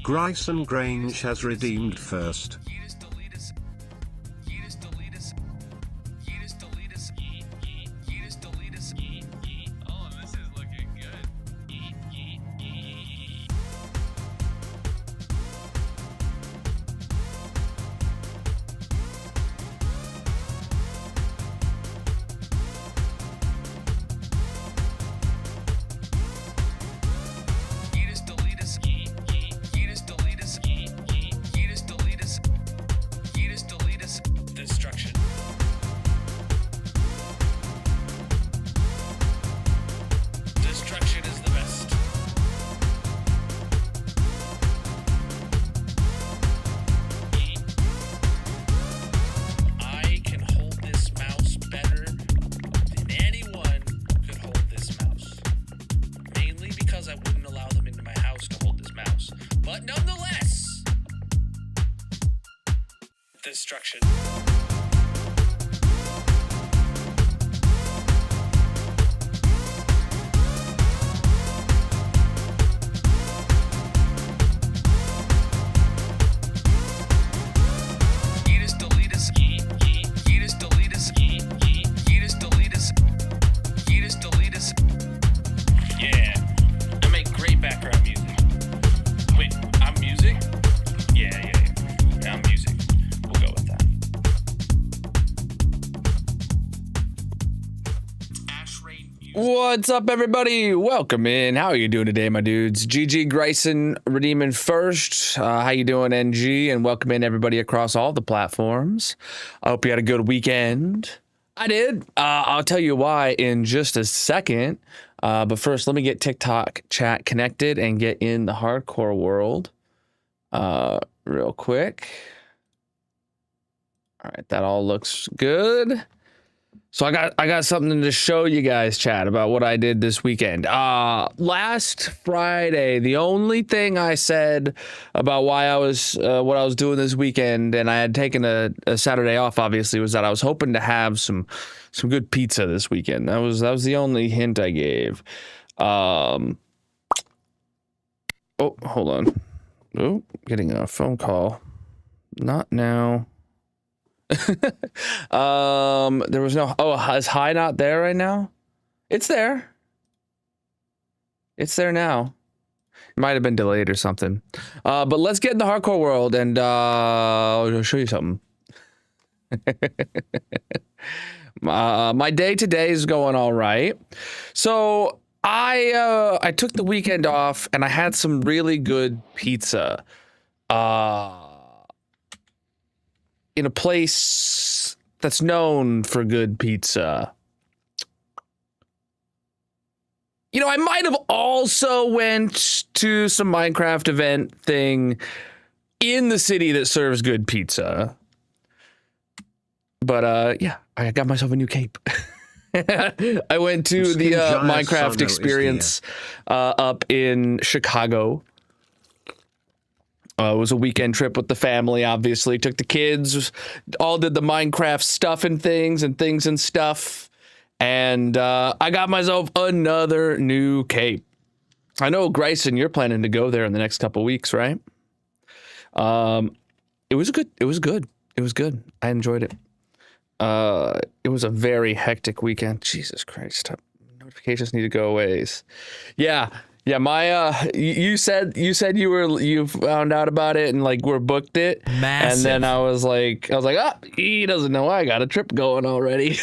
Gryson Grange has redeemed first. Oh, this is looking good. Destruction. Destruction is the best. I can hold this mouse better than anyone could hold this mouse. Mainly because I wouldn't allow them into my house to hold this mouse. But nonetheless, destruction. Yeah, I make great background music. Wait, I'm music? Yeah, I'm music. We'll go with that. Ash Rain Music. What's up, everybody? Welcome in. How are you doing today, my dudes? GG Gryson redeeming first. How you doing, NG? And welcome in, everybody, across all the platforms. I hope you had a good weekend. I did. I'll tell you why in just a second. But first, let me get TikTok chat connected and get in the hardcore world real quick. All right, that all looks good. So I got something to show you guys, chat, about what I did this weekend. Last Friday, the only thing I said about why I was what I was doing this weekend, and I had taken a Saturday off, obviously, was that I was hoping to have some good pizza this weekend. That was the only hint I gave. Oh, hold on. Oh, getting a phone call. Not now. There was no. Oh, is Hi not there right now? It's there. It's there now. It might have been delayed or something. But let's get in the hardcore world and I'll show you something. My day today is going all right. So I took the weekend off and I had some really good pizza. In a place that's known for good pizza. You know, I might have also went to some Minecraft event thing in the city that serves good pizza. But yeah, I got myself a new cape. I went to the Minecraft experience up in Chicago. It was a weekend trip with the family, obviously. Took the kids, all did the Minecraft stuff and things and stuff. And I got myself another new cape. I know, Gryson, you're planning to go there in the next couple weeks, right? It was good. I enjoyed it. It was a very hectic weekend. Jesus Christ. Notifications need to go away. Yeah, my you said you found out about it and like we're booked it. Massive. And then I was like, he doesn't know I got a trip going already.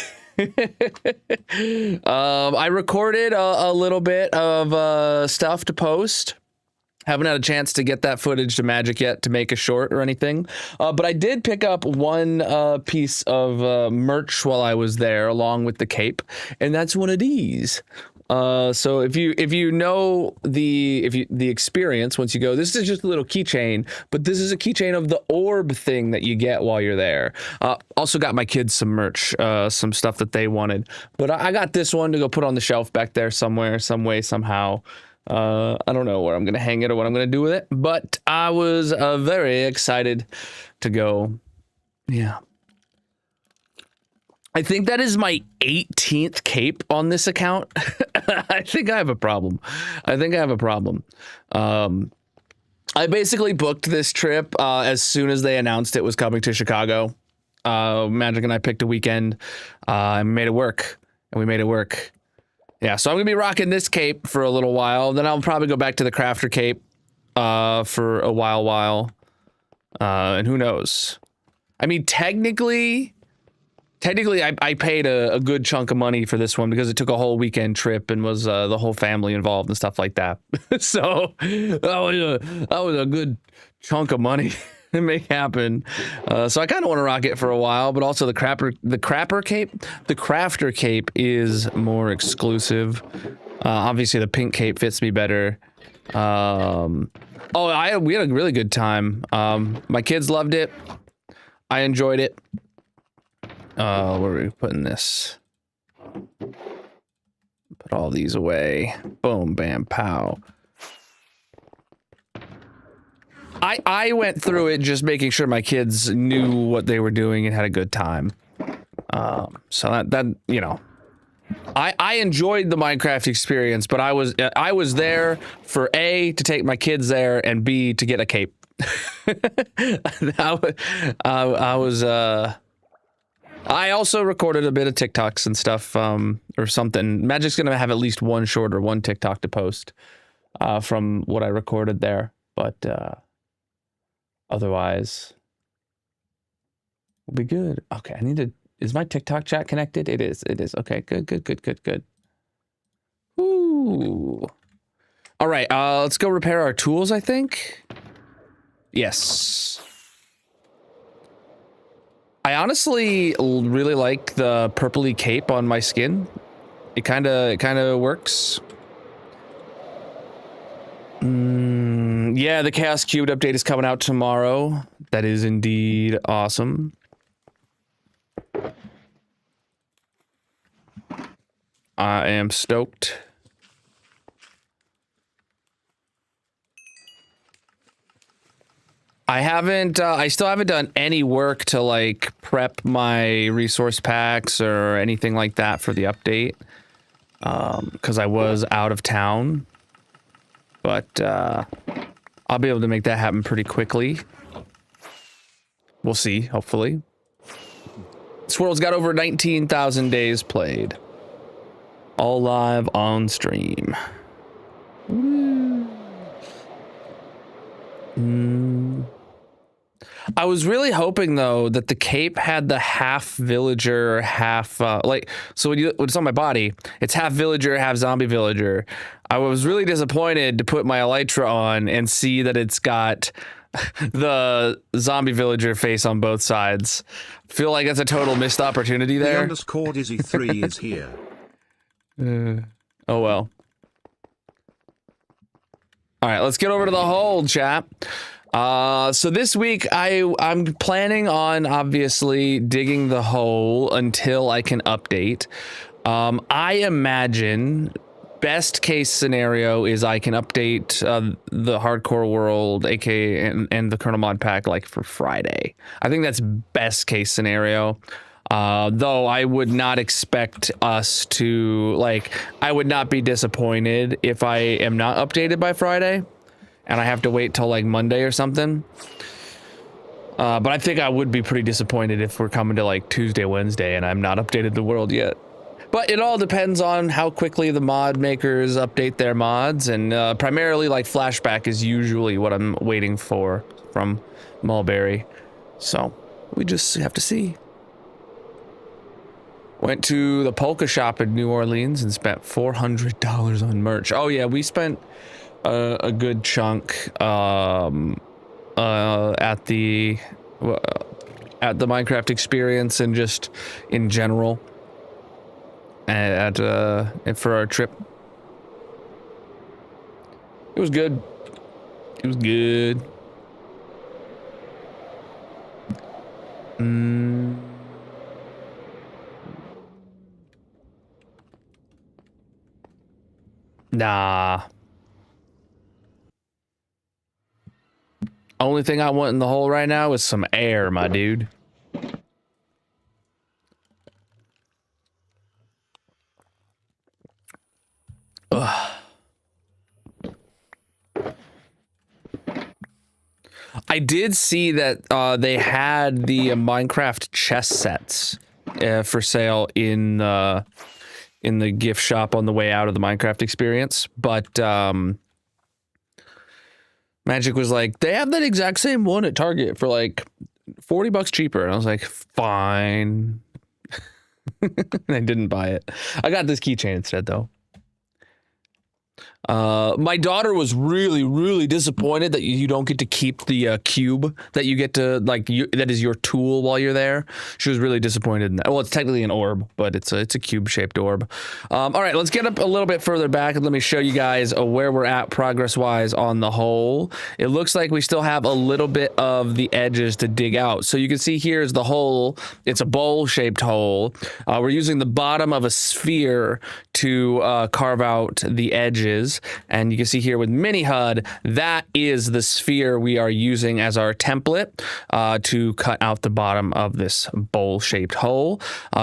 I recorded a little bit of stuff to post. Haven't had a chance to get that footage to Magic yet to make a short or anything. But I did pick up one piece of merch while I was there along with the cape, and that's one of these. So if you know the experience once you go, this is just a little keychain, but this is a keychain of the orb thing that you get while you're there. Also got my kids some merch, some stuff that they wanted, but I got this one to go put on the shelf back there somewhere, some way, somehow. I don't know where I'm gonna hang it or what I'm gonna do with it, but I was very excited to go. Yeah. I think that is my 18th cape on this account. I think I have a problem. I basically booked this trip as soon as they announced it was coming to Chicago. Magic and I picked a weekend and made it work. And we made it work. Yeah, so I'm going to be rocking this cape for a little while. Then I'll probably go back to the crafter cape for a while. And who knows? I mean, technically, I paid a good chunk of money for this one because it took a whole weekend trip and was the whole family involved and stuff like that. So that was a good chunk of money to make happen. So I kind of want to rock it for a while, but also the crafter cape is more exclusive. Obviously, the pink cape fits me better. We had a really good time. My kids loved it. I enjoyed it. Where are we putting this? Put all these away. Boom, bam, pow. I went through it just making sure my kids knew what they were doing and had a good time. So that you know, I enjoyed the Minecraft experience, but I was there for A, to take my kids there, and B, to get a cape. I also recorded a bit of TikToks and stuff, or something. Magic's gonna have at least one short or one TikTok to post, from what I recorded there. But otherwise, we'll be good. Okay, I need to. Is my TikTok chat connected? It is. It is. Okay, good. Ooh. All right. Let's go repair our tools, I think. Yes. I honestly really like the purpley cape on my skin. It kind of works. Yeah, the Chaos Cubed update is coming out tomorrow. That is indeed awesome. I am stoked. I still haven't done any work to like prep my resource packs or anything like that for the update. Because I was out of town. But I'll be able to make that happen pretty quickly. We'll see, hopefully. This world's got over 19,000 days played. All live on stream. I was really hoping though that the cape had the half villager, half so when it's on my body, it's half villager, half zombie villager. I was really disappointed to put my elytra on and see that it's got the zombie villager face on both sides. Feel like that's a total missed opportunity there. The _Dizzy3 is here. Oh well. All right, let's get over to the whole chat. So this week I'm planning on obviously digging the hole until I can update. I imagine best case scenario is I can update the hardcore world, aka and the Colonel mod pack like for Friday. I think that's best case scenario. Though I would not expect us to I would not be disappointed if I am not updated by Friday. And I have to wait till like Monday or something. But I think I would be pretty disappointed if we're coming to like Tuesday, Wednesday, and I'm not updated the world yet. But it all depends on how quickly the mod makers update their mods. And primarily like flashback is usually what I'm waiting for from Mulberry. So we just have to see. Went to the polka shop in New Orleans and spent $400 on merch. Oh yeah, we spent a good chunk at the Minecraft experience and just in general for our trip. It was good. It was good. Nah. Only thing I want in the hole right now is some air, my dude. Ugh. I did see that they had the Minecraft chess sets for sale in the gift shop on the way out of the Minecraft experience, but Magic was like, they have that exact same one at Target for like $40 cheaper, and I was like, fine. I didn't buy it. I got this keychain instead, though. My daughter was really disappointed that you don't get to keep the cube that you get to that is your tool while you're there. She was really disappointed in that. Well, it's technically an orb, but it's a cube shaped orb. All right, let's get up a little bit further back and let me show you guys where we're at progress wise on the hole. It looks like we still have a little bit of the edges to dig out. So you can see here is the hole. It's a bowl shaped hole. We're using the bottom of a sphere to carve out the edges. And you can see here with mini HUD, that is the sphere we are using as our template to cut out the bottom of this bowl-shaped hole.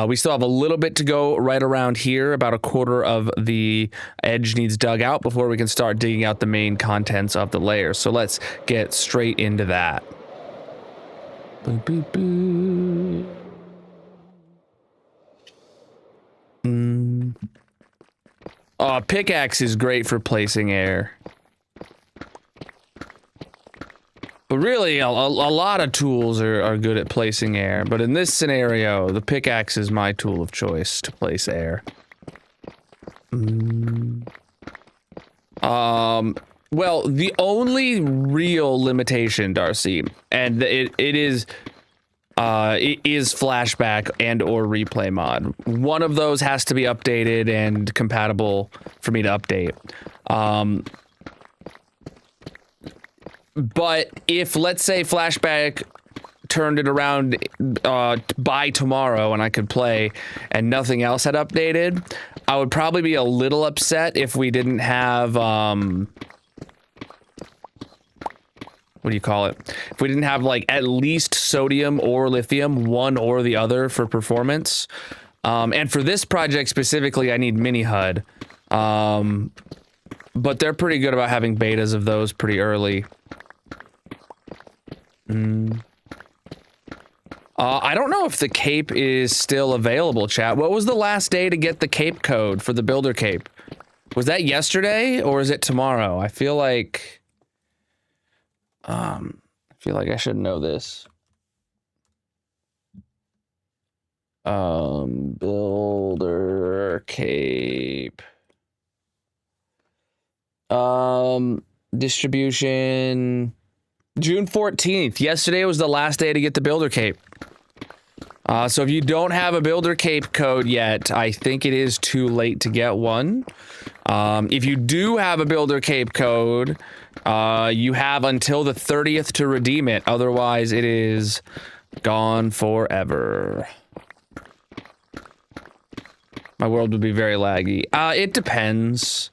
We still have a little bit to go right around here. About a quarter of the edge needs dug out before we can start digging out the main contents of the layer. So let's get straight into that. Boop, boop, boop. Pickaxe is great for placing air. But really, a lot of tools are good at placing air. But in this scenario, the pickaxe is my tool of choice to place air. Well, the only real limitation, Darcy, and it is flashback and or replay mod. One of those has to be updated and compatible for me to update. But if, let's say, flashback turned it around by tomorrow and I could play and nothing else had updated, I would probably be a little upset if we didn't have what do you call it? If we didn't have like at least sodium or lithium, one or the other for performance. And for this project specifically, I need mini HUD. But they're pretty good about having betas of those pretty early. I don't know if the cape is still available, chat. What was the last day to get the cape code for the builder cape? Was that yesterday or is it tomorrow? I feel like I should know this. Builder cape. Distribution. June 14th. Yesterday was the last day to get the builder cape. So if you don't have a builder cape code yet, I think it is too late to get one. If you do have a builder cape code, you have until the 30th to redeem it. Otherwise, it is gone forever. My world would be very laggy. It depends.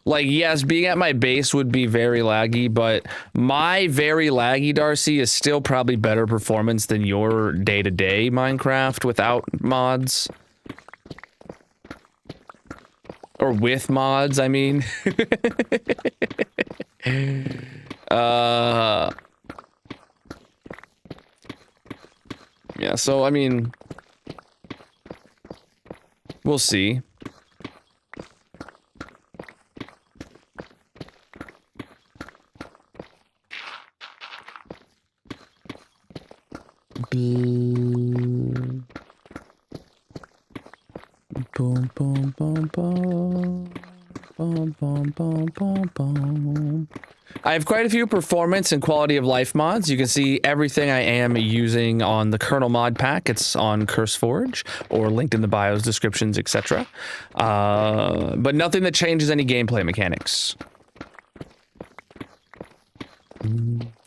Like, yes, being at my base would be very laggy, but my very laggy, Darcy, is still probably better performance than your day-to-day Minecraft without mods. Or with mods, I mean. Yeah, so, I mean, we'll see. Boom, boom, boom, boom, boom, boom, boom, boom, boom. I have quite a few performance and quality of life mods. You can see everything I am using on the Colonal mod pack. It's on CurseForge or linked in the bios, descriptions, etc. But nothing that changes any gameplay mechanics.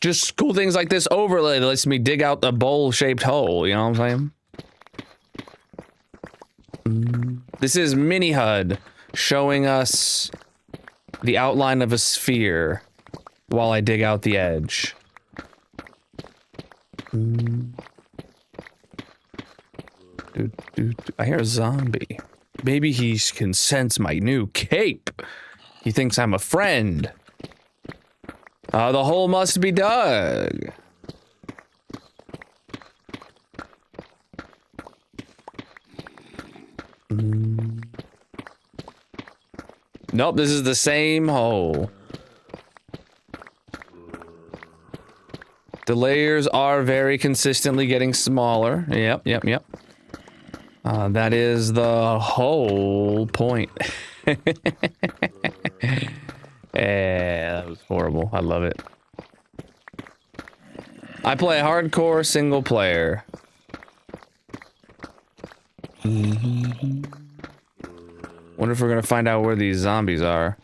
Just cool things like this overlay that lets me dig out a bowl-shaped hole, you know what I'm saying? This is mini HUD showing us the outline of a sphere while I dig out the edge. I hear a zombie. Maybe he can sense my new cape. He thinks I'm a friend. The hole must be dug. Nope, this is the same hole. The layers are very consistently getting smaller. Yep. That is the whole point. Yeah, that was horrible. I love it. I play hardcore single player. Wonder if we're gonna find out where these zombies are.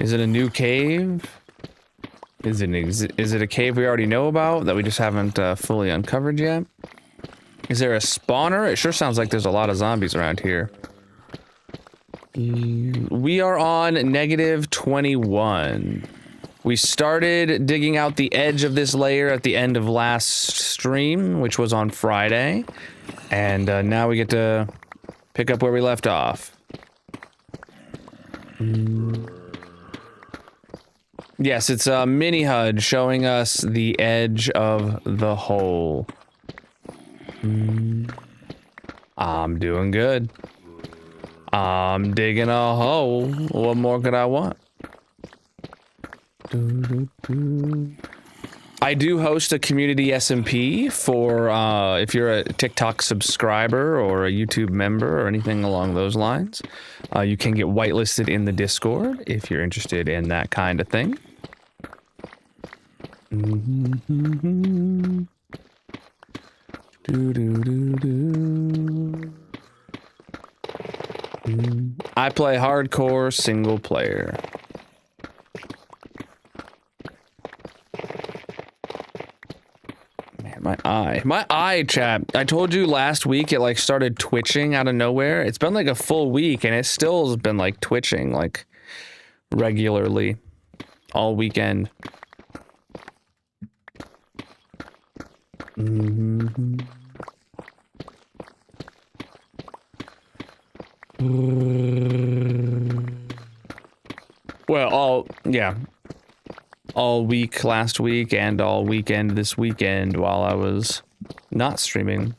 Is it a new cave? Is it a cave we already know about that we just haven't fully uncovered yet? Is there a spawner? It sure sounds like there's a lot of zombies around here. We are on -21. We started digging out the edge of this layer at the end of last stream, which was on Friday. And now we get to pick up where we left off. Yes, it's a mini HUD showing us the edge of the hole. I'm doing good. I'm digging a hole. What more could I want? I do host a community SMP for if you're a TikTok subscriber or a YouTube member or anything along those lines. You can get whitelisted in the Discord if you're interested in that kind of thing. I play hardcore single player. Man, my eye, chat. I told you last week it like started twitching out of nowhere. It's been like a full week and it still has been like twitching like regularly all weekend. Well, all week last week and all weekend this weekend while I was not streaming.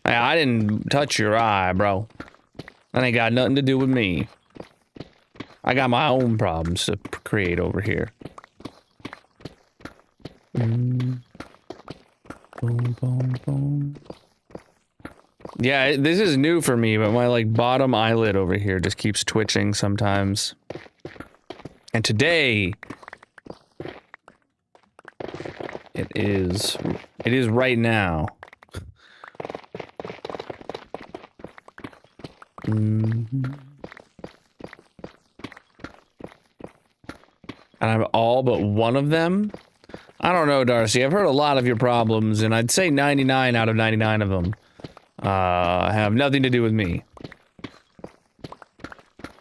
Hey, I didn't touch your eye, bro. That ain't got nothing to do with me. I got my own problems to create over here. Boom, boom, boom. Yeah, this is new for me, but my like bottom eyelid over here just keeps twitching sometimes. And today it is right now. And I'm all but one of them. I don't know, Darcy. I've heard a lot of your problems, and I'd say 99 out of 99 of them have nothing to do with me.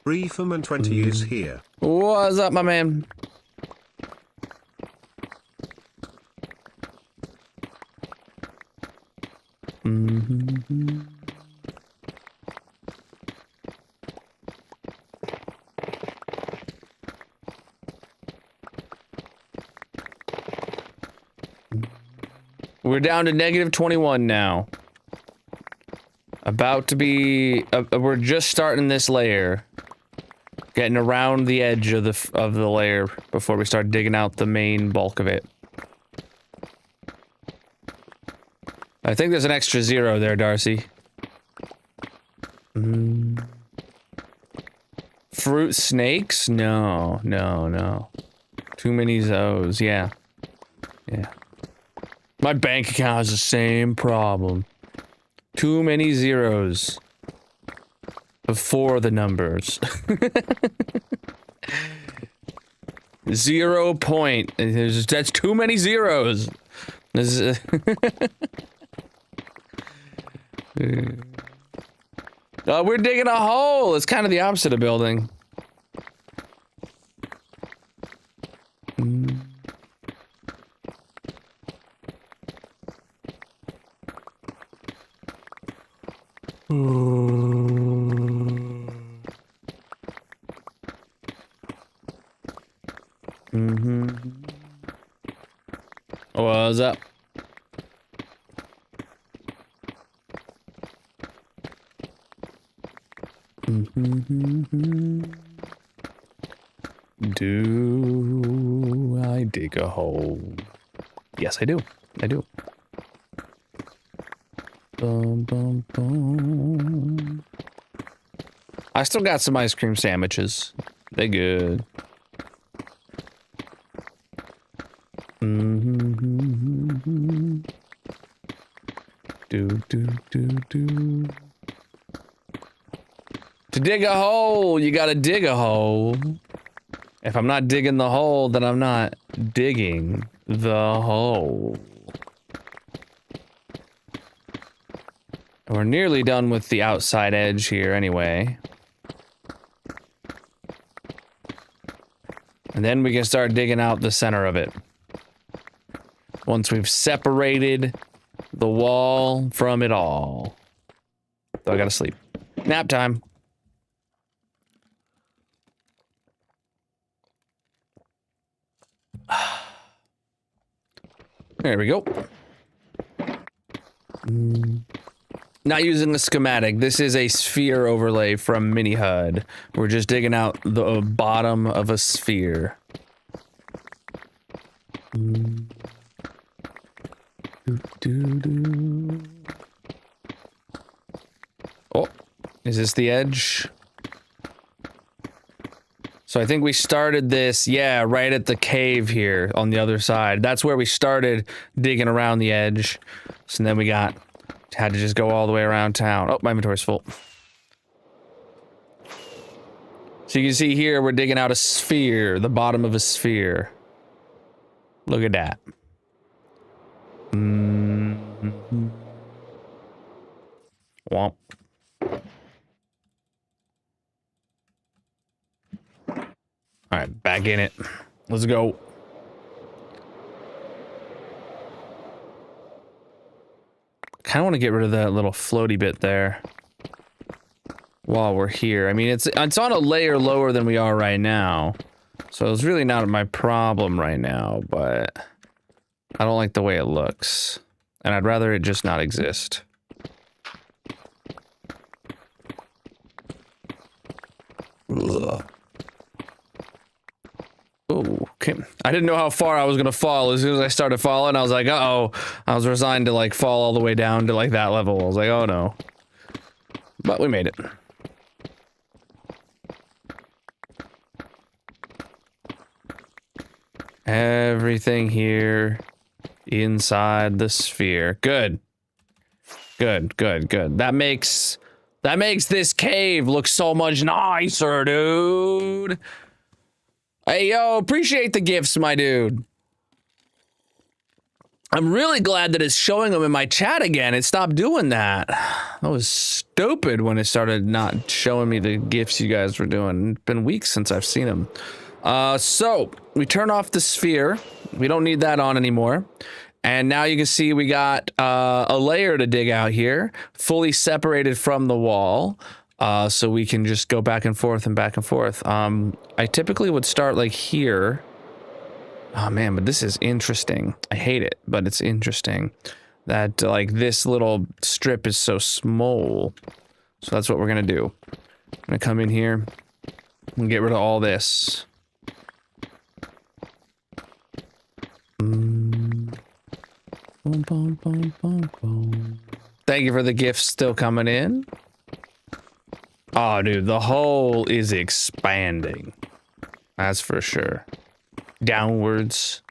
Reeferman 20 is here. What's up, my man? We're down to -21 now. About to be, we're just starting this layer. Getting around the edge of the layer before we start digging out the main bulk of it. I think there's an extra 0 there, Darcy. Fruit snakes? No. Too many Zos, yeah. My bank account has the same problem. Too many zeros before the numbers. 0 point. That's too many zeros. We're digging a hole. It's kind of the opposite of building. What's up? Do I dig a hole? Yes, I do. I do. Bum, bum, bum. I still got some ice cream sandwiches. They good. Do. To dig a hole, you gotta dig a hole. If I'm not digging the hole, then I'm not digging the hole. We're nearly done with the outside edge here anyway. And then we can start digging out the center of it. Once we've separated the wall from it all. So I gotta sleep. Nap time. There we go. Not using a schematic. This is a sphere overlay from Mini HUD. We're just digging out the bottom of a sphere. Oh, is this the edge? So I think we started this, yeah, right at the cave here on the other side. That's where we started digging around the edge. So then we had to just go all the way around town. Oh, my inventory's full. So you can see here, we're digging out a sphere, the bottom of a sphere. Look at that. Womp. All right, back in it. Let's go. Kind of want to get rid of that little floaty bit there while we're here. I mean, it's on a layer lower than we are right now, so it's really not my problem right now, but I don't like the way it looks, and I'd rather it just not exist. Ugh. Oh, okay. I didn't know how far I was gonna fall. As soon as I started falling, I was like, uh-oh. I was resigned to, like, fall all the way down to, like, that level. I was like, oh, no. But we made it. Everything here inside the sphere. Good. Good. That makes this cave look so much nicer, dude. Hey, yo, appreciate the gifts, my dude. I'm really glad that it's showing them in my chat again. It stopped doing that. That was stupid when it started not showing me the gifts you guys were doing. It's been weeks since I've seen them. So, we turn off the sphere. We don't need that on anymore. And now you can see we got a layer to dig out here, fully separated from the wall. So we can just go back and forth and back and forth. I typically would start like here. Oh man, but this is interesting. I hate it, but it's interesting that like this little strip is so small. So that's what we're gonna do. I'm gonna come in here and get rid of all this. Thank you for the gifts still coming in. Oh, dude, the hole is expanding. That's for sure. Downwards.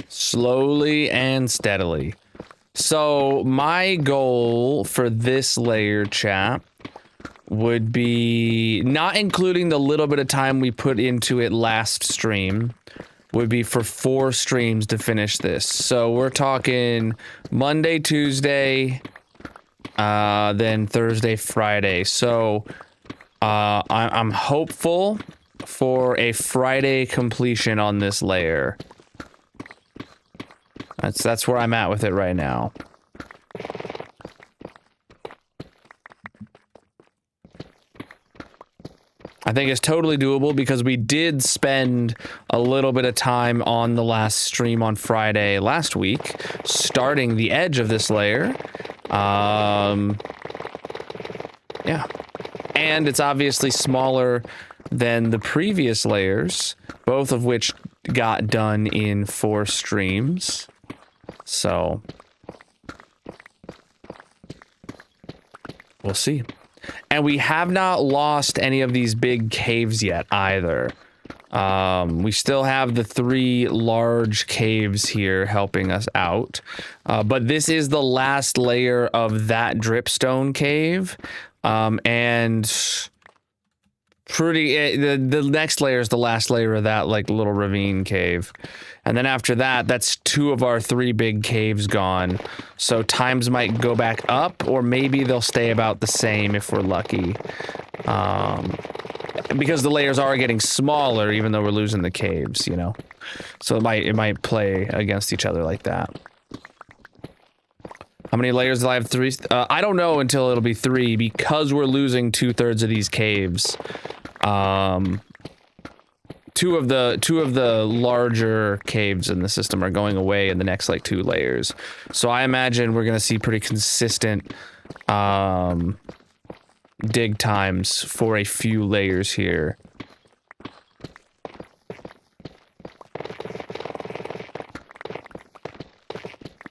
Slowly and steadily. So, my goal for this layer, chat, would be, not including the little bit of time we put into it last stream, would be for 4 streams to finish this. So, we're talking Monday, Tuesday, then Thursday, Friday. So I'm hopeful for a Friday completion on this layer. That's where I'm at with it right now. I think it's totally doable because we did spend a little bit of time on the last stream on Friday last week, starting the edge of this layer. Yeah. And it's obviously smaller than the previous layers, both of which got done in 4 streams. So we'll see. And we have not lost any of these big caves yet either. We still have the 3 large caves here helping us out. But this is the last layer of that dripstone cave. And the next layer is the last layer of that like little ravine cave. And then after that, that's 2 of our 3 big caves gone. So times might go back up, or maybe they'll stay about the same if we're lucky. Because the layers are getting smaller, even though we're losing the caves, you know. So it might play against each other like that. How many layers do I have? 3? I don't know until it'll be 3 because we're losing 2/3 of these caves. Two of the larger caves in the system are going away in the next like 2 layers. So I imagine we're gonna see pretty consistent dig times for a few layers here.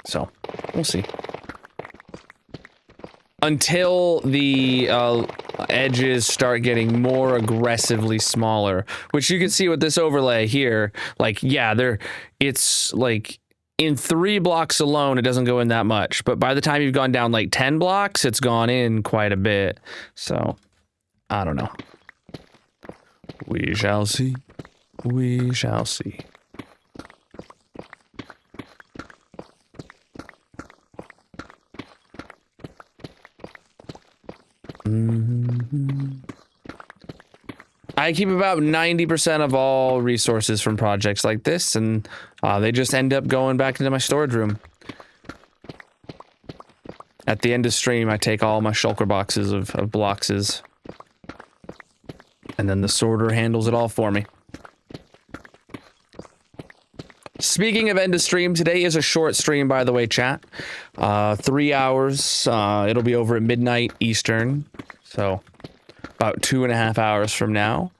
So we'll see. Until the edges start getting more aggressively smaller, which you can see with this overlay here. Like, yeah, it's like in 3 blocks alone, it doesn't go in that much. But by the time you've gone down like 10 blocks, it's gone in quite a bit. So, I don't know. We shall see. We shall see. I keep about 90% of all resources from projects like this, and they just end up going back into my storage room. At the end of stream, I take all my shulker boxes of bloxes, and then the sorter handles it all for me. Speaking of end of stream, today is a short stream, by the way, chat. 3 hours. It'll be over at midnight Eastern, so about 2.5 hours from now.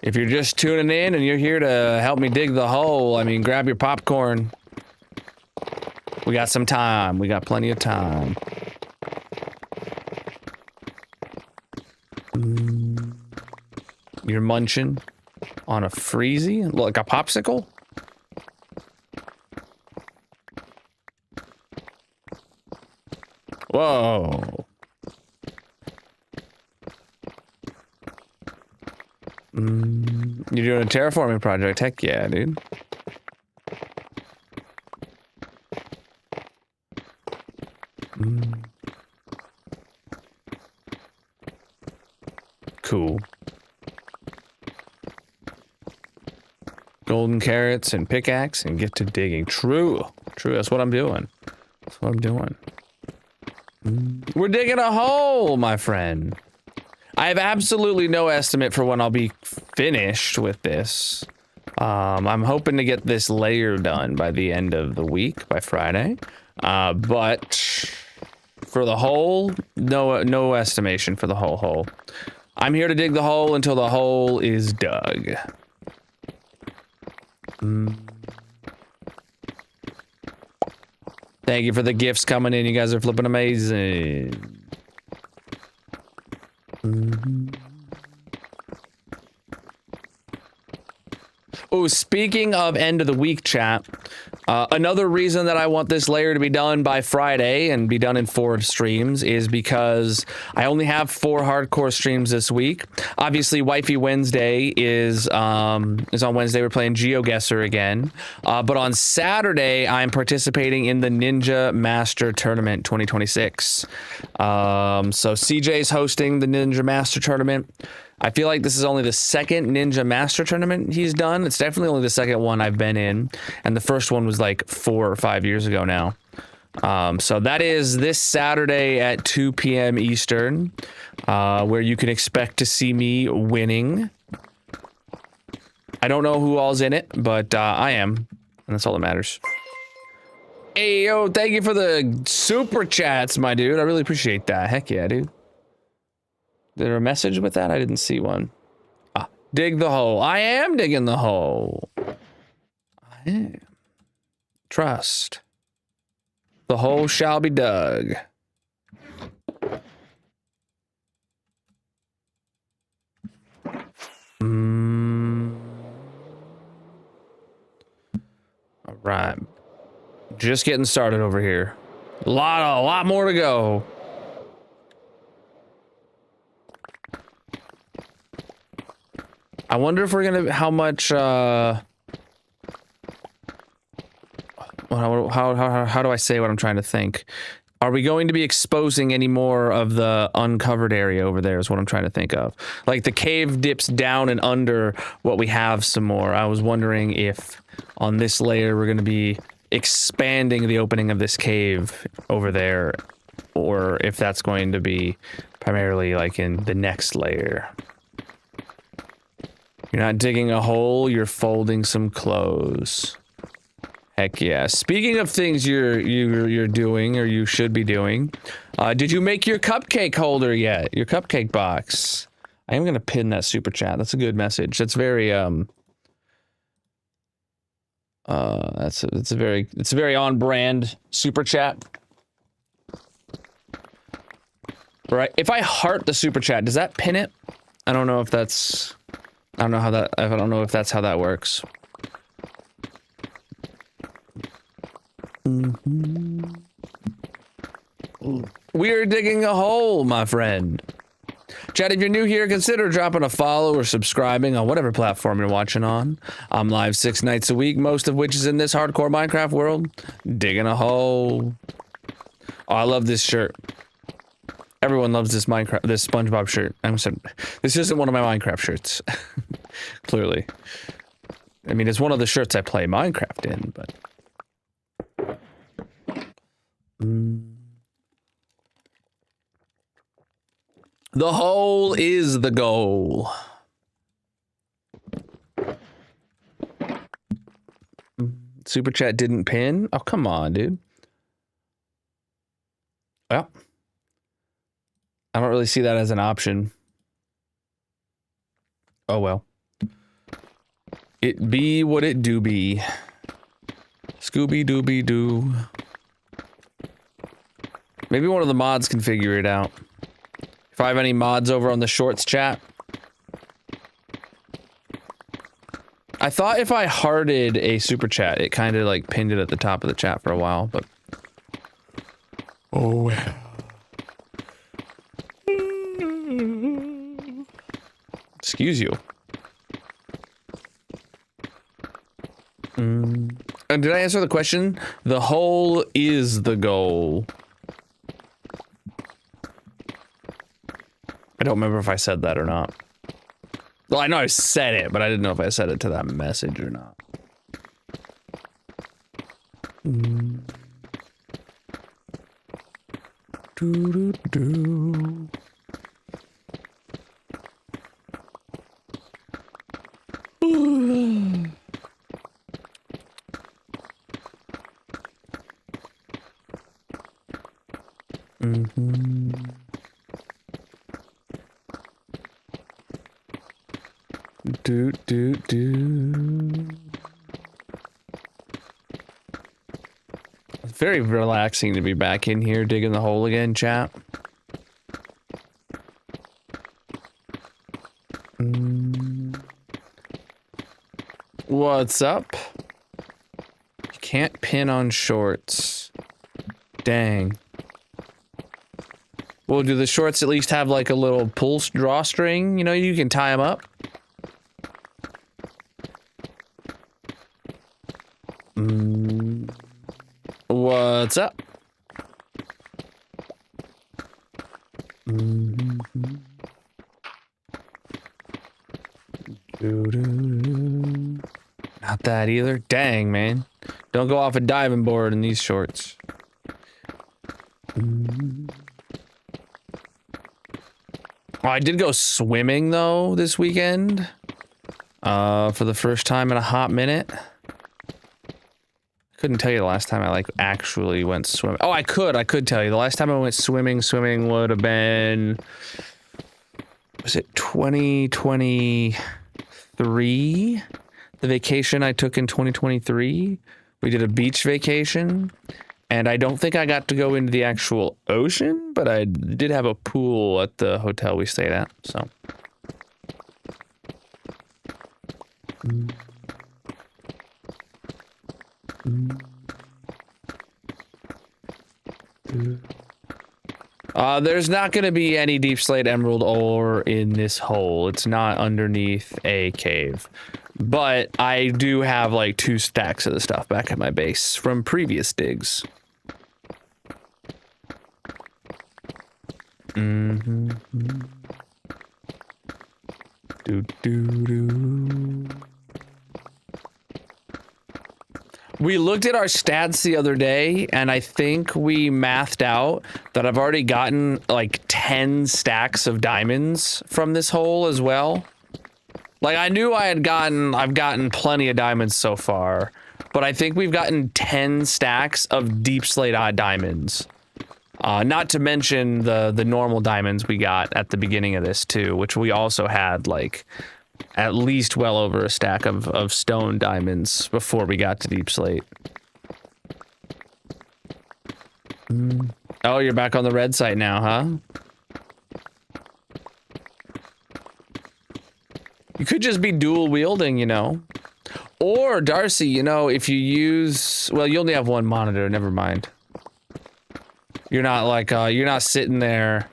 If you're just tuning in and you're here to help me dig the hole, I mean, grab your popcorn. We got some time. We got plenty of time. You're munching on a freezy? Like a popsicle? Whoa. You're doing a terraforming project? Heck yeah, dude. Cool. Golden carrots and pickaxe and get to digging. True. True, that's what I'm doing. That's what I'm doing. We're digging a hole, my friend. I have absolutely no estimate for when I'll be finished with this. I'm hoping to get this layer done by the end of the week, by Friday. But for the hole, no estimation for the whole hole. I'm here to dig the hole until the hole is dug. Thank you for the gifts coming in. You guys are flipping amazing. Oh, speaking of end of the week chat, another reason that I want this layer to be done by Friday and be done in 4 streams is because I only have 4 hardcore streams this week. Obviously, Wifey Wednesday is on Wednesday. We're playing GeoGuessr again. But on Saturday, I'm participating in the Ninja Master Tournament 2026. So CJ's hosting the Ninja Master Tournament. I feel like this is only the 2nd Ninja Master Tournament he's done. It's definitely only the 2nd one I've been in. And the first one was like 4 or 5 years ago now. So that is this Saturday at 2 p.m. Eastern, where you can expect to see me winning. I don't know who all's in it, but I am, and that's all that matters. Hey, yo, thank you for the super chats, my dude. I really appreciate that. Heck yeah, dude. Is there a message with that? I didn't see one. Ah, dig the hole. I am digging the hole. I am. Trust. The hole shall be dug. All right. Just getting started over here. A lot more to go. I wonder if we're gonna how much how do I say what I'm trying to think? Are we going to be exposing any more of the uncovered area over there is what I'm trying to think of. Like the cave dips down and under what we have some more. I was wondering if on this layer we're going to be expanding the opening of this cave over there, or if that's going to be primarily like in the next layer. You're not digging a hole, you're folding some clothes. Heck yeah. Speaking of things you're doing, or you should be doing, did you make your cupcake holder yet? Your cupcake box. I am gonna pin that super chat. That's a good message. That's very it's a very on brand super chat. Right. If I heart the super chat, does that pin it? I don't know if that's I don't know if that's how that works. We're digging a hole, my friend. Chat, if you're new here, consider dropping a follow or subscribing on whatever platform you're watching on. I'm live 6 nights a week, most of which is in this hardcore Minecraft world. Digging a hole. Oh, I love this shirt. Everyone loves this SpongeBob shirt. This isn't one of my Minecraft shirts. Clearly. I mean, it's one of the shirts I play Minecraft in, but... The hole is the goal. Super chat didn't pin? Oh, come on, dude. Well, I don't really see that as an option. Oh, well. It be what it do be. Scooby-Dooby-Doo. Maybe one of the mods can figure it out. If I have any mods over on the shorts chat. I thought if I hearted a super chat, it kind of like pinned it at the top of the chat for a while, but... Oh, well. Excuse you. And did I answer the question? The hole is the goal. I don't remember if I said that or not. Well, I know I said it, but I didn't know if I said it to that message or not. Doo-doo-doo. It's very relaxing to be back in here digging the hole again, chat. What's up? You can't pin on shorts. Dang. Well, do the shorts at least have like a little pull drawstring? You know, you can tie them up. What's up? Not that either. Dang, man. Don't go off a diving board in these shorts. Oh, I did go swimming though this weekend. For the first time in a hot minute. Couldn't tell you the last time I like actually went swimming. Oh, I could tell you. The last time I went swimming would have been, was it 2023? The vacation I took in 2023. We did a beach vacation, and I don't think I got to go into the actual ocean, but I did have a pool at the hotel we stayed at, so. There's not going to be any deep slate emerald ore in this hole. It's not underneath a cave. But I do have like 2 stacks of the stuff back at my base from previous digs. We looked at our stats the other day, and I think we mathed out that I've already gotten like 10 stacks of diamonds from this hole as well. Like, I knew I've gotten plenty of diamonds so far, but I think we've gotten 10 stacks of deep slate diamonds. Not to mention the normal diamonds we got at the beginning of this too, which we also had like at least well over a stack of stone diamonds before we got to deep slate. Oh, you're back on the red site now, huh? You could just be dual wielding, you know. Or, Darcy, you know, if you use... Well, you only have one monitor, never mind. You're not like, you're not sitting there,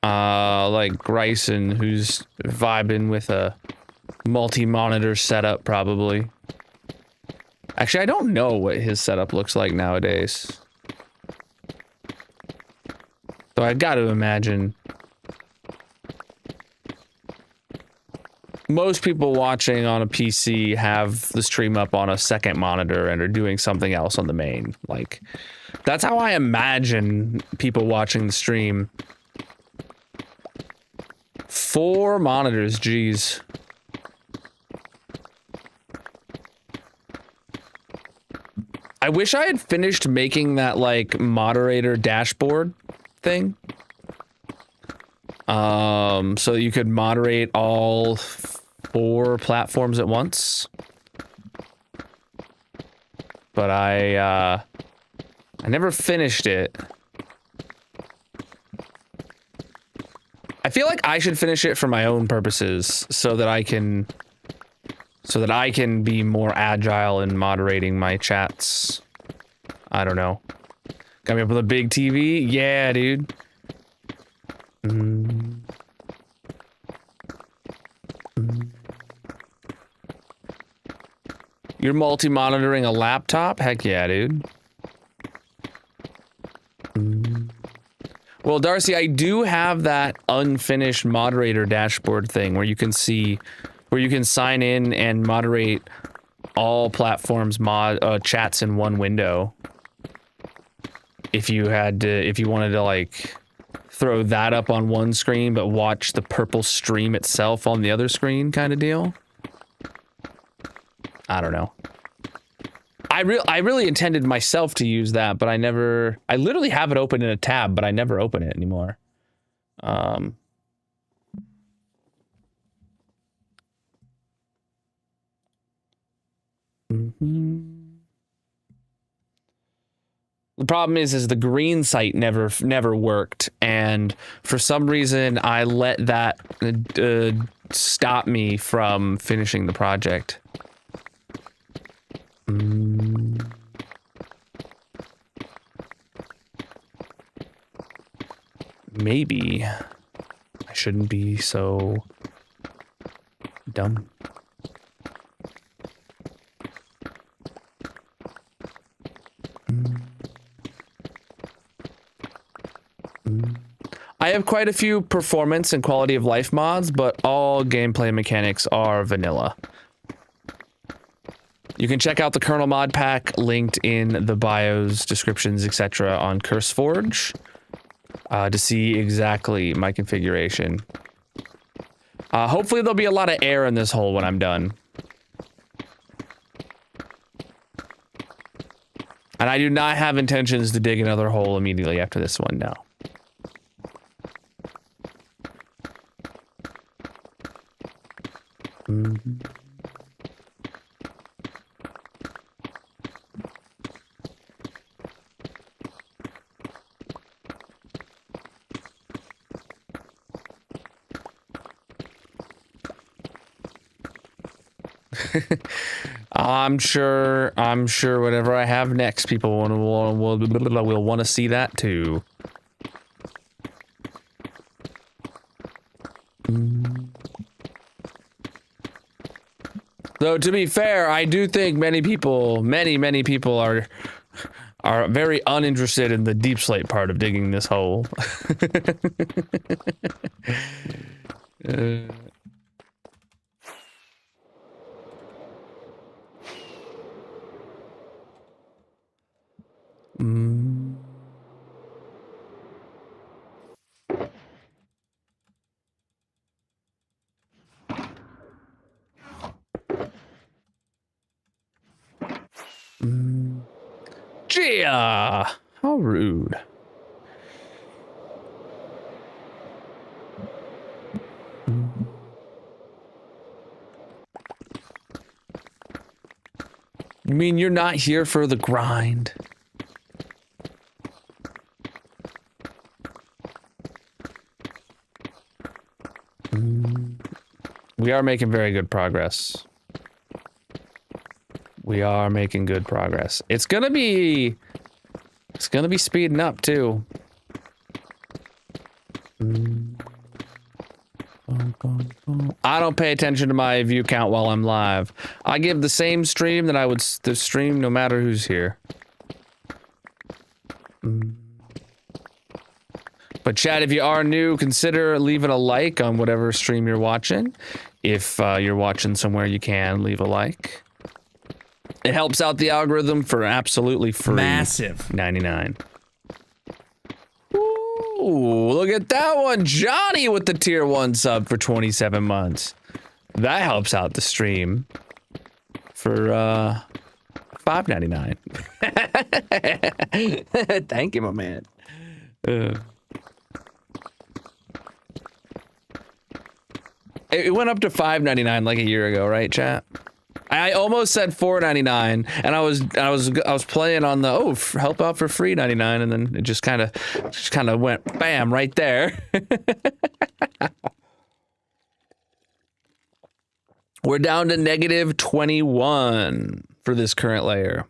like Bryson, who's vibing with a multi-monitor setup, probably. Actually, I don't know what his setup looks like nowadays. So I've got to imagine... Most people watching on a PC have the stream up on a second monitor and are doing something else on the main. Like, that's how I imagine people watching the stream. 4 monitors, geez. I wish I had finished making that, like, moderator dashboard thing. So you could moderate all 4 platforms at once. But I never finished it. I feel like I should finish it for my own purposes so that I can be more agile in moderating my chats. I don't know. Got me up with a big TV? Yeah, dude. You're multi-monitoring a laptop? Heck yeah, dude. Well, Darcy, I do have that unfinished moderator dashboard thing where you can see, where you can sign in and moderate all platforms chats in one window. If you wanted to like throw that up on one screen but watch the purple stream itself on the other screen kind of deal. I don't know. I really intended myself to use that, but I literally have it open in a tab, but I never open it anymore. The problem is the green site never worked, and for some reason I let that stop me from finishing the project. Maybe I shouldn't be so dumb. I have quite a few performance and quality of life mods, but all gameplay mechanics are vanilla. You can check out the Colonel mod pack linked in the bios, descriptions, etc. on CurseForge to see exactly my configuration. Hopefully there'll be a lot of air in this hole when I'm done. And I do not have intentions to dig another hole immediately after this one, no. I'm sure whatever I have next, people will want to see that too. Though to be fair, I do think many people are very uninterested in the deep slate part of digging this hole. Gia! How rude. You mean you're not here for the grind? We are making very good progress. We are making good progress. It's gonna be speeding up too. I don't pay attention to my view count while I'm live. I give the same stream that I would stream no matter who's here. But chat, if you are new, consider leaving a like on whatever stream you're watching. If you're watching somewhere you can, leave a like. It helps out the algorithm for absolutely free. Massive. 99. Ooh, look at that one. Johnny with the tier 1 sub for 27 months. That helps out the stream for $5.99. Thank you, my man. It went up to $5.99 like a year ago, right, chat? I almost said $4.99, and I was playing on the help out for free 99, and then it just kind of went bam right there. We're down to negative 21 for this current layer.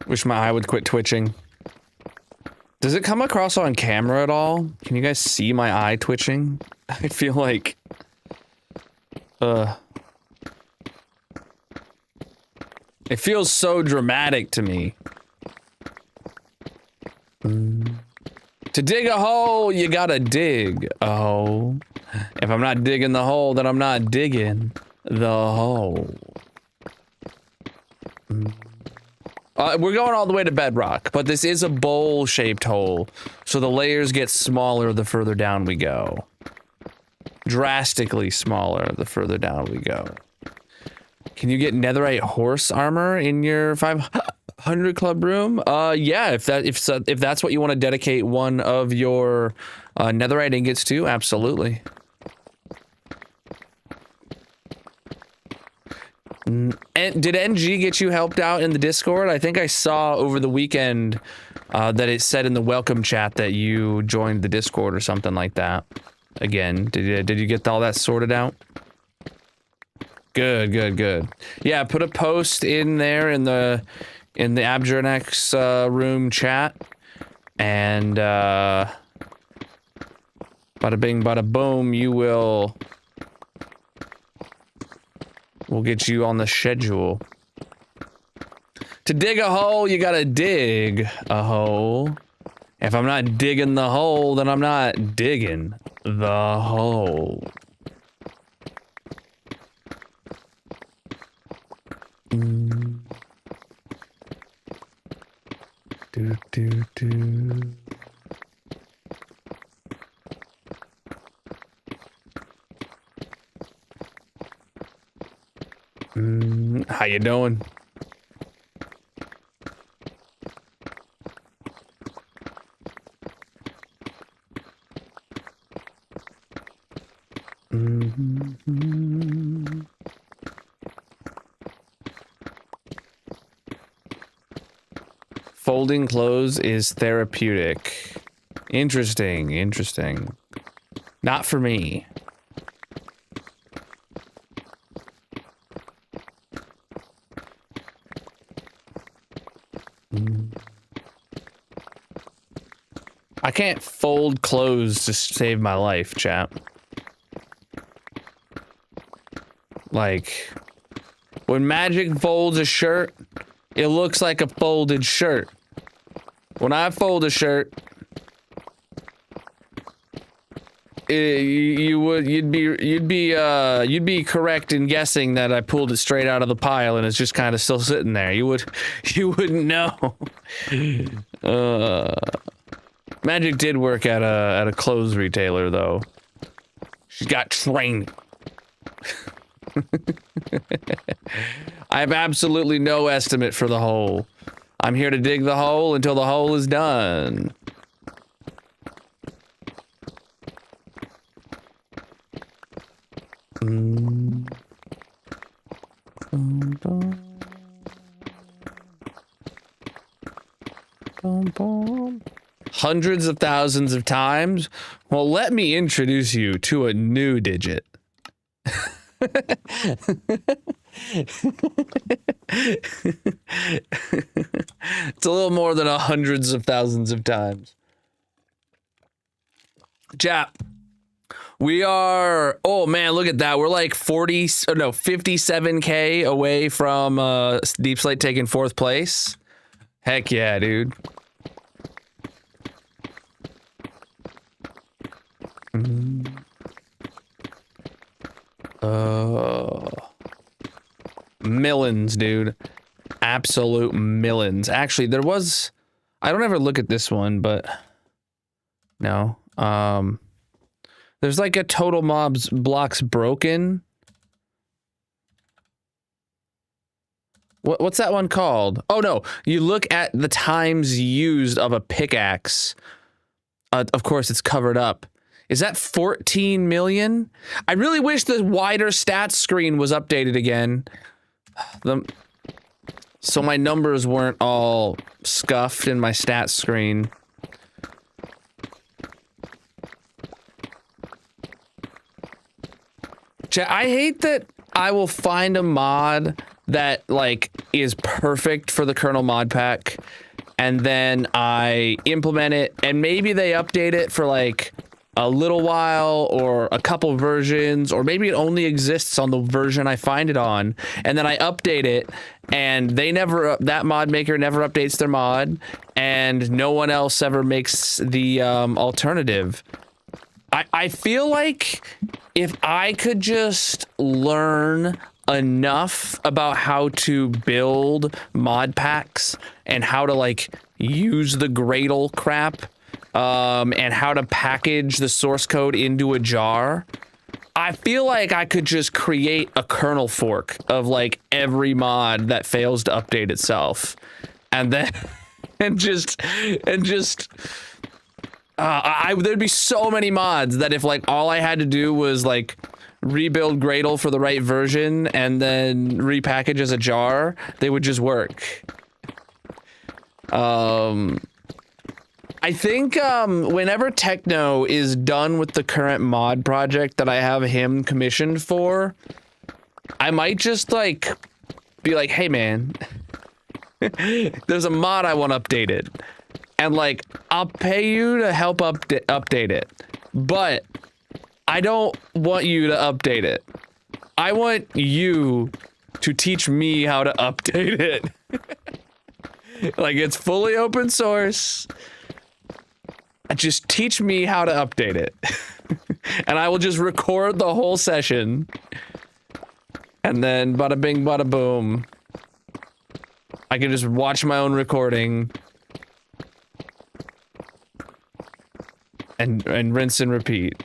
Wish my eye would quit twitching. Does it come across on camera at all? Can you guys see my eye twitching? I feel like... It feels so dramatic to me. To dig a hole, you gotta dig a hole. If I'm not digging the hole, then I'm not digging the hole. We're going all the way to bedrock, but this is a bowl-shaped hole, so the layers get smaller the further down we go. Drastically smaller the further down we go. Can you get netherite horse armor in your 500 club room? Yeah, if that's what you want to dedicate one of your netherite ingots to, absolutely. And did NG get you helped out in the Discord? I think I saw over the weekend that it said in the welcome chat that you joined the Discord or something like that. Again, did you get all that sorted out? Good, good, good. Yeah, put a post in there in the Abjurnex room chat, and Bada bing, bada boom, we'll get you on the schedule. To dig a hole, you gotta dig a hole. If I'm not digging the hole, then I'm not digging the hole. Do, do, do. How you doing? Folding clothes is therapeutic. Interesting, interesting. Not for me. I can't fold clothes to save my life, chap. Like, when Magic folds a shirt, it looks like a folded shirt. When I fold a shirt, you'd be correct in guessing that I pulled it straight out of the pile and it's just kind of still sitting there. You wouldn't know. Magic did work at a clothes retailer though. She's got training. I have absolutely no estimate for the hole. I'm here to dig the hole until the hole is done. Hundreds of thousands of times? Well, let me introduce you to a new digit. It's a little more than hundreds of thousands of times. Chap, we are, oh man, look at that. We're like 57K away from Deep Slate taking 4th place. Heck yeah, dude. Millions, dude. Absolute millions. Actually, there was, I don't ever look at this one, but no. There's like a total mobs blocks broken. What's that one called? Oh no, you look at the times used of a pickaxe. Of course, it's covered up. Is that 14 million? I really wish the wider stats screen was updated again. So my numbers weren't all scuffed in my stats screen. I hate that I will find a mod that like is perfect for the Colonel mod pack, and then I implement it, and maybe they update it for like a little while or a couple versions, or maybe it only exists on the version I find it on, and then I update it and they never, that mod maker never updates their mod, and no one else ever makes the alternative. I feel like if I could just learn enough about how to build mod packs and how to like use the Gradle crap, and how to package the source code into a jar, I feel like I could just create a kernel fork of like every mod that fails to update itself, and then there'd be so many mods that if like all I had to do was like rebuild Gradle for the right version and then repackage as a jar, they would just work. I think whenever Techno is done with the current mod project that I have him commissioned for, I might just like be like, hey man, there's a mod I want updated, and like I'll pay you to help update it, but I don't want you to update it. I want you to teach me how to update it. Like, it's fully open source. Just teach me how to update it. And I will just record the whole session. And then bada bing, bada boom. I can just watch my own recording. And rinse and repeat.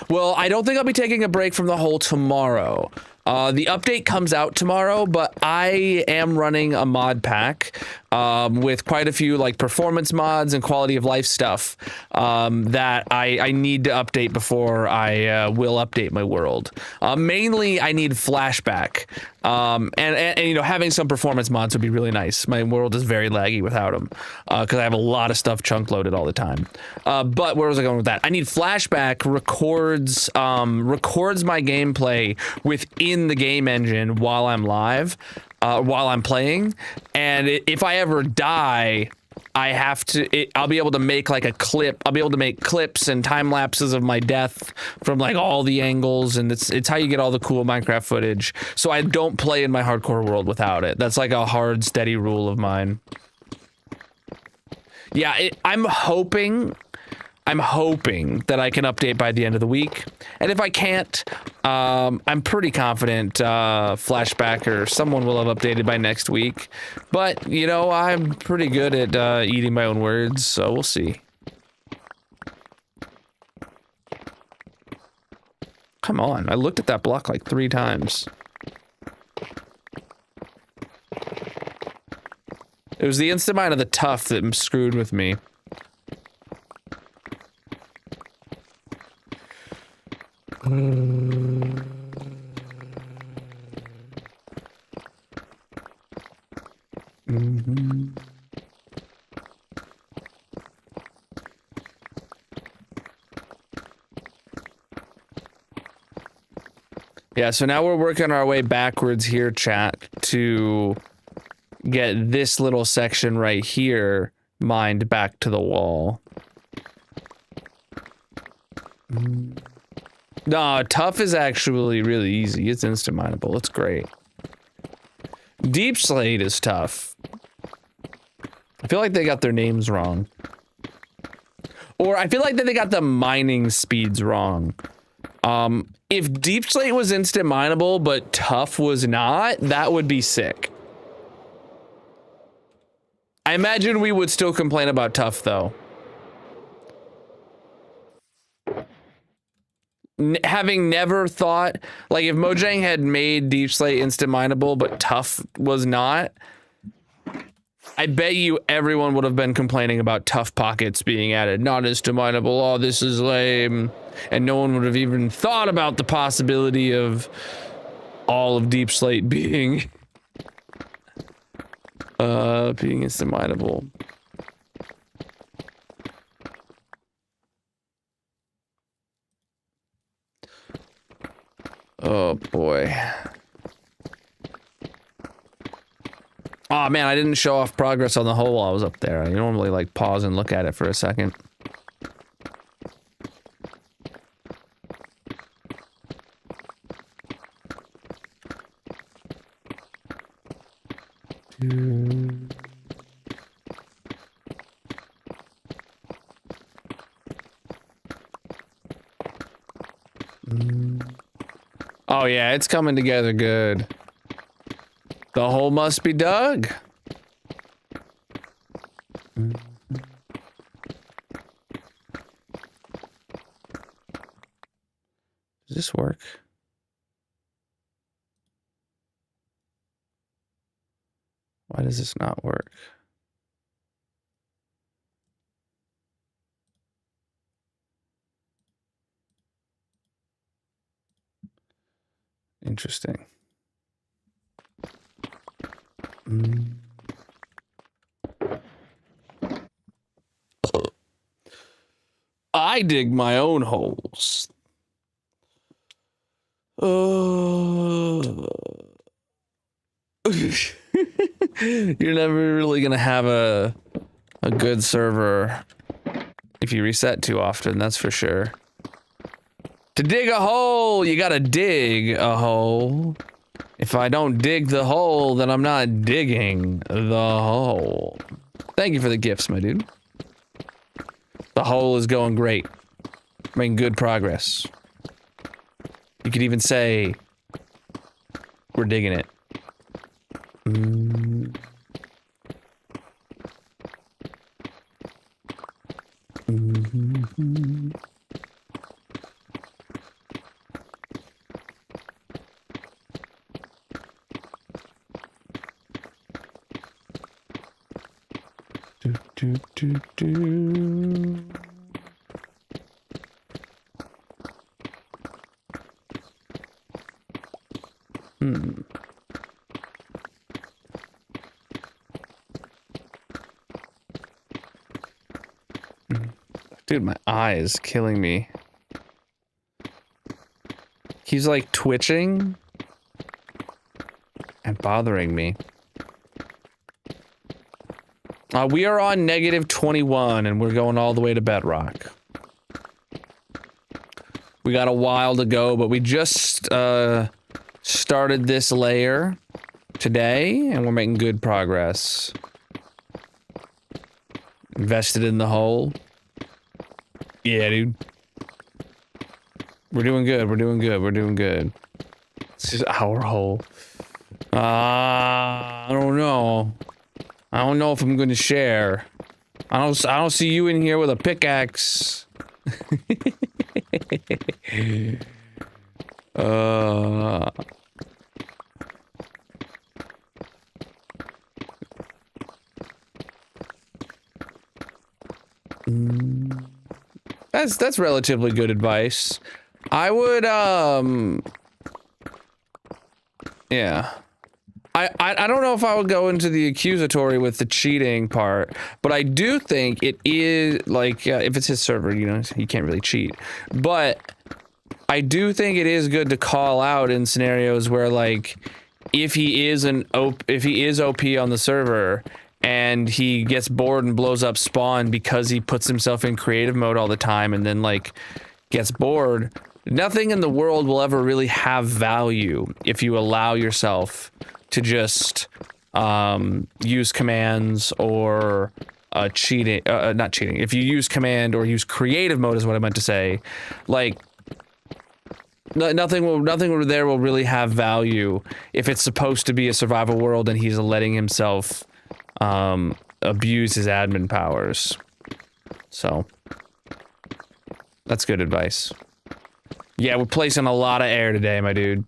Well, I don't think I'll be taking a break from the whole tomorrow. The update comes out tomorrow, but I am running a mod pack with quite a few like performance mods and quality of life stuff that I need to update before I will update my world. Mainly, I need flashback. And you know, having some performance mods would be really nice. My world is very laggy without them because I have a lot of stuff chunk loaded all the time. But where was I going with that? I need flashback records my gameplay within the game engine while I'm live, while I'm playing. And if I ever die, I have to, I'll be able to make like a clip. I'll be able to make clips and time lapses of my death from like all the angles, and it's how you get all the cool Minecraft footage. So I don't play in my hardcore world without it. That's like a hard, steady rule of mine. Yeah, I'm hoping that I can update by the end of the week. And if I can't, I'm pretty confident Flashback or someone will have updated by next week. But, you know, I'm pretty good at eating my own words, so we'll see. Come on, I looked at that block like 3 times. It was the instant mine of the tough that screwed with me. Yeah, so now we're working our way backwards here, chat, to get this little section right here mined back to the wall. No, tough is actually really easy. It's instant mineable. It's great. Deep Slate is tough. I feel like they got their names wrong. Or I feel like that they got the mining speeds wrong. If Deep Slate was instant mineable, but tough was not, that would be sick. I imagine we would still complain about tough, though. Having never thought, like, if Mojang had made Deep Slate instant mineable, but tough was not, I bet you everyone would have been complaining about tough pockets being added. Not instant mineable, oh, this is lame. And no one would have even thought about the possibility of all of Deep Slate being instant mineable. Oh boy. Oh man, I didn't show off progress on the whole while I was up there. I normally like pause and look at it for a second. Oh yeah, it's coming together good. The hole must be dug. Does this work? Why does this not work? Interesting. I dig my own holes. You're never really gonna have a a good server if you reset too often, that's for sure. To dig a hole, you gotta dig a hole. If I don't dig the hole, then I'm not digging the hole. Thank you for the gifts, my dude. The hole is going great. Making good progress. You could even say we're digging it. Dude, my eye is killing me. He's like twitching and bothering me. We are on -21 and we're going all the way to bedrock. We got a while to go, but we just started this layer today and we're making good progress. Invested in the hole. Yeah, dude. We're doing good. We're doing good. We're doing good. This is our hole. I don't know. I don't know if I'm going to share. I don't see you in here with a pickaxe. That's relatively good advice. I would yeah. I don't know if I would go into the accusatory with the cheating part, but I do think it is like if it's his server, you know, he can't really cheat. But I do think it is good to call out in scenarios where, like, if he is OP on the server and he gets bored and blows up spawn because he puts himself in creative mode all the time and then like gets bored, nothing in the world will ever really have value if you allow yourself to just use commands or not cheating. If you use command or use creative mode is what I meant to say. Like nothing there will really have value if it's supposed to be a survival world and he's letting himself abuse his admin powers. So that's good advice. Yeah, we're placing a lot of air today, my dude.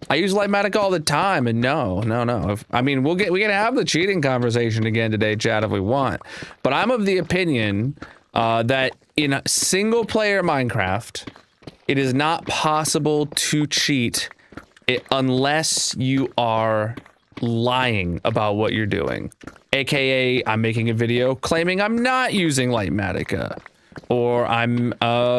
I use Lightmatic all the time, and no. I mean, we can have the cheating conversation again today, chat, if we want. But I'm of the opinion that in a single-player Minecraft, it is not possible to cheat unless you are lying about what you're doing. AKA, I'm making a video claiming I'm not using Lightmatica. Or I'm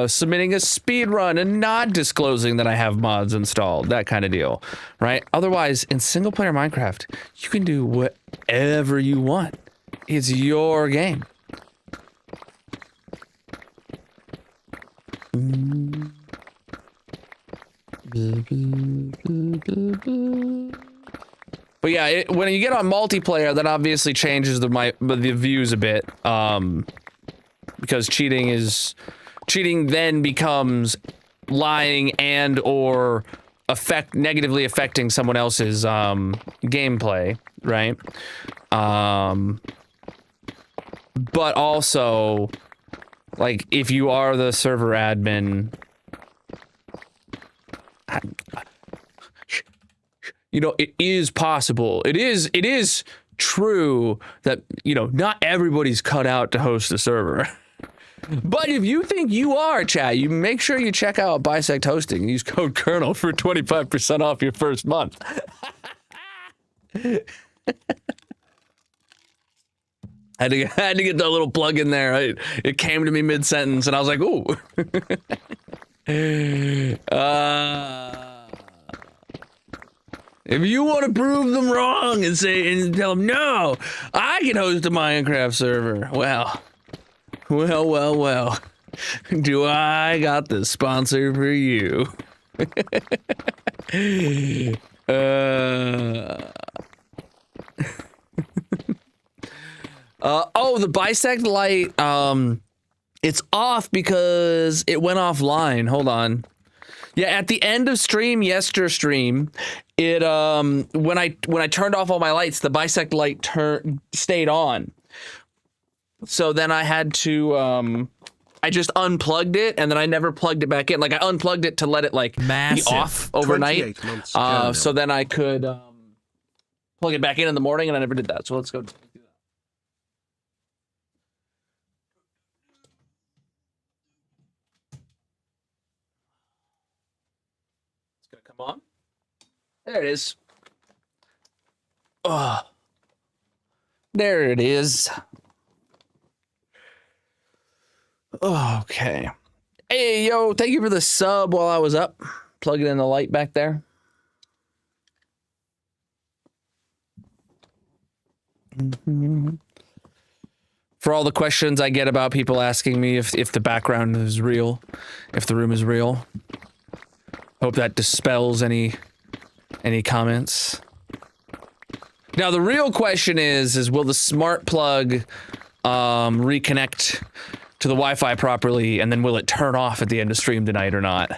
submitting a speed run and not disclosing that I have mods installed, that kind of deal, right? Otherwise, in single player Minecraft, you can do whatever you want. It's your game. But yeah, when you get on multiplayer, that obviously changes the views a bit. Because cheating then becomes lying and or negatively affecting someone else's gameplay, right? But also, like, if you are the server admin, you know, it is possible. It is true that, you know, not everybody's cut out to host a server. But if you think you are, chat, you make sure you check out Bisect Hosting. Use code Colonel for 25% off your first month. I had to get that little plug in there. It came to me mid-sentence, and I was like, ooh. If you want to prove them wrong and tell them, no, I can host a Minecraft server. Well. Do I got the sponsor for you? Oh, the bisect light, it's off because it went offline. Hold on. Yeah, at the end of stream, stream, it when I turned off all my lights, the bisect light stayed on. So then I had to I just unplugged it and then I never plugged it back in. Like I unplugged it to let it like be off overnight. So then I could plug it back in the morning, and I never did that. So let's go do that. It's gonna come on. There it is. Oh, there it is. Okay. Hey, yo, thank you for the sub while I was up. Plugging in the light back there. For all the questions I get about people asking me if the background is real, if the room is real. Hope that dispels any comments. Now, the real question is will the smart plug reconnect to the Wi-Fi properly, and then will it turn off at the end of stream tonight or not?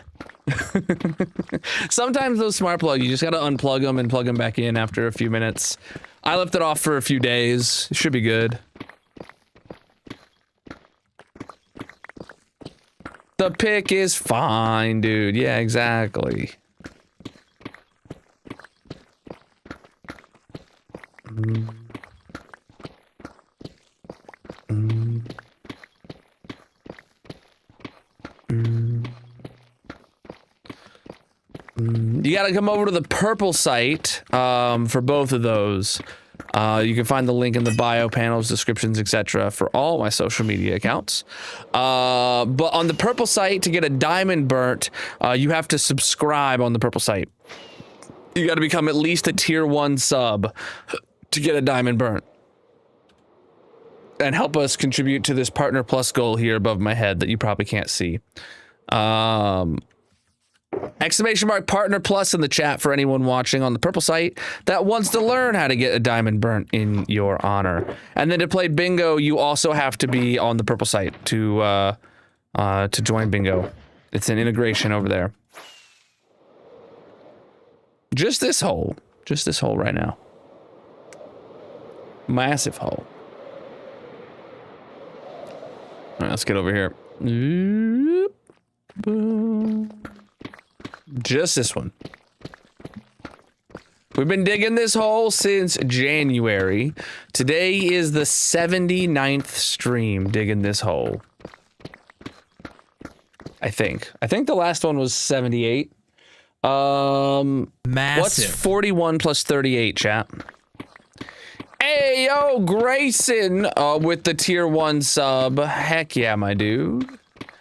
Sometimes those smart plugs, you just gotta unplug them and plug them back in after a few minutes. I left it off for a few days. It should be good. The pick is fine, dude. Yeah, exactly. You gotta come over to the purple site for both of those. You can find the link in the bio, panels, descriptions, etc. for all my social media accounts. But on the purple site, to get a diamond burnt, you have to subscribe on the purple site. You gotta become at least a tier 1 sub to get a diamond burnt. And help us contribute to this Partner Plus goal here above my head that you probably can't see. Exclamation mark Partner Plus in the chat for anyone watching on the purple site that wants to learn how to get a diamond burnt in your honor. And then to play bingo, you also have to be on the purple site to join bingo. It's an integration over there. Just this hole right now. Massive hole. All right, let's get over here. Just this one. We've been digging this hole since January. Today is the 79th stream digging this hole. I think the last one was 78. Massive. What's 41 plus 38, chat? Hey, yo, Grayson with the tier 1 sub. Heck yeah, my dude.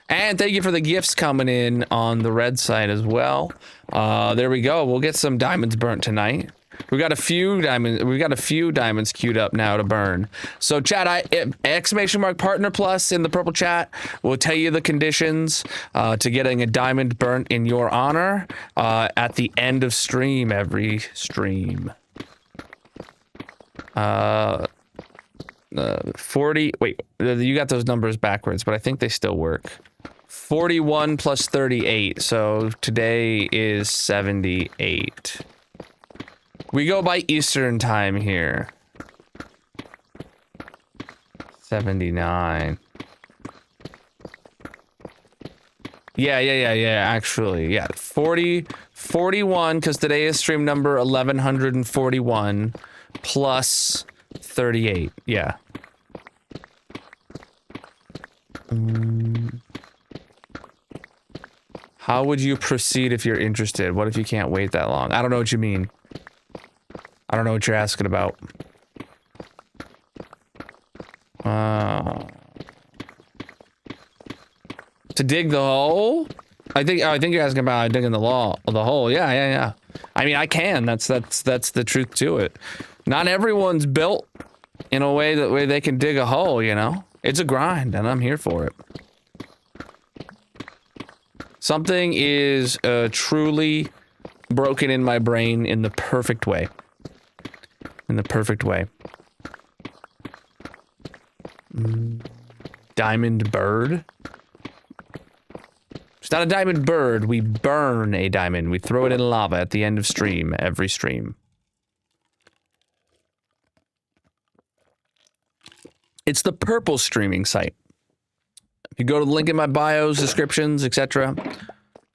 And thank you for the gifts coming in on the red side as well. There we go. We'll get some diamonds burnt tonight. We've got a few diamonds queued up now to burn. So chat, exclamation mark Partner Plus in the purple chat will tell you the conditions to getting a diamond burnt in your honor at the end of stream every stream. 40, wait, you got those numbers backwards, but I think they still work. 41 plus 38, so today is 78. We go by Eastern time here. 79. Yeah, actually, yeah. 41, because today is stream number 1141, plus 38, yeah. How would you proceed if you're interested? What if you can't wait that long? I don't know what you mean. I don't know what you're asking about. To dig the hole? I think you're asking about digging the hole. Yeah. I mean, I can. That's the truth to it. Not everyone's built in a way that way they can dig a hole, you know? It's a grind, and I'm here for it. Something is truly broken in my brain in the perfect way. In the perfect way. Diamond bird? It's not a diamond bird. We burn a diamond. We throw it in lava at the end of stream. Every stream. It's the purple streaming site. If you go to the link in my bios, descriptions, etc.,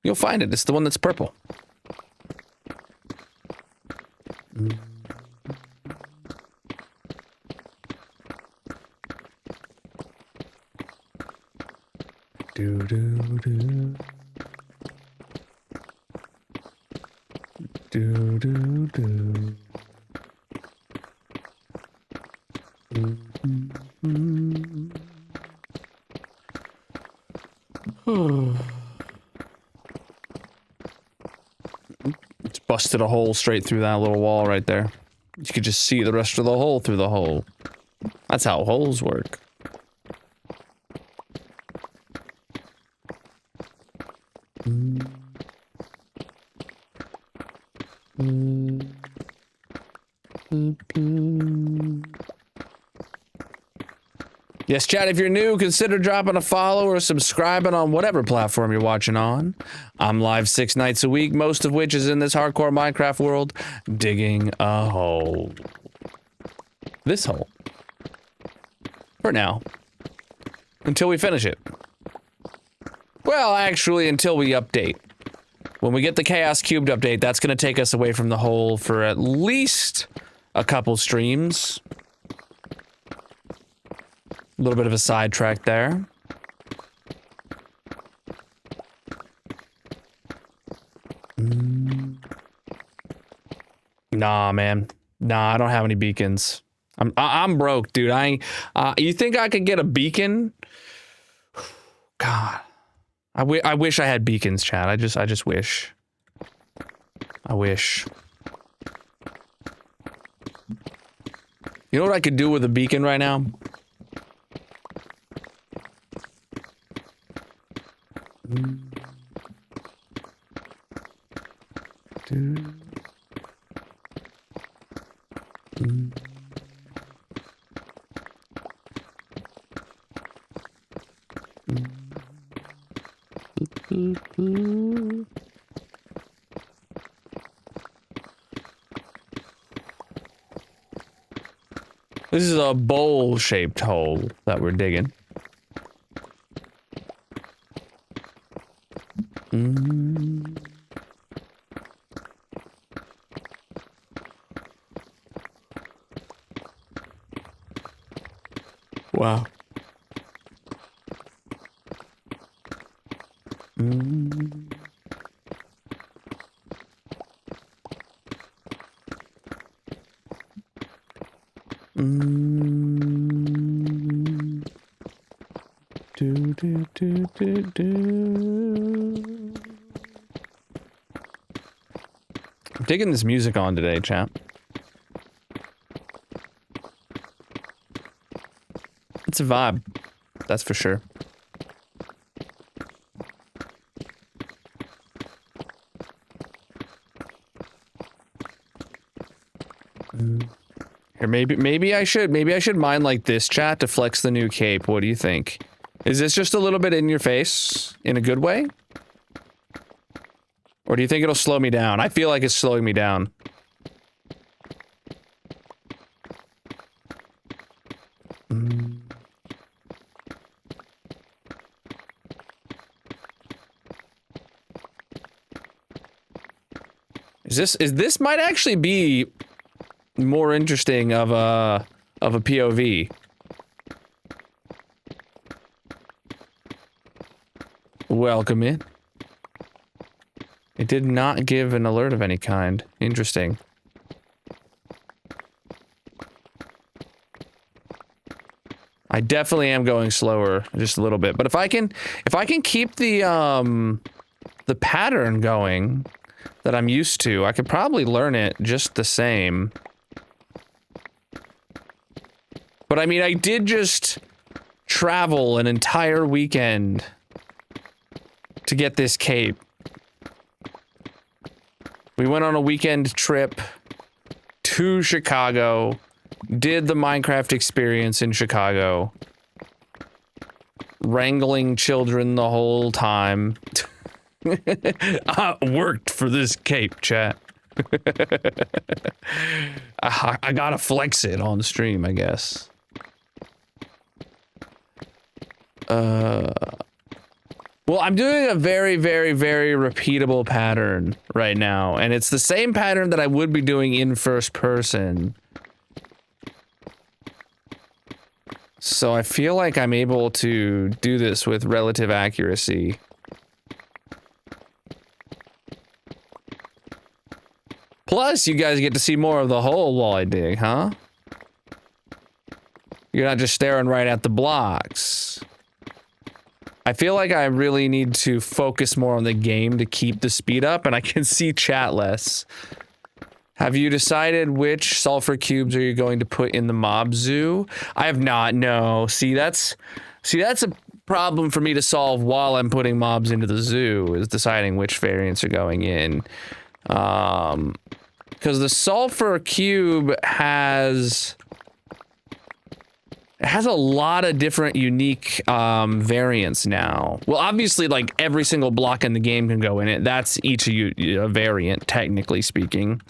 you'll find it. It's the one that's purple. Do do do. Do do do. It's busted a hole straight through that little wall right there. You could just see the rest of the hole through the hole. That's how holes work. Yes, chat, if you're new, consider dropping a follow or subscribing on whatever platform you're watching on. I'm live 6 nights a week, most of which is in this hardcore Minecraft world, digging a hole. This hole. For now. Until we finish it. Well, actually, until we update. When we get the Chaos Cubed update, that's going to take us away from the hole for at least a couple streams. A little bit of a sidetrack there. Nah, man. Nah, I don't have any beacons. I'm broke, dude. You think I could get a beacon? God. I wish I had beacons, chat. I just wish. I wish. You know what I could do with a beacon right now? This is a bowl-shaped hole that we're digging. Wow. I'm digging this music on today, chat. It's a vibe, that's for sure. Here, maybe I should mine like this, chat, to flex the new cape. What do you think? Is this just a little bit in your face in a good way? Or do you think it'll slow me down? I feel like it's slowing me down. This might actually be more interesting of a POV. Welcome in. It did not give an alert of any kind. Interesting. I definitely am going slower just a little bit, but if I can keep the pattern going, that I'm used to. I could probably learn it just the same. But I mean, I did just travel an entire weekend to get this cape. We went on a weekend trip to Chicago, did the Minecraft experience in Chicago, wrangling children the whole time. I worked for this cape, chat. I gotta flex it on stream, I guess. Well, I'm doing a very, very, very repeatable pattern right now, and it's the same pattern that I would be doing in first person. So I feel like I'm able to do this with relative accuracy. Plus, you guys get to see more of the hole while I dig, huh? You're not just staring right at the blocks. I feel like I really need to focus more on the game to keep the speed up, and I can see chat less. Have you decided which sulfur cubes are you going to put in the mob zoo? I have not, no. See, that's a problem for me to solve while I'm putting mobs into the zoo, is deciding which variants are going in. Because the sulfur cube has a lot of different unique variants now. Well, obviously, like every single block in the game can go in it. That's each a variant, technically speaking.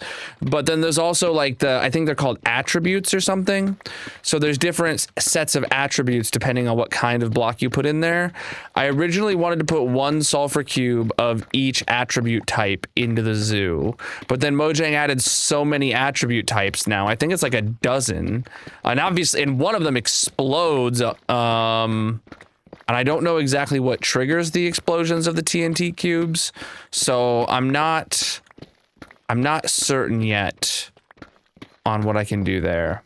But then there's also like I think they're called attributes or something. So there's different sets of attributes depending on what kind of block you put in there. I originally wanted to put one sulfur cube of each attribute type into the zoo. But then Mojang added so many attribute types now. I think it's like a dozen. And obviously, and one of them explodes, and I don't know exactly what triggers the explosions of the TNT cubes, so I'm not certain yet on what I can do there.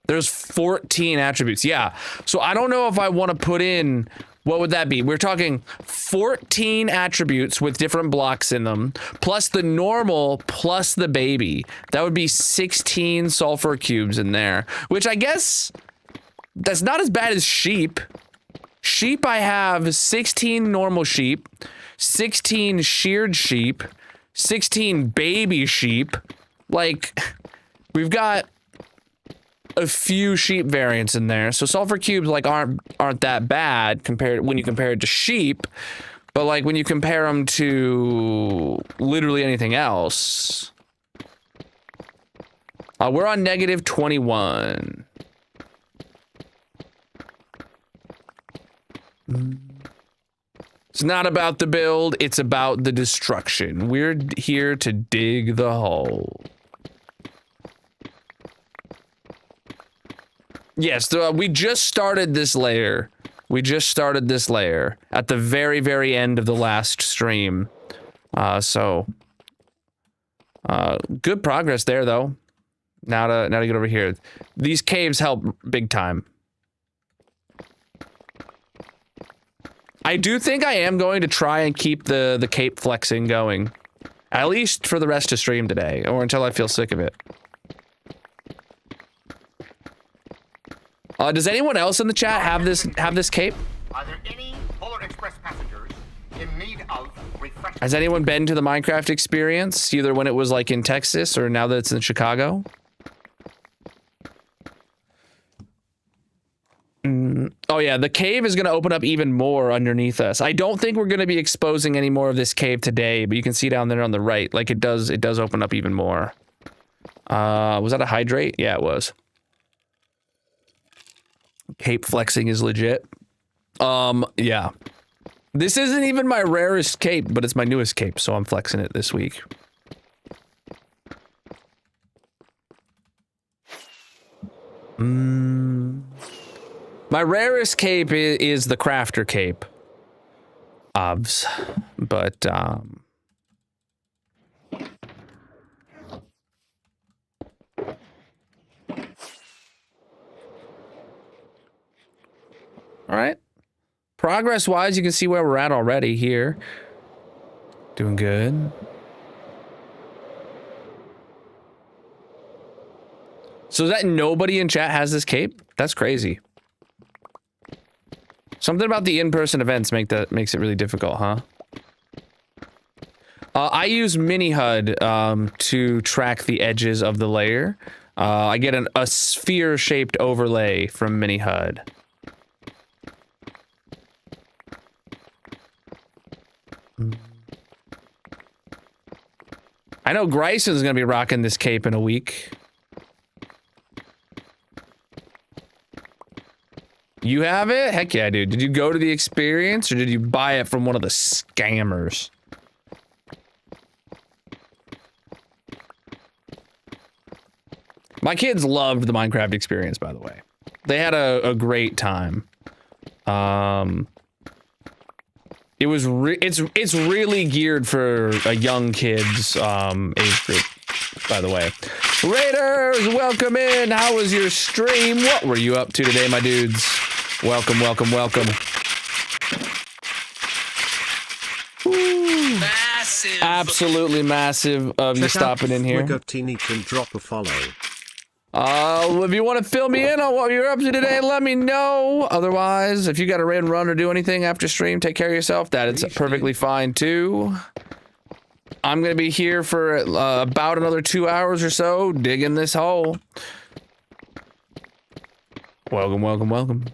There's 14 attributes, yeah, so I don't know if I want to put in, what would that be? We're talking 14 attributes with different blocks in them, plus the normal, plus the baby. That would be 16 sulfur cubes in there, which I guess that's not as bad as sheep. Sheep, I have 16 normal sheep, 16 sheared sheep, 16 baby sheep. Like, we've got a few sheep variants in there. So sulfur cubes like aren't that bad compared when you compare it to sheep, but like when you compare them to literally anything else. We're on negative 21. It's not about the build, it's about the destruction. We're here to dig the hole. Yes, we just started this layer. We just started this layer at the very, very end of the last stream. Good progress there, though. Now to get over here. These caves help big time. I do think I am going to try and keep the cape flexing going. At least for the rest of stream today, or until I feel sick of it. Does anyone else in the chat have this cape? Are there any Polar Express passengers in need of refreshment? Has anyone been to the Minecraft experience, either when it was like in Texas or now that it's in Chicago? Oh yeah, the cave is going to open up even more underneath us. I don't think we're going to be exposing any more of this cave today, but you can see down there on the right, like it does open up even more. Was that a hydrate? Yeah, it was. Cape flexing is legit. Yeah. This isn't even my rarest cape, but it's my newest cape, so I'm flexing it this week. My rarest cape is the crafter cape. Obvs. But, all right. Progress-wise, you can see where we're at already here. Doing good. So is that nobody in chat has this cape? That's crazy. Something about the in-person events makes it really difficult, huh? I use mini HUD to track the edges of the layer. I get a sphere-shaped overlay from mini HUD. I know Greison's gonna be rocking this cape in a week. You have it? Heck yeah, dude. Did you go to the experience or did you buy it from one of the scammers? My kids loved the Minecraft experience, by the way. They had a great time. It's really geared for a young kid's age group, by the way. Raiders, welcome in. How was your stream? What were you up to today, my dudes? Welcome, welcome, welcome. Woo. Massive. Absolutely massive of you stopping in here. Swiggertini can drop a follow. If you want to fill me in on what you're up to today, let me know. Otherwise, if you got to raid and run or do anything after stream, take care of yourself. That is perfectly fine too. I'm gonna be here for about another 2 hours or so, digging this hole. Welcome, welcome, welcome.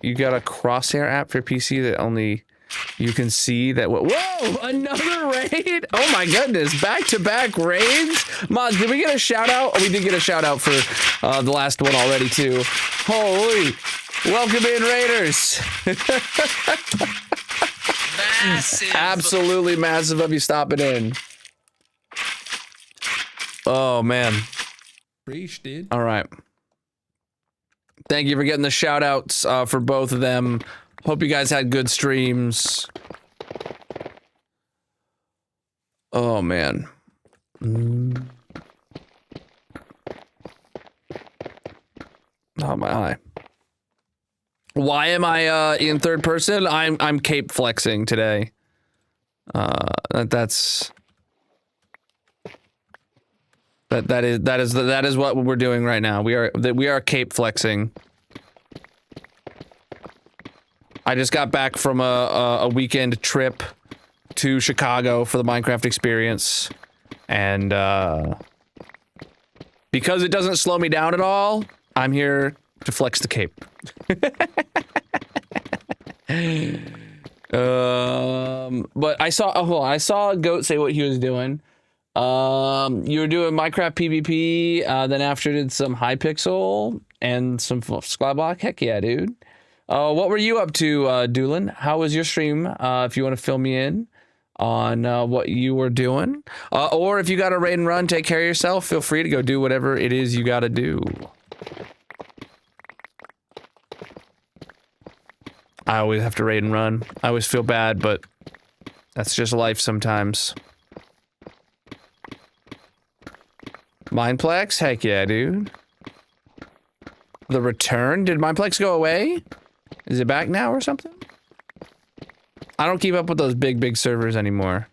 You got a crosshair app for PC that only you can see that. Whoa, another raid! Oh my goodness, back-to-back raids. Mods, did we get a shout out? Oh, we did get a shout out for the last one already too. Holy, welcome in, Raiders. Massive. Absolutely massive of you stopping in. Oh man. Preach, dude. All right. Thank you for getting the shout outs for both of them. Hope you guys had good streams. Oh man. Oh my eye. Why am I in third person? I'm cape flexing today. That is what we're doing right now. We are cape flexing. I just got back from a weekend trip to Chicago for the Minecraft experience, and because it doesn't slow me down at all, I'm here to flex the cape. But I saw a goat say what he was doing. You were doing Minecraft PvP, then after did some Hypixel and some Skyblock. Heck yeah, dude. What were you up to, Doolin? How was your stream? If you want to fill me in on what you were doing, or if you got to raid and run, take care of yourself. Feel free to go do whatever it is you got to do. I always have to raid and run. I always feel bad, but that's just life sometimes. Mineplex? Heck yeah, dude. The return? Did Mineplex go away? Is it back now or something? I don't keep up with those big servers anymore.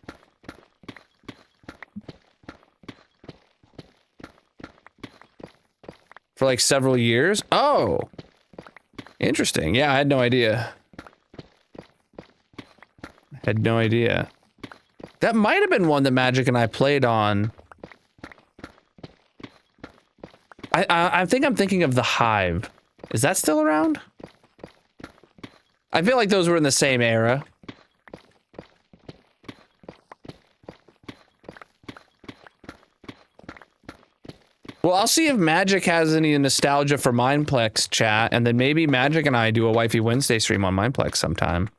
For like several years? Oh! Interesting. Yeah, I had no idea. Had no idea. That might have been one that Magic and I played on. I think I'm thinking of the Hive. Is that still around? I feel like those were in the same era. Well, I'll see if Magic has any nostalgia for Mineplex chat, and then maybe Magic and I do a Wifey Wednesday stream on Mineplex sometime.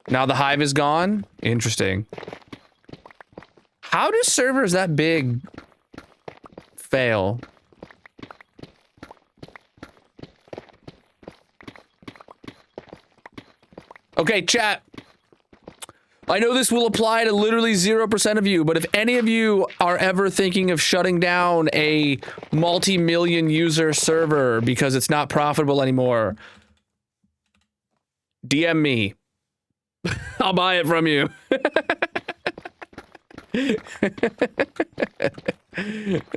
Now the Hive is gone? Interesting. How do servers that big fail? Okay, chat. I know this will apply to literally 0% of you, but if any of you are ever thinking of shutting down a multi-million user server because it's not profitable anymore, DM me. I'll buy it from you.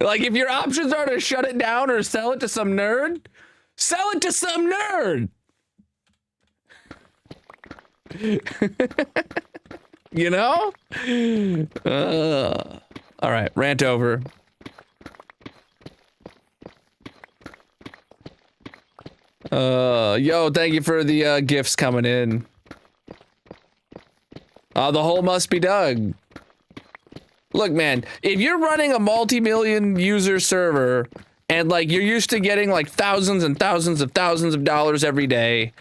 Like, if your options are to shut it down or sell it to some nerd, sell it to some nerd. You know? All right, rant over. Yo, thank you for the gifts coming in. The hole must be dug. Look, man, if you're running a multi-million user server and like you're used to getting like thousands and thousands of dollars every day,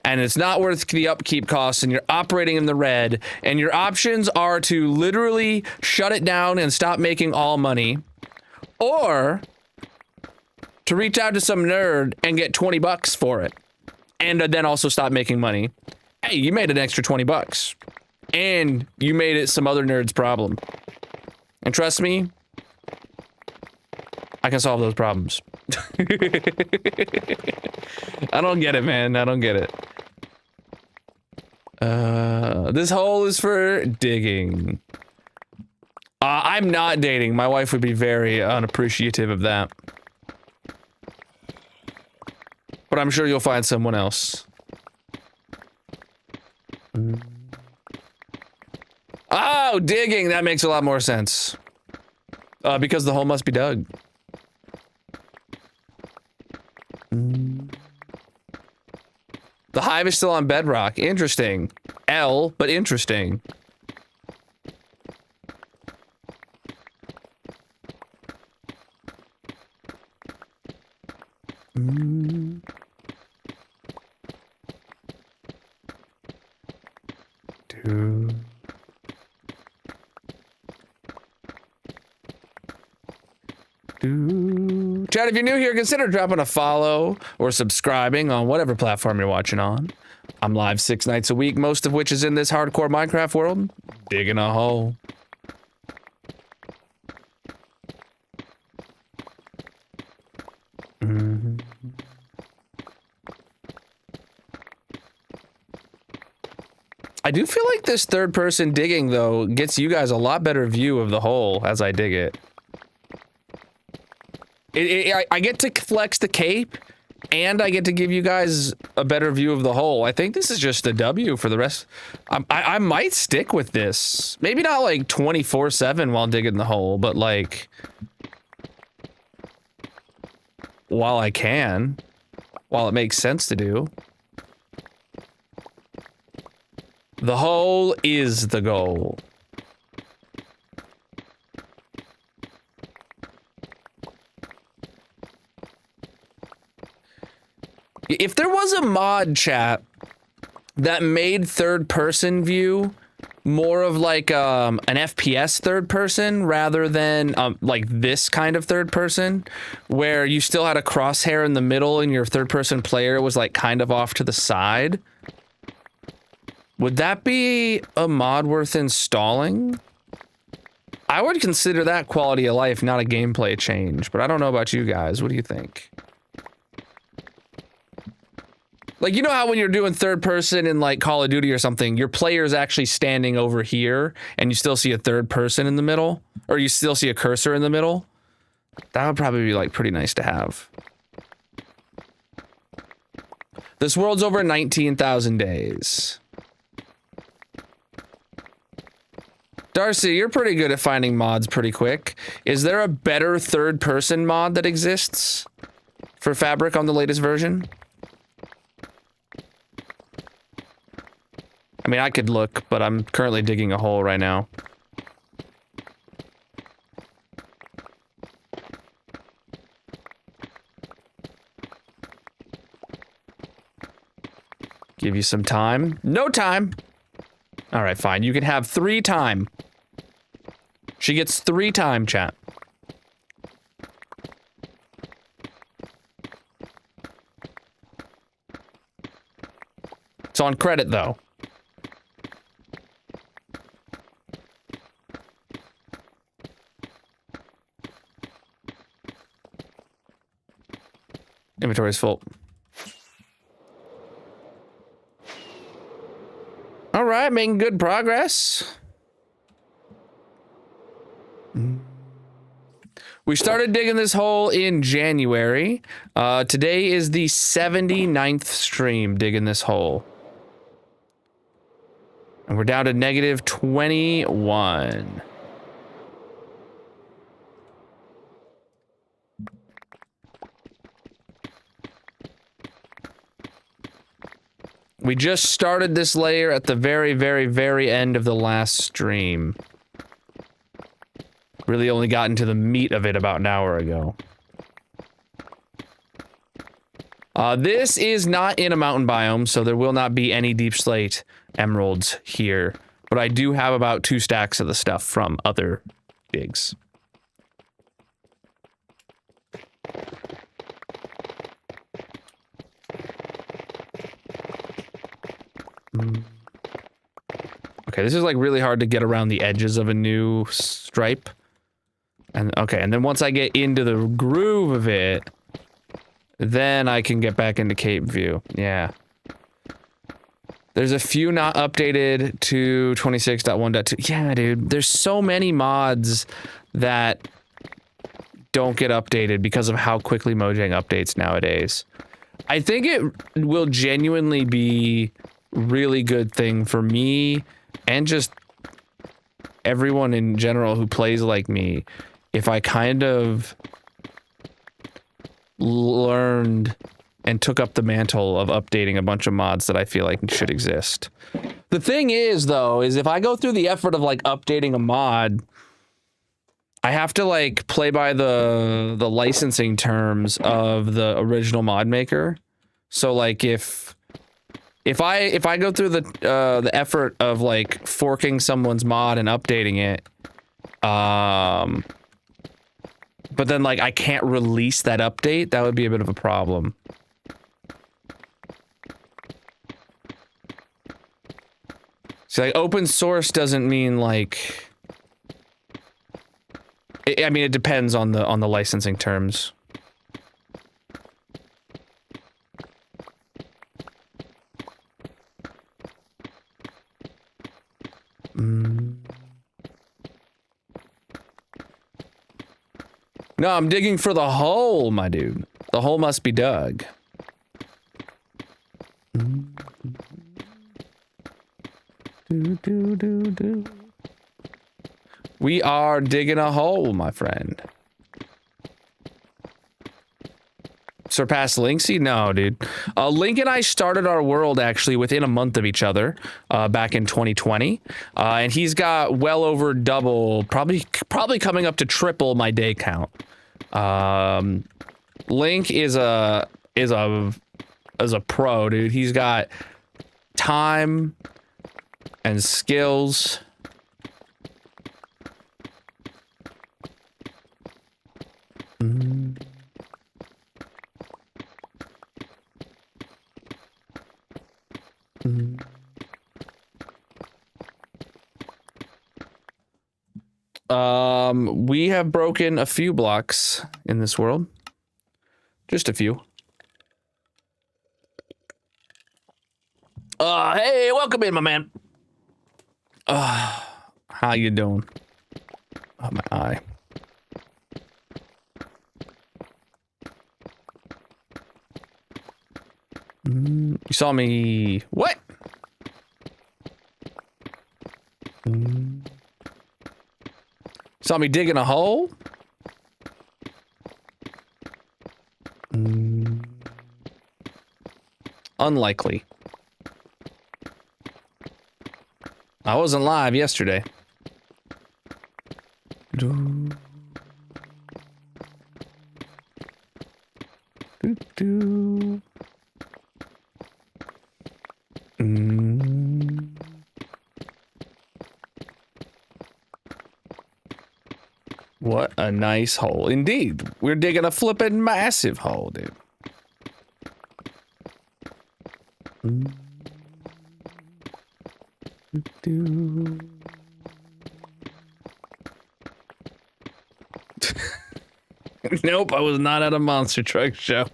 and it's not worth the upkeep costs, and you're operating in the red, and your options are to literally shut it down and stop making all money, or to reach out to some nerd and get 20 bucks for it, and then also stop making money. Hey, you made an extra 20 bucks, and you made it some other nerd's problem. And trust me, I can solve those problems. I don't get it, man. I don't get it. This hole is for digging. I'm not dating. My wife would be very unappreciative of that. But I'm sure you'll find someone else. Oh, digging. That makes a lot more sense. Because the hole must be dug. The hive is still on bedrock. Interesting. L, but interesting. Dude. Chad, if you're new here, consider dropping a follow or subscribing on whatever platform you're watching on. I'm live 6 nights a week, most of which is in this hardcore Minecraft world, digging a hole. I do feel like this third person digging, though, gets you guys a lot better view of the hole as I dig it. I get to flex the cape, and I get to give you guys a better view of the hole. I think this is just a W for the rest. I might stick with this. Maybe not like 24/7 while digging the hole, but like while I can, while it makes sense to do. The hole is the goal. If there was a mod, chat, that made third person view more of like an FPS third person rather than like this kind of third person, where you still had a crosshair in the middle and your third person player was like kind of off to the side, would that be a mod worth installing? I would consider that quality of life, not a gameplay change, but I don't know about you guys. What do you think? Like, you know how when you're doing third person in like Call of Duty or something, your player is actually standing over here and you still see a third person in the middle, or you still see a cursor in the middle? That would probably be like pretty nice to have. This world's over 19,000 days. Darcy, you're pretty good at finding mods pretty quick. Is there a better third person mod that exists for Fabric on the latest version? I mean, I could look, but I'm currently digging a hole right now. Give you some time. No time. All right, fine. You can have 3 time. She gets 3 time, chat. It's on credit, though. Inventory's full. All right, making good progress. We started digging this hole in January. Today is the 79th stream digging this hole. And we're down to negative 21. We just started this layer at the very, very, very end of the last stream. Really only got into the meat of it about an hour ago. This is not in a mountain biome, so there will not be any deep slate emeralds here. But I do have about 2 stacks of the stuff from other digs. Okay, this is like really hard to get around the edges of a new stripe. And okay, and then once I get into the groove of it, then I can get back into Cape View. Yeah. There's a few not updated to 26.1.2. Yeah, dude, there's so many mods that don't get updated because of how quickly Mojang updates nowadays. I think it will genuinely be really good thing for me and just everyone in general who plays like me if I kind of learned and took up the mantle of updating a bunch of mods that I feel like should exist. The thing is, though, is if I go through the effort of like updating a mod, I have to like play by the licensing terms of the original mod maker. So like if I go through the effort of like forking someone's mod and updating it, but then like I can't release that update, that would be a bit of a problem. So like open source doesn't mean like, I mean it depends on the licensing terms. No, I'm digging for the hole, my dude. The hole must be dug. We are digging a hole, my friend. Surpass Linksy? No, dude. Link and I started our world actually within a month of each other back in 2020. And he's got well over double, probably coming up to triple my day count. Link is a pro, dude. He's got time and skills. We have broken a few blocks in this world. Just a few. Hey, welcome in, my man. How you doing? Oh, my eye. You saw me... What? Saw me digging a hole? Unlikely. I wasn't live yesterday. What a nice hole. Indeed. We're digging a flippin' massive hole, dude. Nope, I was not at a monster truck show.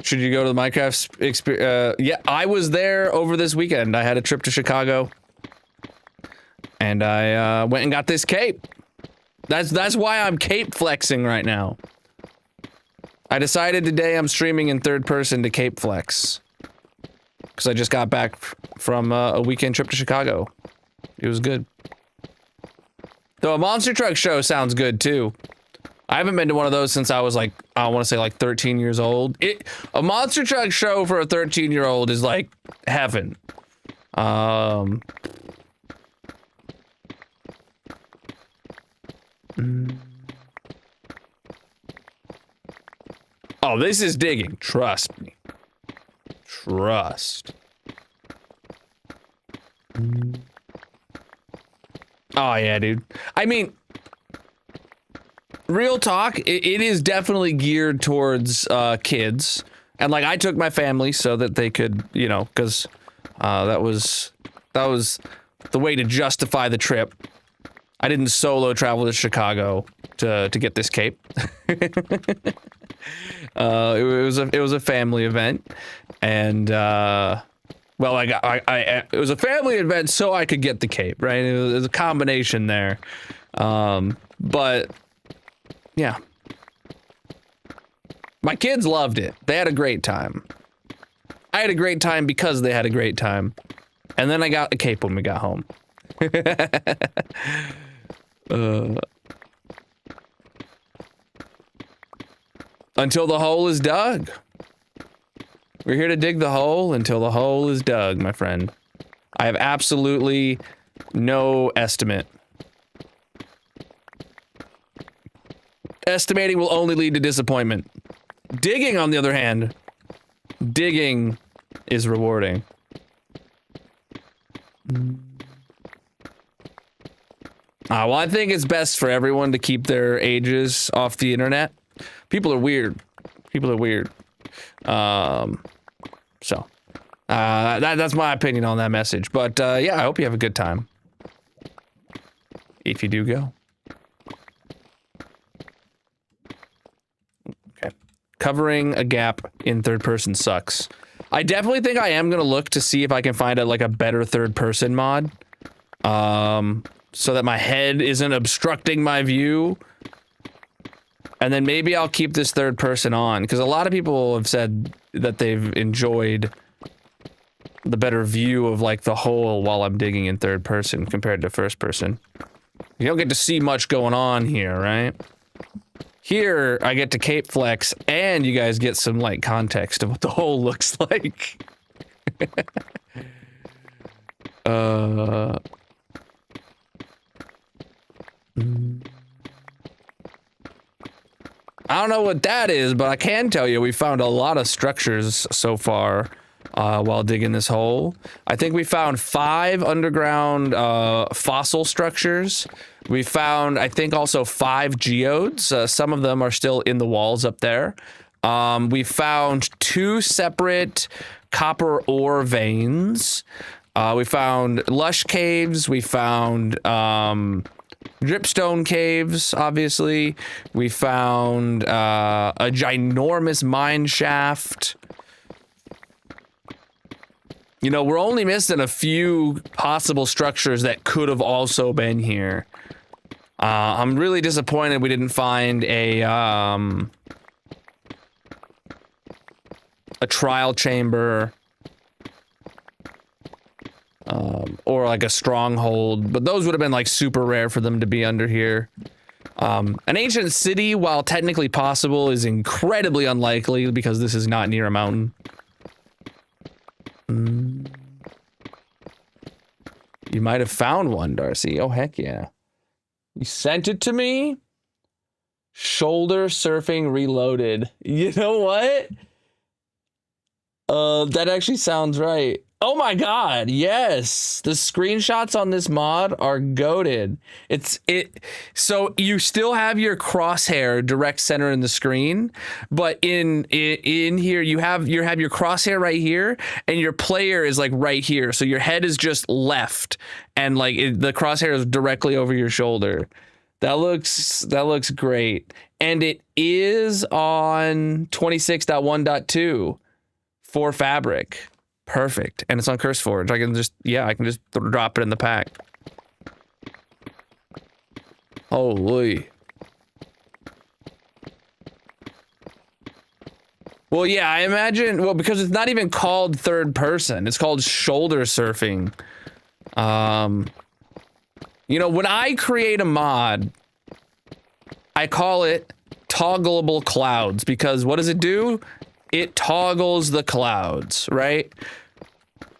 Should you go to the Minecraft experience? Yeah, I was there over this weekend. I had a trip to Chicago, and I went and got this cape. That's why I'm cape flexing right now. I decided today I'm streaming in third person to cape flex, because I just got back from a weekend trip to Chicago. It was good. Though a monster truck show sounds good too. I haven't been to one of those since I was like, I want to say like 13 years old. A monster truck show for a 13-year-old is like heaven. Oh, this is digging. Trust me. Trust. Oh yeah, dude. I mean, real talk, it is definitely geared towards kids, and like I took my family so that they could, you know, because that was the way to justify the trip. I didn't solo travel to Chicago to get this cape. It was a family event, and well, it was a family event so I could get the cape, right? It was a combination there, but. Yeah. My kids loved it. They had a great time. I had a great time because they had a great time. And then I got a cape when we got home. Until the hole is dug. We're here to dig the hole until the hole is dug, my friend. I have absolutely no estimate. Estimating will only lead to disappointment. Digging, on the other hand, digging is rewarding. Well, I think it's best for everyone to keep their ages off the internet. People are weird. People are weird. That's my opinion on that message. But yeah, I hope you have a good time. If you do go. Covering a gap in third person sucks. I definitely think I am gonna look to see if I can find a better third person mod, so that my head isn't obstructing my view. And then maybe I'll keep this third person on, because a lot of people have said that they've enjoyed the better view of like the hole while I'm digging in third person compared to first person. You don't get to see much going on here, right? Here, I get to cape flex, and you guys get some, like, context of what the hole looks like. I don't know what that is, but I can tell you we found a lot of structures so far while digging this hole. I think we found 5 underground fossil structures. We found, I think, also 5 geodes. Some of them are still in the walls up there. We found 2 separate copper ore veins. We found lush caves. We found dripstone caves, obviously. We found a ginormous mine shaft. You know, we're only missing a few possible structures that could have also been here. I'm really disappointed we didn't find a trial chamber, or like a stronghold, but those would have been like super rare for them to be under here. An ancient city, while technically possible, is incredibly unlikely because this is not near a mountain. You might have found one, Darcy. Oh, heck yeah. You sent it to me? Shoulder surfing reloaded. You know what? That actually sounds right. Oh my god, yes. The screenshots on this mod are goated. So you still have your crosshair direct center in the screen, but in here you have your crosshair right here, and your player is like right here. So your head is just left, and like the crosshair is directly over your shoulder. That looks great. And it is on 26.1.2 for Fabric. Perfect. And it's on CurseForge. I can just drop it in the pack. Holy. Well, yeah, I imagine, well, because it's not even called third person. It's called shoulder surfing. You know, when I create a mod, I call it toggleable clouds, because what does it do? It toggles the clouds, right?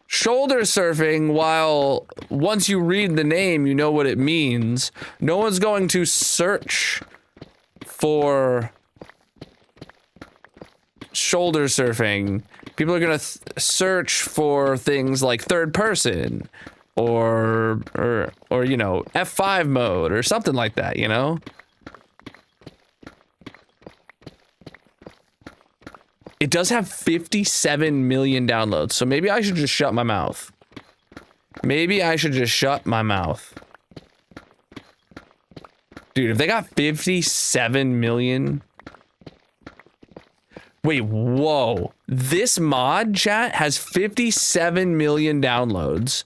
Shoulder surfing, while once you read the name, you know what it means. No one's going to search for shoulder surfing. People are going to search for things like third person or you know, F5 mode or something like that, you know? It does have 57 million downloads, so maybe I should just shut my mouth. Maybe I should just shut my mouth. Dude, if they got 57 million... Wait, whoa. This mod, chat, has 57 million downloads.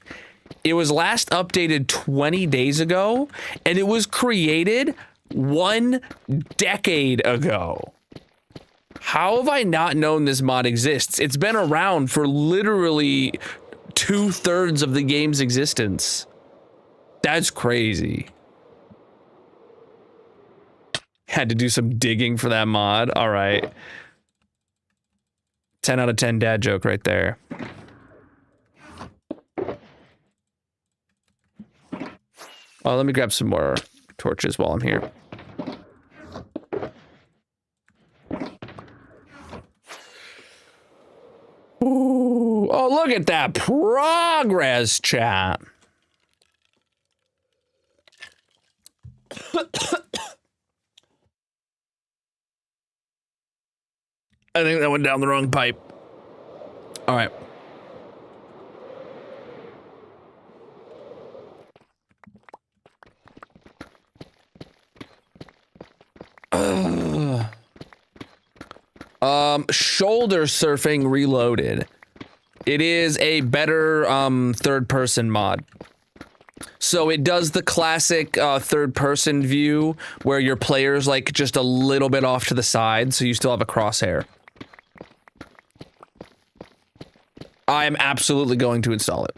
It was last updated 20 days ago, and it was created 1 decade ago. How have I not known this mod exists? It's been around for literally 2/3 of the game's existence. That's crazy. Had to do some digging for that mod. All right. 10 out of 10 dad joke right there. Oh, let me grab some more torches while I'm here. Ooh, oh, look at that progress, chat. I think that went down the wrong pipe. All right. Shoulder surfing reloaded. It is a better third person mod. So it does the classic third person view where your player's like just a little bit off to the side, so you still have a crosshair. I am absolutely going to install it.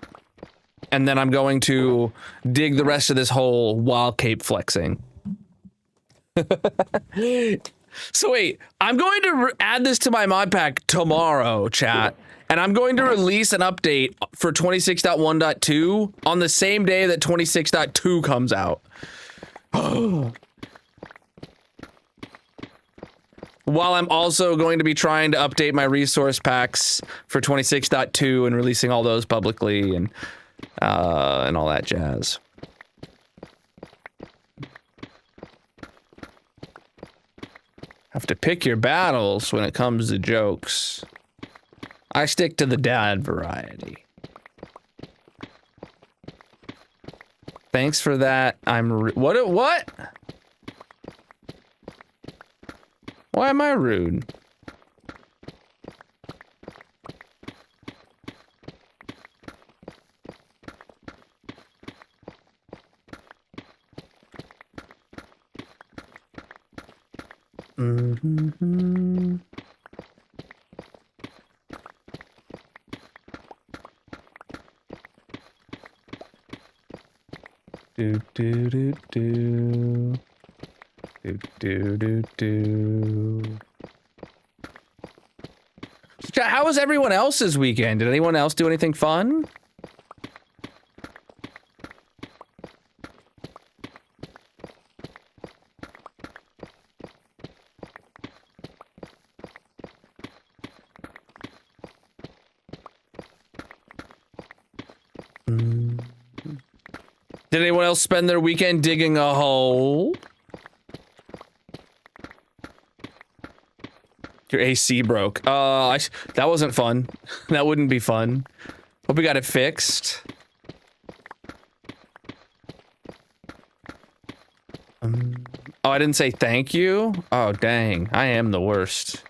And then I'm going to dig the rest of this hole while cape flexing. So wait, I'm going to add this to my mod pack tomorrow, chat. And I'm going to release an update for 26.1.2 on the same day that 26.2 comes out. While I'm also going to be trying to update my resource packs for 26.2 and releasing all those publicly and all that jazz. Have to pick your battles when it comes to jokes. I stick to the dad variety. Thanks for that. What? Why am I rude? Mm-hmm. Do do do do. Do do do do. How was everyone else's weekend? Did anyone else do anything fun? Did anyone else spend their weekend digging a hole? Your AC broke. That wasn't fun. That wouldn't be fun. Hope we got it fixed. Oh, I didn't say thank you? Oh, dang. I am the worst.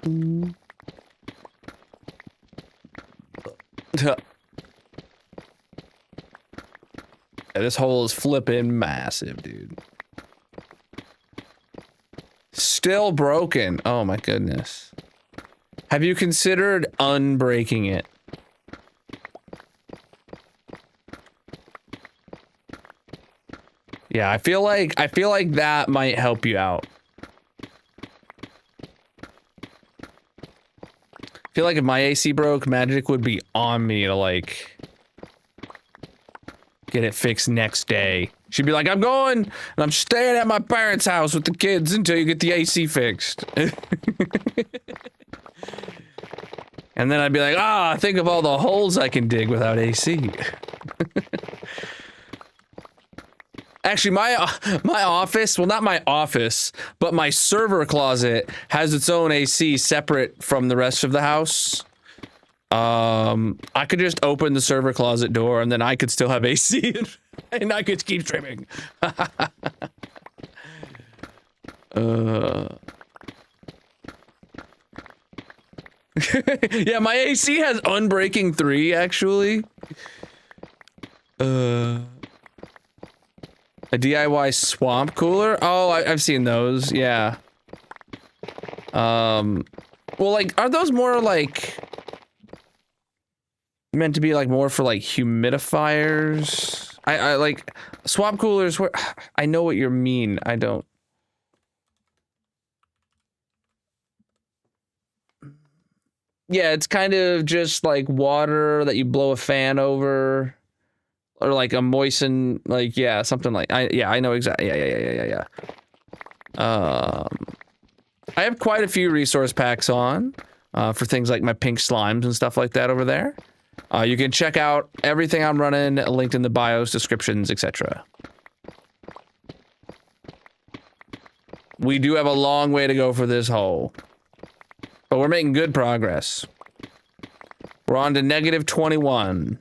Yeah, this hole is flipping massive, dude. Still broken. Oh my goodness. Have you considered unbreaking it? Yeah, I feel like that might help you out. I feel like if my AC broke, Magic would be on me to like get it fixed next day. She'd be like, I'm going and I'm staying at my parents' house with the kids until you get the AC fixed. And then I'd be like, think of all the holes I can dig without AC. Actually, my office, well, not my office, but my server closet has its own AC separate from the rest of the house. I could just open the server closet door and then I could still have AC and I could keep streaming. Yeah, my AC has Unbreaking 3, actually. A DIY swamp cooler? Oh, I've seen those, yeah. Well, like, are those more like meant to be like more for like humidifiers? I like swamp coolers where I know what you mean. I don't. Yeah, it's kind of just like water that you blow a fan over. Or like a moisten, like, yeah, something like, I know exactly, yeah. I have quite a few resource packs on, for things like my pink slimes and stuff like that over there. You can check out everything I'm running, linked in the bios, descriptions, etc. We do have a long way to go for this hole, but we're making good progress. We're on to -21.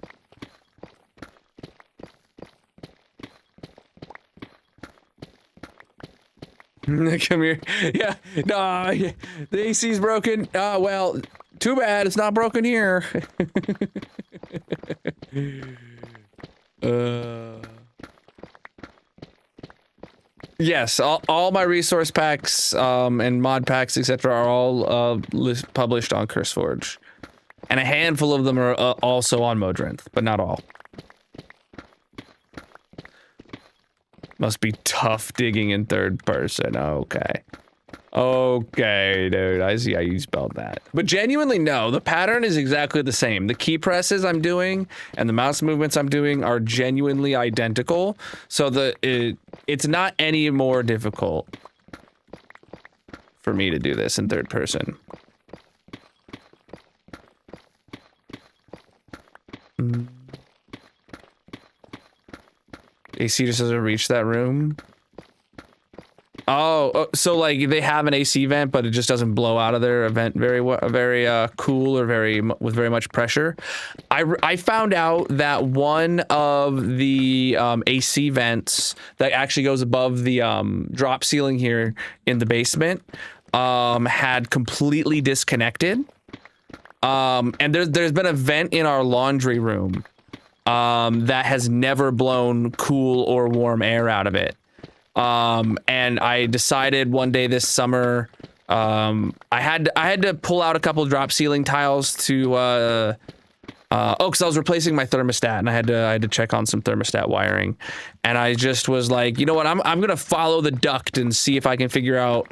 Come here. Yeah. No, the AC's broken. Oh, well, too bad. It's not broken here. Yes, all my resource packs and mod packs, etc. are all published on CurseForge. And a handful of them are also on Modrinth, but not all. Must be tough digging in third person. Okay. Okay, dude. I see how you spelled that. But genuinely, no. The pattern is exactly the same. The key presses I'm doing and the mouse movements I'm doing are genuinely identical. So it's not any more difficult for me to do this in third person. AC just doesn't reach that room. Oh, so like they have an AC vent, but it just doesn't blow out of their vent very cool or with very much pressure. I found out that one of the AC vents that actually goes above the drop ceiling here in the basement had completely disconnected. And there's been a vent in our laundry room that has never blown cool or warm air out of it. And I decided one day this summer, I had to pull out a couple drop ceiling tiles to, because I was replacing my thermostat and I had to check on some thermostat wiring. And I just was like, you know what, I'm gonna follow the duct and see if I can figure out,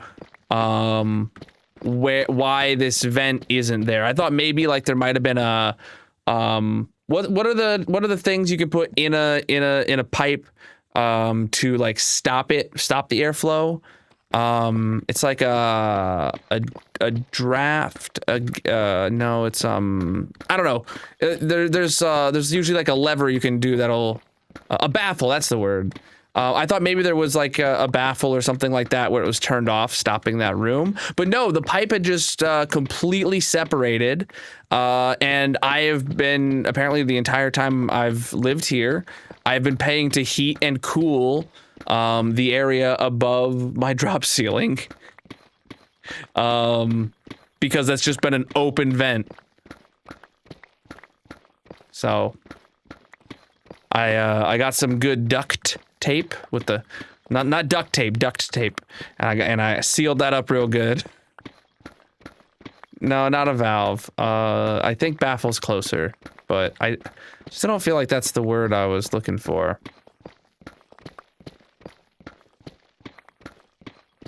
why this vent isn't there. I thought maybe like there might have been a, what are the things you can put in a pipe to like stop the airflow? It's like a draft. No, it's I don't know. There's usually like a lever you can do that'll a baffle. That's the word. I thought maybe there was like a baffle or something like that where it was turned off, stopping that room. But no, the pipe had just completely separated. And I have been, apparently the entire time I've lived here, I've been paying to heat and cool the area above my drop ceiling. Because that's just been an open vent. So I got some good duct tape with the not duct tape, and I sealed that up real good. No, not a valve. I think baffle's closer, but I just don't feel like that's the word I was looking for.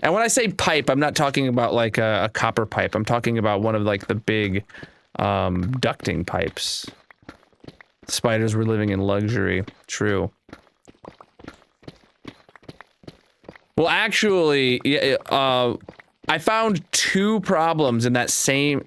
And when I say pipe, I'm not talking about like a copper pipe. I'm talking about one of like the big ducting pipes. Spiders were living in luxury. True. Well, actually, I found two problems in that same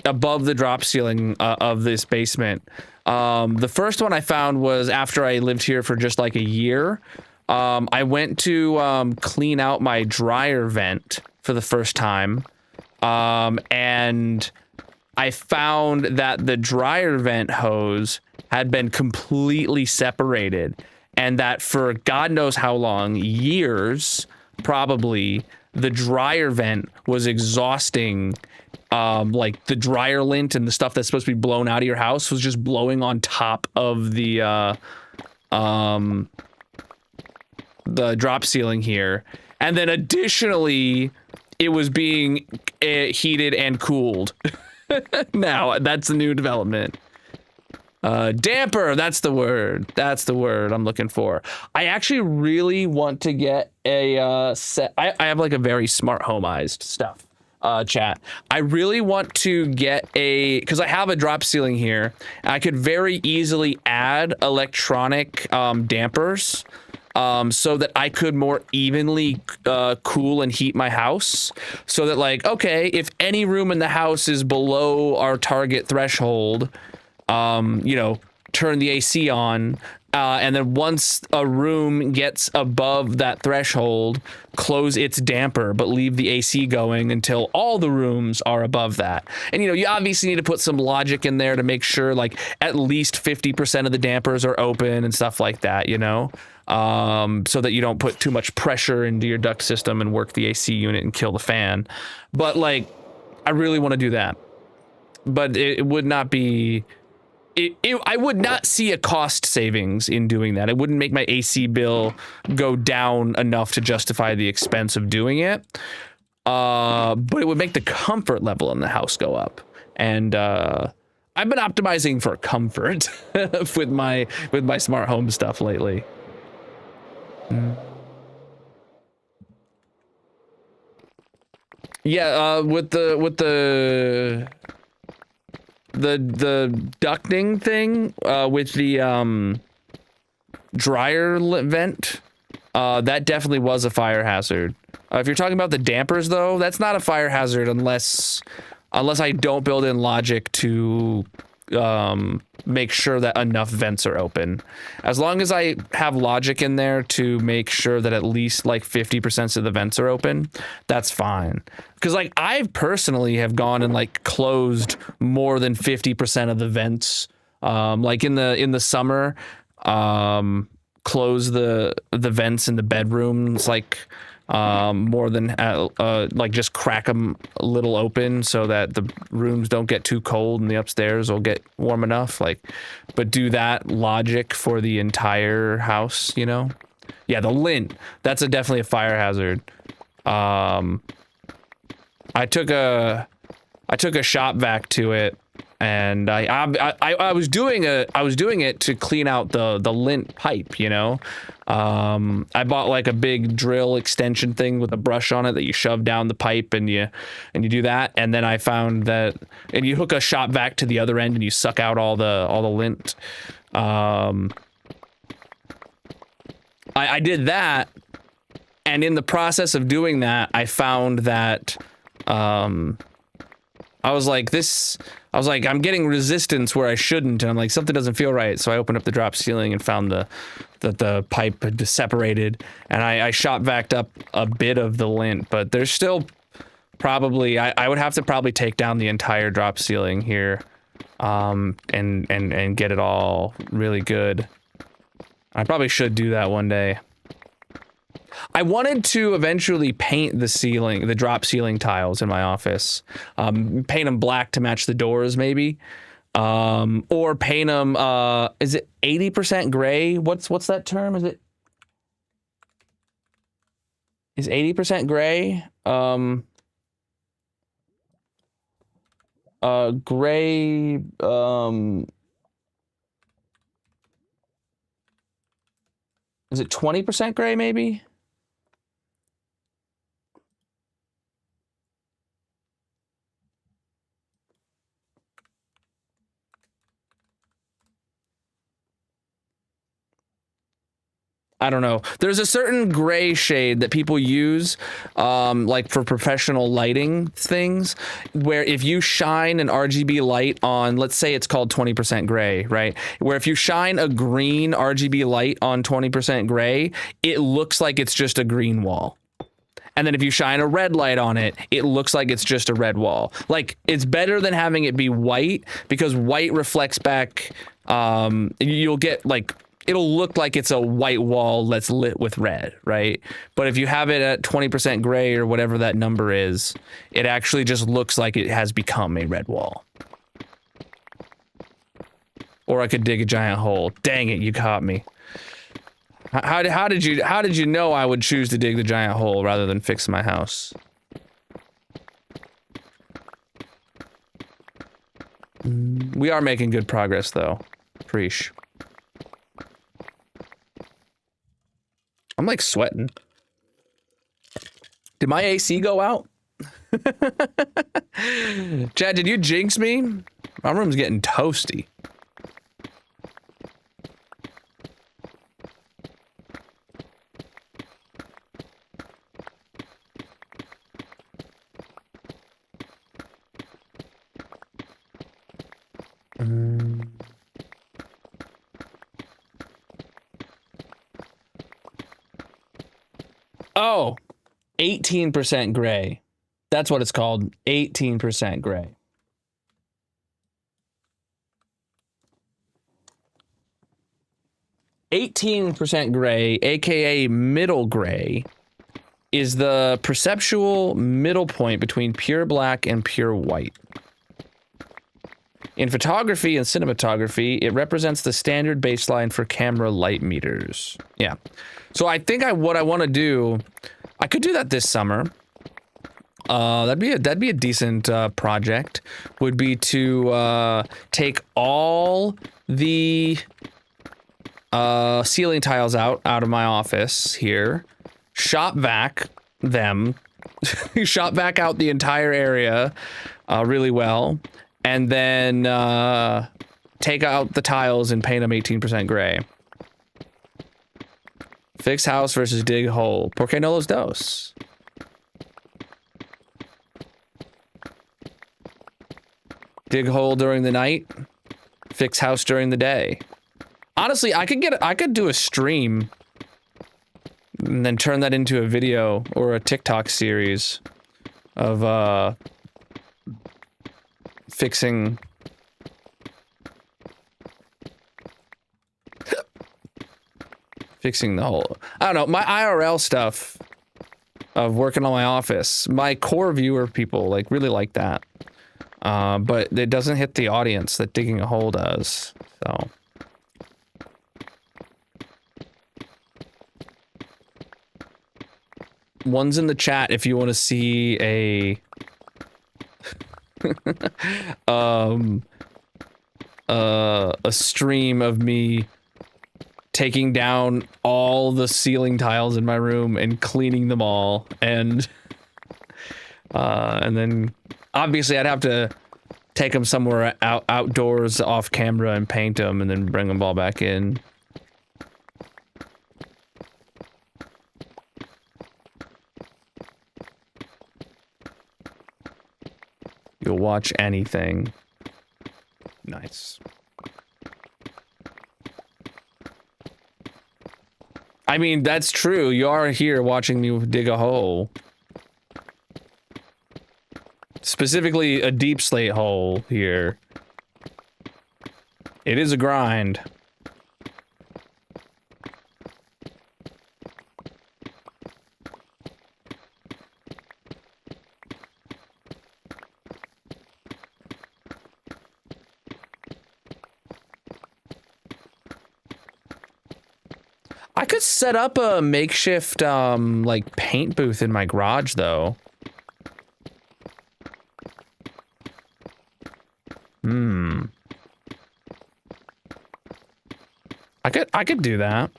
above the drop ceiling of this basement. The first one I found was after I lived here for just like a year. I went to clean out my dryer vent for the first time, and I found that the dryer vent hose had been completely separated, and that for God knows how long, years, probably, the dryer vent was exhausting, like the dryer lint and the stuff that's supposed to be blown out of your house was just blowing on top of the drop ceiling here. And then additionally, it was being heated and cooled. Now, that's a new development. Damper, that's the word. That's the word I'm looking for. I actually really want to get a set. I have like a very smart homeized stuff, chat. I really want to get because I have a drop ceiling here. And I could very easily add electronic dampers. So that I could more evenly cool and heat my house. So that, like, okay, if any room in the house is below our target threshold, you know, turn the AC on. And then once a room gets above that threshold, close its damper, but leave the AC going until all the rooms are above that. And, you know, you obviously need to put some logic in there to make sure, like, at least 50% of the dampers are open and stuff like that, you know? So that you don't put too much pressure into your duct system and work the AC unit and kill the fan. But, like, I really want to do that. But it would not be... I would not see a cost savings in doing that. It wouldn't make my AC bill go down enough to justify the expense of doing it. But it would make the comfort level in the house go up. And I've been optimizing for comfort with my smart home stuff lately. Yeah, with the ducting thing, with the dryer vent, that definitely was a fire hazard. If you're talking about the dampers, though, that's not a fire hazard unless I don't build in logic to make sure that enough vents are open. As long as I have logic in there to make sure that at least like 50% of the vents are open, that's fine. Because like I personally have gone and like closed more than 50% of the vents. Like in the summer, close the vents in the bedrooms like more than like just crack them a little open so that the rooms don't get too cold and the upstairs will get warm enough, like, but do that logic for the entire house, you know? Yeah, the lint, that's definitely a fire hazard. I took a shop vac to it, and I was doing it to clean out the lint pipe, you know. I bought like a big drill extension thing with a brush on it that you shove down the pipe and you do that, and then I found that, and you hook a shop vac to the other end and you suck out all the lint. I did that, and in the process of doing that, I found that I was like, this I was like, I'm getting resistance where I shouldn't, and I'm like, something doesn't feel right. So I opened up the drop ceiling and found that the pipe had separated, and I shot backed up a bit of the lint, but there's still probably I would have to probably take down the entire drop ceiling here, and get it all really good. I probably should do that one day. I wanted to eventually paint the drop ceiling tiles in my office. Paint them black to match the doors, maybe. Or paint them, is it 80% gray? What's that term? Is 80% gray? Gray, is it 20% gray, maybe? I don't know. There's a certain gray shade that people use, like for professional lighting things, where if you shine an RGB light on, let's say it's called 20% gray, right? Where if you shine a green RGB light on 20% gray, it looks like it's just a green wall. And then if you shine a red light on it, it looks like it's just a red wall. Like, it's better than having it be white, because white reflects back, you'll get like, it'll look like it's a white wall that's lit with red, right? But if you have it at 20% gray or whatever that number is, it actually just looks like it has become a red wall. Or I could dig a giant hole. Dang it, you caught me. How did you know I would choose to dig the giant hole rather than fix my house? We are making good progress though. Preach. I'm like sweating. Did my AC go out? Chad, did you jinx me? My room's getting toasty. Oh, 18% gray. That's what it's called. 18% gray. %% gray, aka middle gray, is the perceptual middle point between pure black and pure white. In photography and cinematography, it represents the standard baseline for camera light meters. Yeah. So I think what I want to do, I could do that this summer. That'd be a decent project. Would be to take all the ceiling tiles out of my office here, shop vac them, shop vac out the entire area really well, and then take out the tiles and paint them 18% gray. Fix house versus dig hole. Por qué no los dos? Dig hole during the night, fix house during the day. Honestly, I could do a stream and then turn that into a video or a TikTok series of fixing the whole, I don't know, my IRL stuff of working on my office. My core viewer people really like that. But it doesn't hit the audience that digging a hole does. So one's in the chat if you want to see a a stream of me taking down all the ceiling tiles in my room and cleaning them all, and then obviously I'd have to take them somewhere outdoors off camera and paint them and then bring them all back in. You'll watch anything. Nice. I mean, that's true. You are here watching me dig a hole. Specifically, a deep slate hole here. It is a grind. I could set up a makeshift, like, paint booth in my garage, though. I could do that.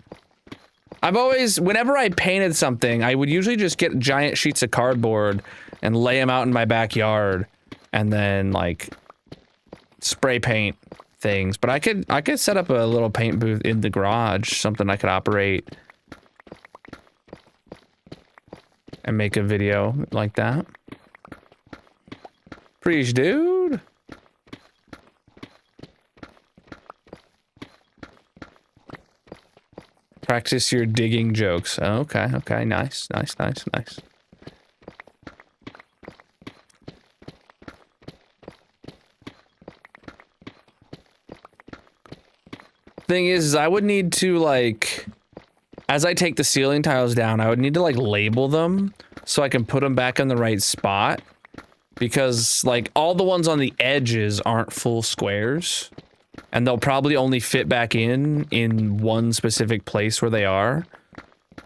I've always, whenever I painted something, I would usually just get giant sheets of cardboard and lay them out in my backyard and then, like, spray paint things. But I could set up a little paint booth in the garage, something I could operate and make a video like that. Preach, dude. Practice your digging jokes. Okay, okay, nice, nice, nice, nice. Thing is, I would need to, like, as I take the ceiling tiles down, I would need to, like, label them so I can put them back in the right spot. Because, like, all the ones on the edges aren't full squares. And they'll probably only fit back in one specific place where they are.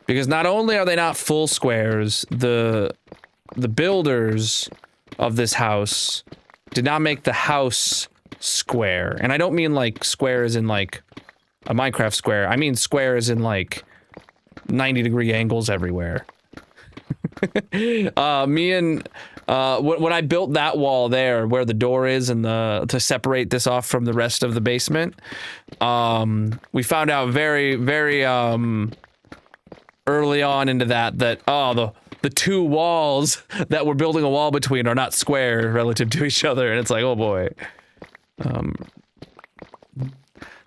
Because not only are they not full squares, the builders of this house did not make the house square. And I don't mean like squares in like a Minecraft square. I mean squares in like 90-degree angles everywhere. When I built that wall there where the door is and to separate this off from the rest of the basement, we found out very, very early on into that the two walls that we're building a wall between are not square relative to each other, and it's like, oh boy.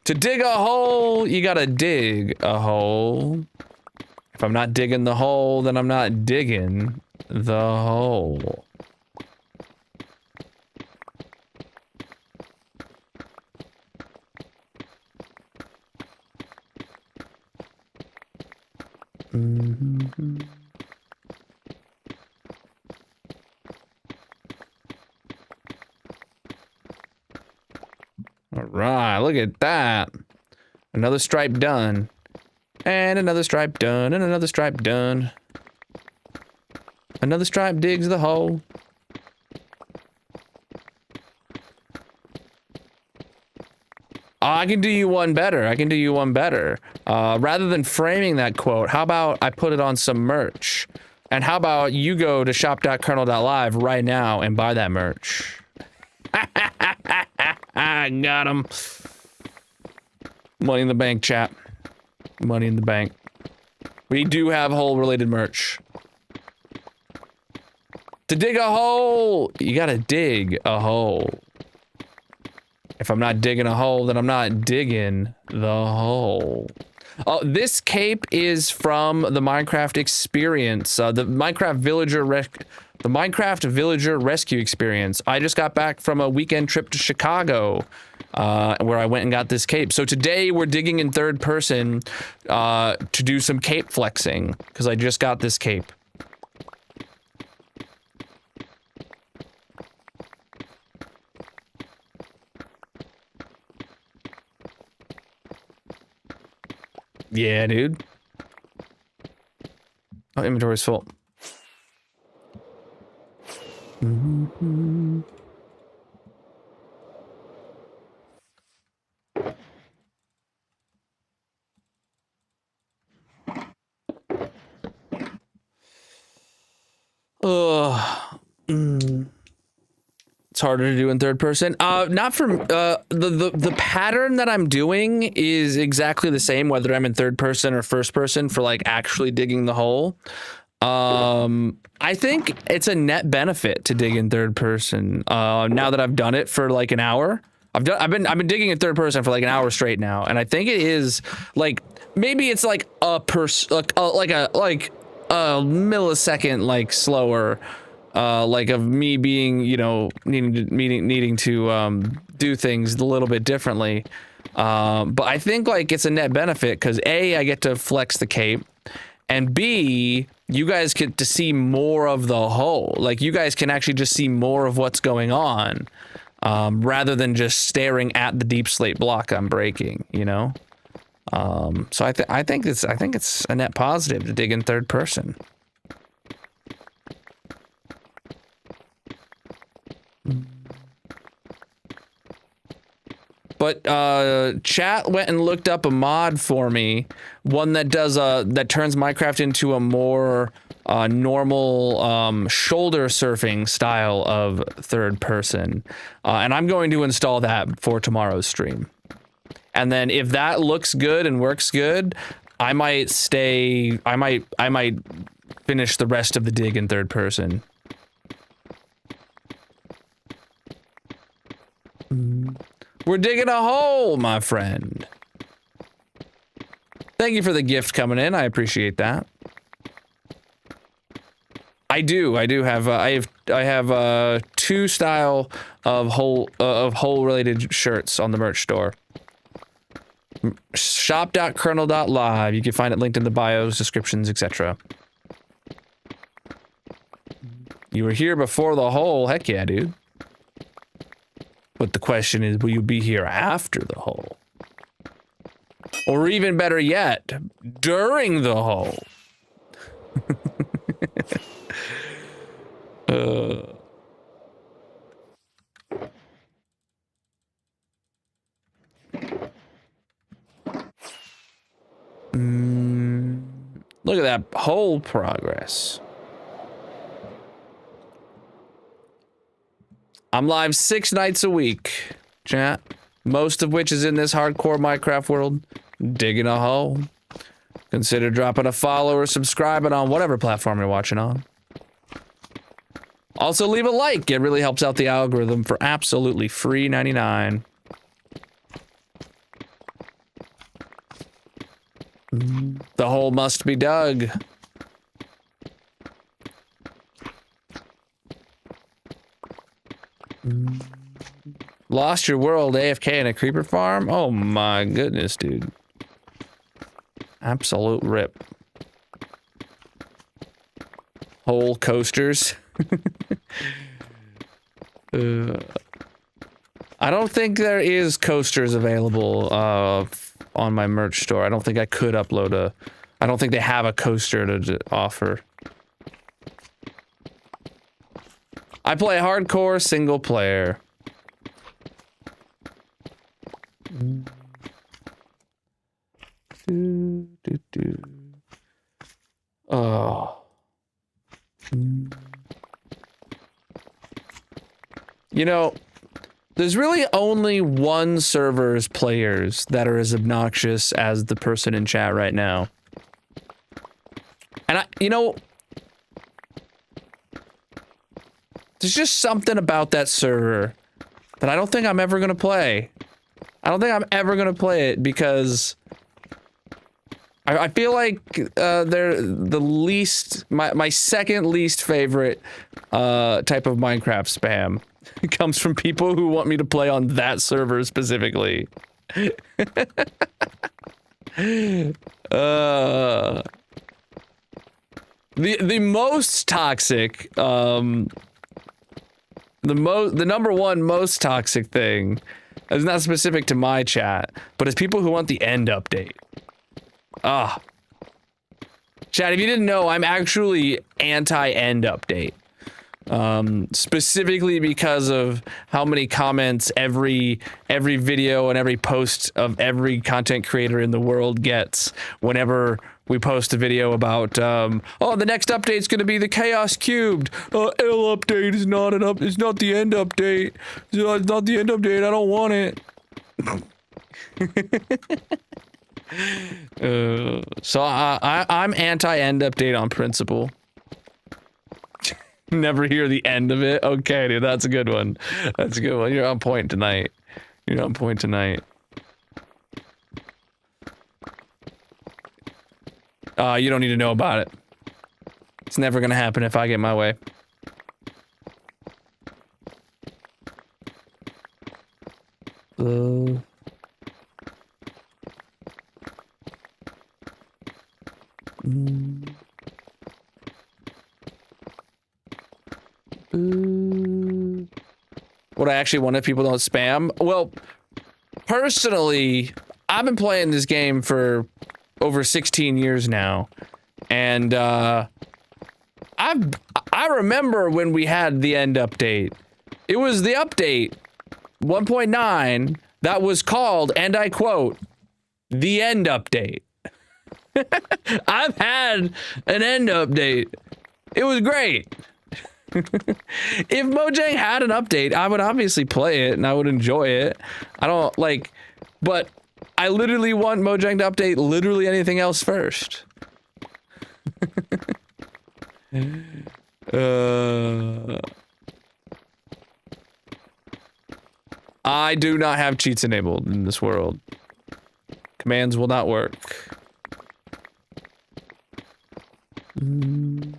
To dig a hole, you gotta dig a hole. If I'm not digging the hole, then I'm not digging the hole. All right, look at that. Another stripe done. And another stripe done, and another stripe done. Another stripe digs the hole. I can do you one better. I can do you one better. Rather than framing that quote, how about I put it on some merch? And how about you go to shop.colonel.live right now and buy that merch? I got him. Money in the bank, chat. Money in the bank. We do have hole-related merch. To dig a hole, you gotta dig a hole. If I'm not digging a hole, then I'm not digging the hole. Oh, this cape is from the Minecraft experience, the Minecraft Villager Rescue experience. I just got back from a weekend trip to Chicago, where I went and got this cape. So today we're digging in third person to do some cape flexing, because I just got this cape. Yeah, dude. Oh, inventory's full. It's harder to do in third person. Not from the pattern that I'm doing is exactly the same whether I'm in third person or first person for like actually digging the hole. I think it's a net benefit to dig in third person. Now that I've done it for like an hour, I've been digging in third person for like an hour straight now, and I think it is like maybe it's like a millisecond like slower, like of me being, you know, needing to do things a little bit differently. But I think like it's a net benefit because A, I get to flex the cape, and B, you guys get to see more of the whole. Like you guys can actually just see more of what's going on, rather than just staring at the deep slate block I'm breaking, you know? So I think it's a net positive to dig in third person. But chat went and looked up a mod for me, one that does that turns Minecraft into a more normal shoulder surfing style of third person, and I'm going to install that for tomorrow's stream. And then if that looks good and works good, I might stay. I might finish the rest of the dig in third person. We're digging a hole, my friend. Thank you for the gift coming in. I appreciate that. I do have I have 2 style of whole related shirts on the merch store. Shop.colonel.live. You can find it linked in the bios, descriptions, etc. You were here before the whole. Heck yeah, dude. But the question is, will you be here after the whole? Or even better yet, during the whole? Look at that whole progress. I'm live 6 nights a week, chat. Most of which is in this hardcore Minecraft world, digging a hole. Consider dropping a follow or subscribing on whatever platform you're watching on. Also, leave a like. It really helps out the algorithm for absolutely free 99. The hole must be dug. Lost your world AFK in a creeper farm? Oh my goodness, dude. Absolute rip. Whole coasters. I don't think there is coasters available on my merch store. I don't think I could upload a... I don't think they have a coaster to offer. I play hardcore single player. Oh. You know, there's really only one server's players that are as obnoxious as the person in chat right now. And you know, there's just something about that server that I don't think I'm ever gonna play. I don't think I'm ever gonna play it because I feel like they're the least, my second least favorite type of Minecraft spam. It comes from people who want me to play on that server specifically. The most toxic, the number one most toxic thing is not specific to my chat, but it's people who want the end update. Chat, if you didn't know, I'm actually anti-end update. Specifically because of how many comments every video and every post of every content creator in the world gets whenever we post a video about oh, the next update's gonna be the Chaos Cubed. L update is not it's not the end update. It's not the end update. I don't want it. So I'm anti-end update on principle. Never hear the end of it. Okay, dude, that's a good one. That's a good one. You're on point tonight. You're on point tonight. You don't need to know about it. It's never gonna happen if I get my way. What I actually want if people don't spam? Well, personally, I've been playing this game for over 16 years now, and I remember when we had the end update. It was the update 1.9 that was called, and I quote, the end update. I've had an end update. It was great. If Mojang had an update, I would obviously play it and I would enjoy it. I don't like, but I literally want Mojang to update literally anything else first. I do not have cheats enabled in this world. Commands will not work. And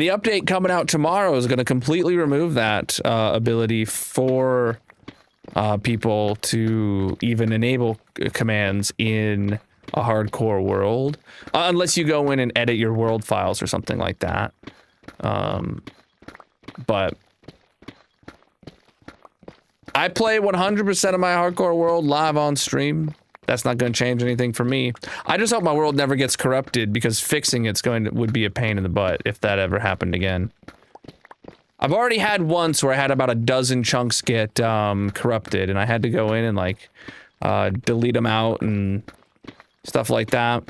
the update coming out tomorrow is going to completely remove that ability for people to even enable commands in a hardcore world, unless you go in and edit your world files or something like that. But I play 100% of my hardcore world live on stream. That's not going to change anything for me. I just hope my world never gets corrupted, because fixing would be a pain in the butt if that ever happened again. I've already had once where I had about a dozen chunks get corrupted, and I had to go in and like delete them out and stuff like that.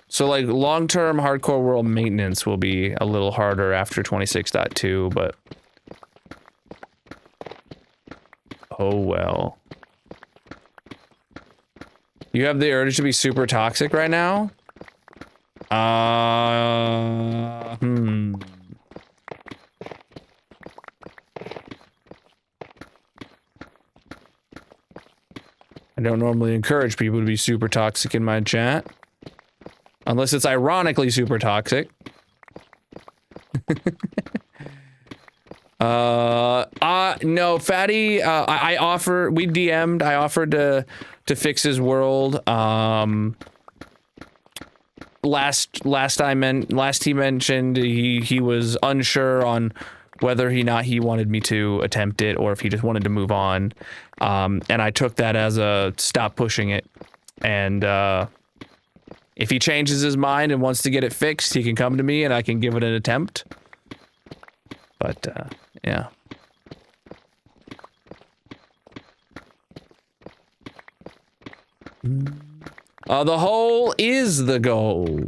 So like long-term hardcore world maintenance will be a little harder after 26.2, but oh well. You have the urge to be super toxic right now? I don't normally encourage people to be super toxic in my chat. Unless it's ironically super toxic. No, Fatty, I offered to fix his world. Last he mentioned he was unsure on whether he wanted me to attempt it or if he just wanted to move on. And I took that as a stop pushing it. And if he changes his mind and wants to get it fixed, he can come to me and I can give it an attempt. But yeah. The whole is the goal.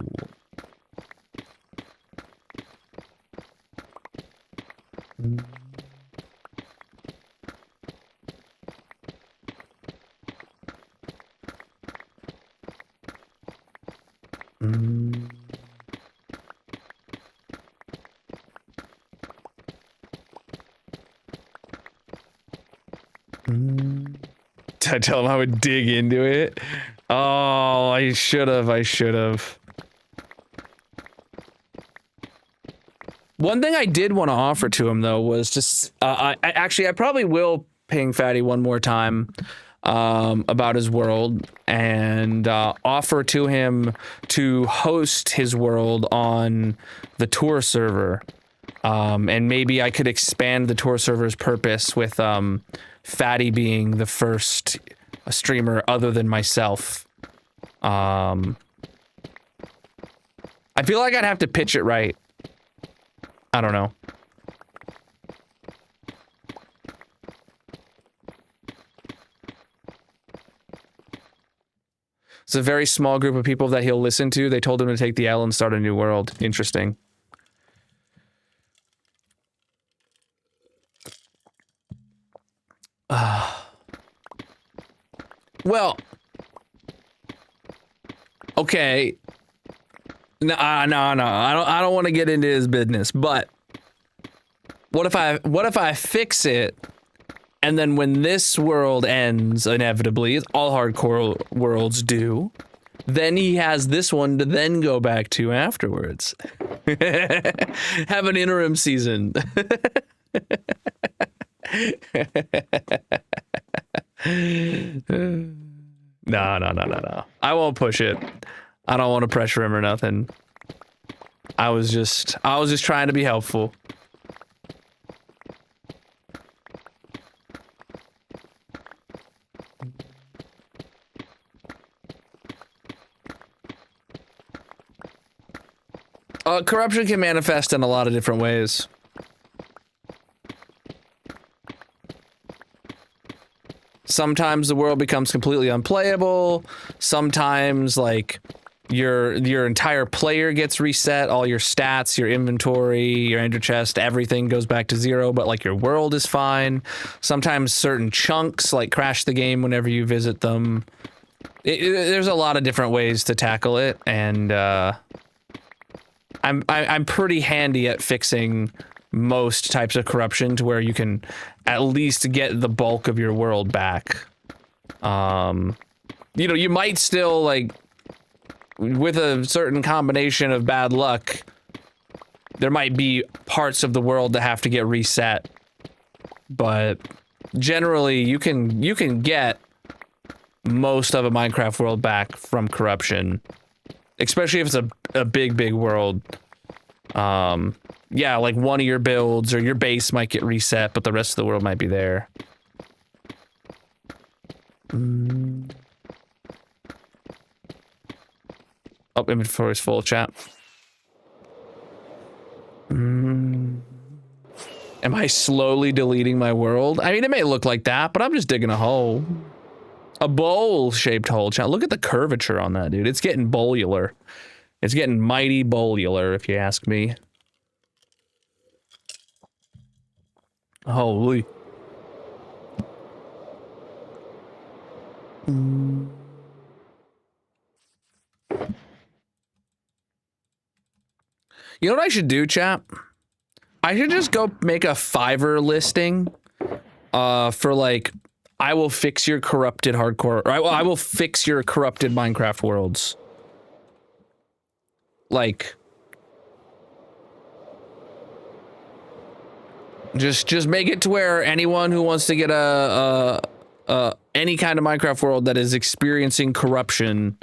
Did I tell him I would dig into it? Oh, I should have. One thing I did want to offer to him, though, was just... I probably will ping Fatty one more time about his world and offer to him to host his world on the tour server. And maybe I could expand the tour server's purpose with Fatty being the first streamer other than myself. I feel like I'd have to pitch it right. I don't know. It's a very small group of people that he'll listen to. They told him to take the L and start a new world. Interesting. Well, okay. No. I don't want to get into his business, but what if I fix it, and then when this world ends, inevitably, all hardcore worlds do, then he has this one to then go back to afterwards. Have an interim season. No. I won't push it. I don't want to pressure him or nothing. I was just trying to be helpful. Corruption can manifest in a lot of different ways. Sometimes the world becomes completely unplayable. Sometimes, like, your entire player gets reset. All your stats, your inventory, your ender chest, everything goes back to zero, but, like, your world is fine. Sometimes certain chunks, like, crash the game whenever you visit them. There's a lot of different ways to tackle it, and, I'm pretty handy at fixing most types of corruption to where you can at least get the bulk of your world back. You know, you might still, like, with a certain combination of bad luck, there might be parts of the world that have to get reset, but generally you can get most of a Minecraft world back from corruption, especially if it's a big world. Yeah, like one of your builds or your base might get reset, but the rest of the world might be there. Oh, inventory's full, chat. Am I slowly deleting my world? I mean, it may look like that, but I'm just digging a hole. A bowl-shaped hole, chat. Look at the curvature on that, dude. It's getting bowlular. It's getting mighty bowlular, if you ask me. Holy. You know what I should do, chat? I should just go make a Fiverr listing for, like, I will fix your corrupted hardcore, or I will fix your corrupted Minecraft worlds. Like, just make it to where anyone who wants to get any kind of Minecraft world that is experiencing corruption,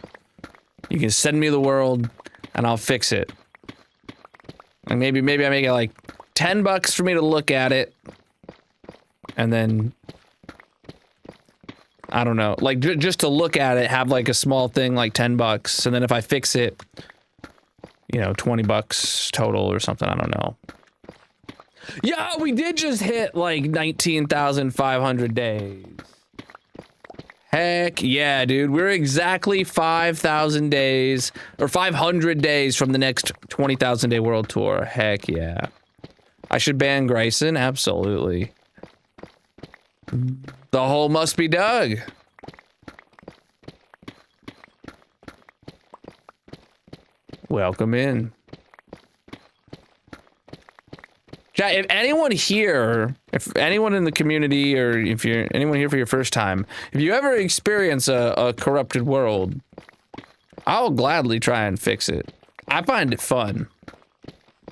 you can send me the world and I'll fix it. And maybe I make it like $10 for me to look at it, and then I don't know, like just to look at it, have like a small thing like $10, and then if I fix it, you know, $20 total or something. I don't know. Yeah, we did just hit like 19,500 days. Heck yeah, dude. We're exactly 5,000 days or 500 days from the next 20,000 day world tour. Heck yeah. I should ban Grayson? Absolutely. The hole must be dug. Welcome in. Chat, if anyone here, if anyone in the community, or if you're anyone here for your first time, if you ever experience a corrupted world, I'll gladly try and fix it. I find it fun.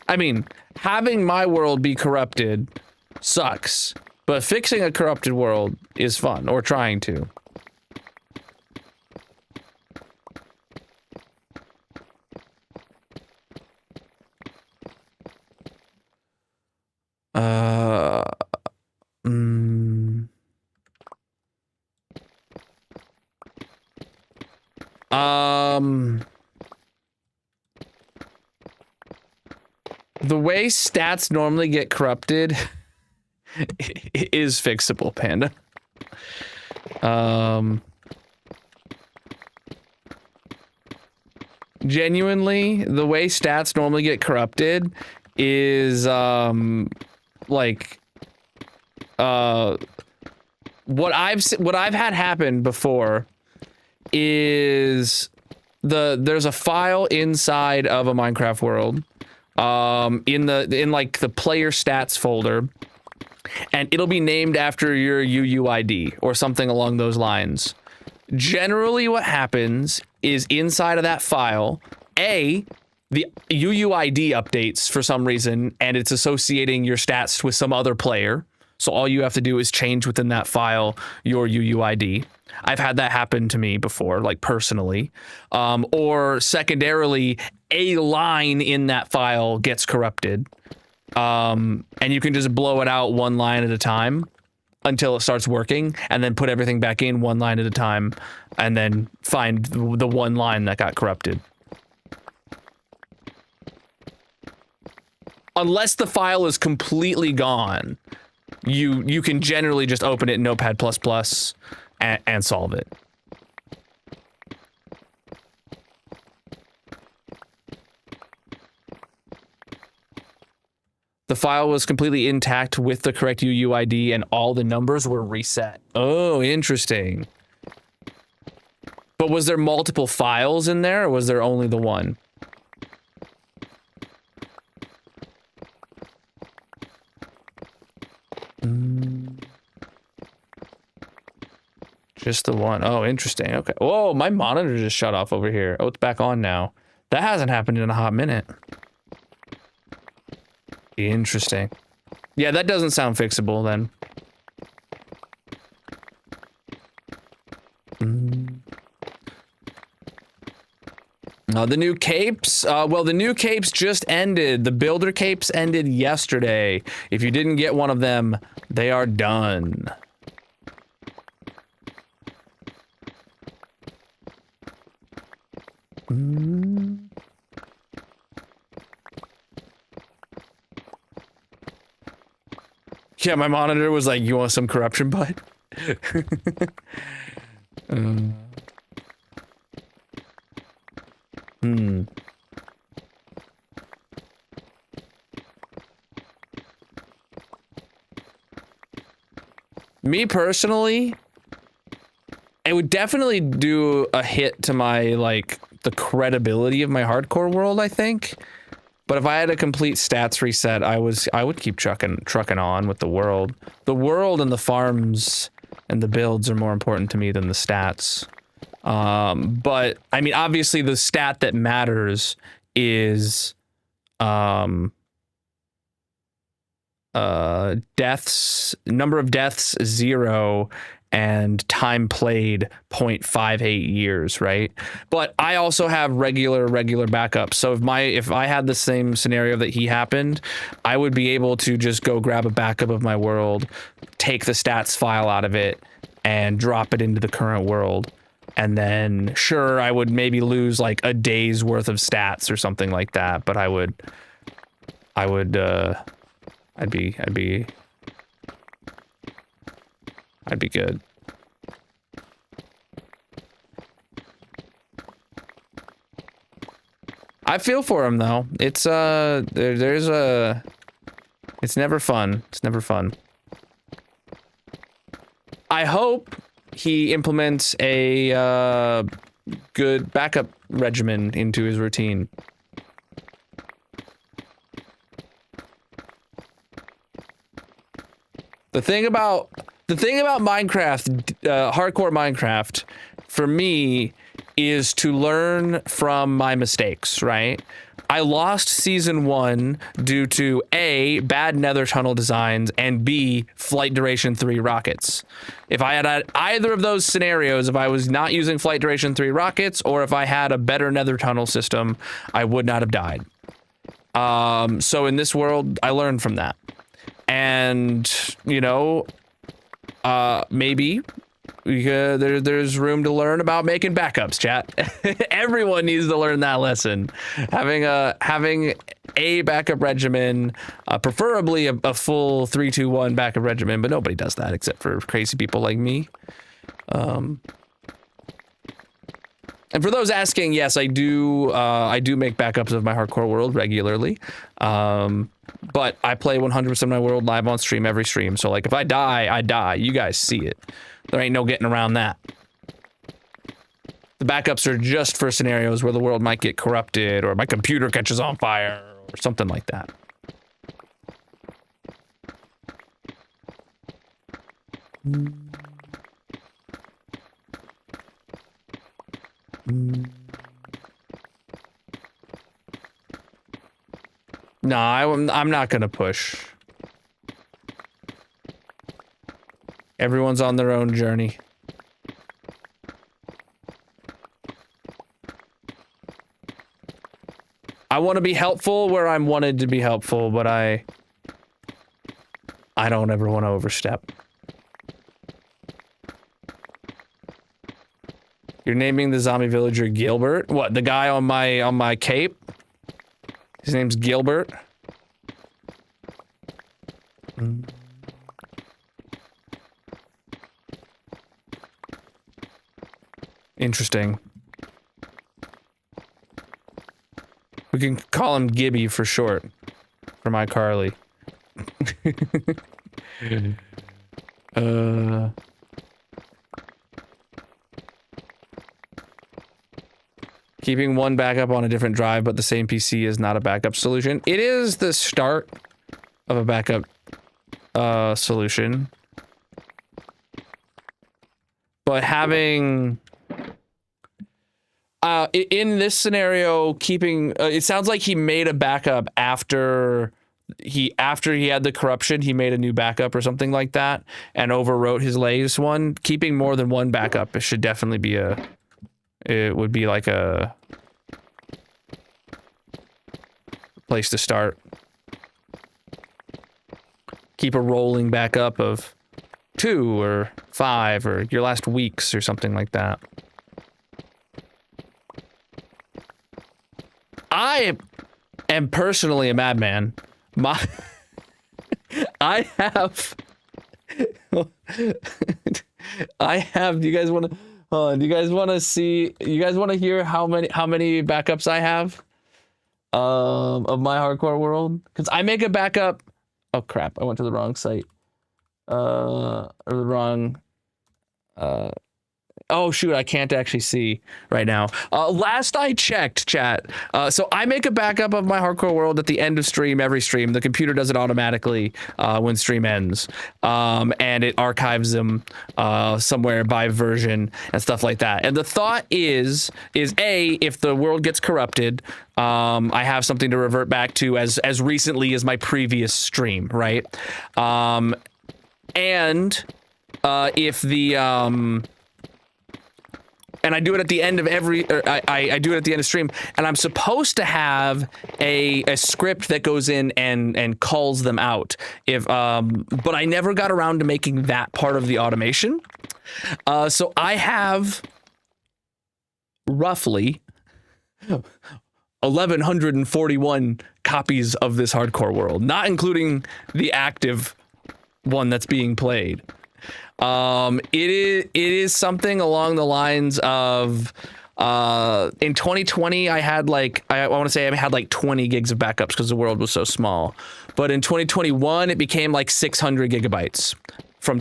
I mean, having my world be corrupted sucks, but fixing a corrupted world is fun, or trying to. The way stats normally get corrupted is fixable, Panda. Genuinely, the way stats normally get corrupted is like what I've had happen before is there's a file inside of a Minecraft world, in like the player stats folder, and it'll be named after your UUID or something along those lines. Generally, what happens is inside of that file, the UUID updates for some reason, and it's associating your stats with some other player. So all you have to do is change within that file your UUID. I've had that happen to me before, like personally. Or secondarily, a line in that file gets corrupted. And you can just blow it out one line at a time until it starts working, and then put everything back in one line at a time, and then find the one line that got corrupted. Unless the file is completely gone, you can generally just open it in Notepad++ and solve it. The file was completely intact with the correct UUID, and all the numbers were reset. Oh, interesting. But was there multiple files in there, or was there only the one? Just the one. Oh, interesting. Okay. Whoa, my monitor just shut off over here. Oh, it's back on now. That hasn't happened in a hot minute. Interesting. Yeah, that doesn't sound fixable then. The new capes, well, the new capes just ended. The builder capes ended yesterday. If you didn't get one of them, they are done. Yeah, my monitor was like, you want some corruption, bud? Me personally, it would definitely do a hit to my, like, the credibility of my hardcore world, I think. But if I had a complete stats reset, I would keep trucking on with the world. The world and the farms and the builds are more important to me than the stats. But I mean, obviously the stat that matters is deaths, number of deaths 0, and time played 0.58 years, right? But I also have regular backups. So if I had the same scenario that he happened, I would be able to just go grab a backup of my world, take the stats file out of it, and drop it into the current world. And then sure, I would maybe lose like a day's worth of stats or something like that, but I'd be good. I feel for him though. It's it's never fun. It's never fun. I hope he implements a good backup regimen into his routine. The thing about Minecraft, hardcore Minecraft, for me, is to learn from my mistakes, right? I lost season 1 due to A, bad nether tunnel designs, and B, flight duration 3 rockets. If I had either of those scenarios, if I was not using flight duration 3 rockets, or if I had a better nether tunnel system, I would not have died. So in this world, I learned from that. And, you know, maybe there's room to learn about making backups, chat. Everyone needs to learn that lesson. Having a backup regimen, preferably a full 3-2-1 backup regimen, but nobody does that except for crazy people like me. And for those asking, yes, I do make backups of my hardcore world regularly. But I play 100% of my world live on stream every stream. So like if I die, I die. You guys see it. There ain't no getting around that. The backups are just for scenarios where the world might get corrupted or my computer catches on fire or something like that. No, I'm not gonna push. Everyone's on their own journey. I want to be helpful where I'm wanted to be helpful, but I don't ever want to overstep. You're naming the zombie villager Gilbert? What, the guy on my cape? His name's Gilbert. Interesting. We can call him Gibby for short. For my Carly. Keeping one backup on a different drive, but the same PC is not a backup solution. It is the start of a backup solution. But having... in this scenario, keeping... it sounds like he made a backup after he had the corruption. He made a new backup or something like that and overwrote his latest one. Keeping more than one backup, it should definitely be a... It would be like a place to start. Keep a rolling backup of 2 or 5 or your last weeks or something like that. I am personally a madman. I have, do you guys want to... do you guys want to see? You guys want to hear how many backups I have of my hardcore world? Because I make a backup. Oh crap! I went to the wrong site. Or the wrong. Oh shoot! I can't actually see right now. Last I checked, chat. So I make a backup of my hardcore world at the end of stream. Every stream, the computer does it automatically when stream ends, and it archives them somewhere by version and stuff like that. And the thought is A, if the world gets corrupted, I have something to revert back to as recently as my previous stream, right? And if the and I do it at the end of every, I do it at the end of stream, and I'm supposed to have a script that goes in and calls them out. But I never got around to making that part of the automation. So I have roughly 1,141 copies of this hardcore world, not including the active one that's being played. It is something along the lines of in 2020 I had like I want to say I had like 20 gigs of backups because the world was so small. But in 2021 it became like 600 gigabytes from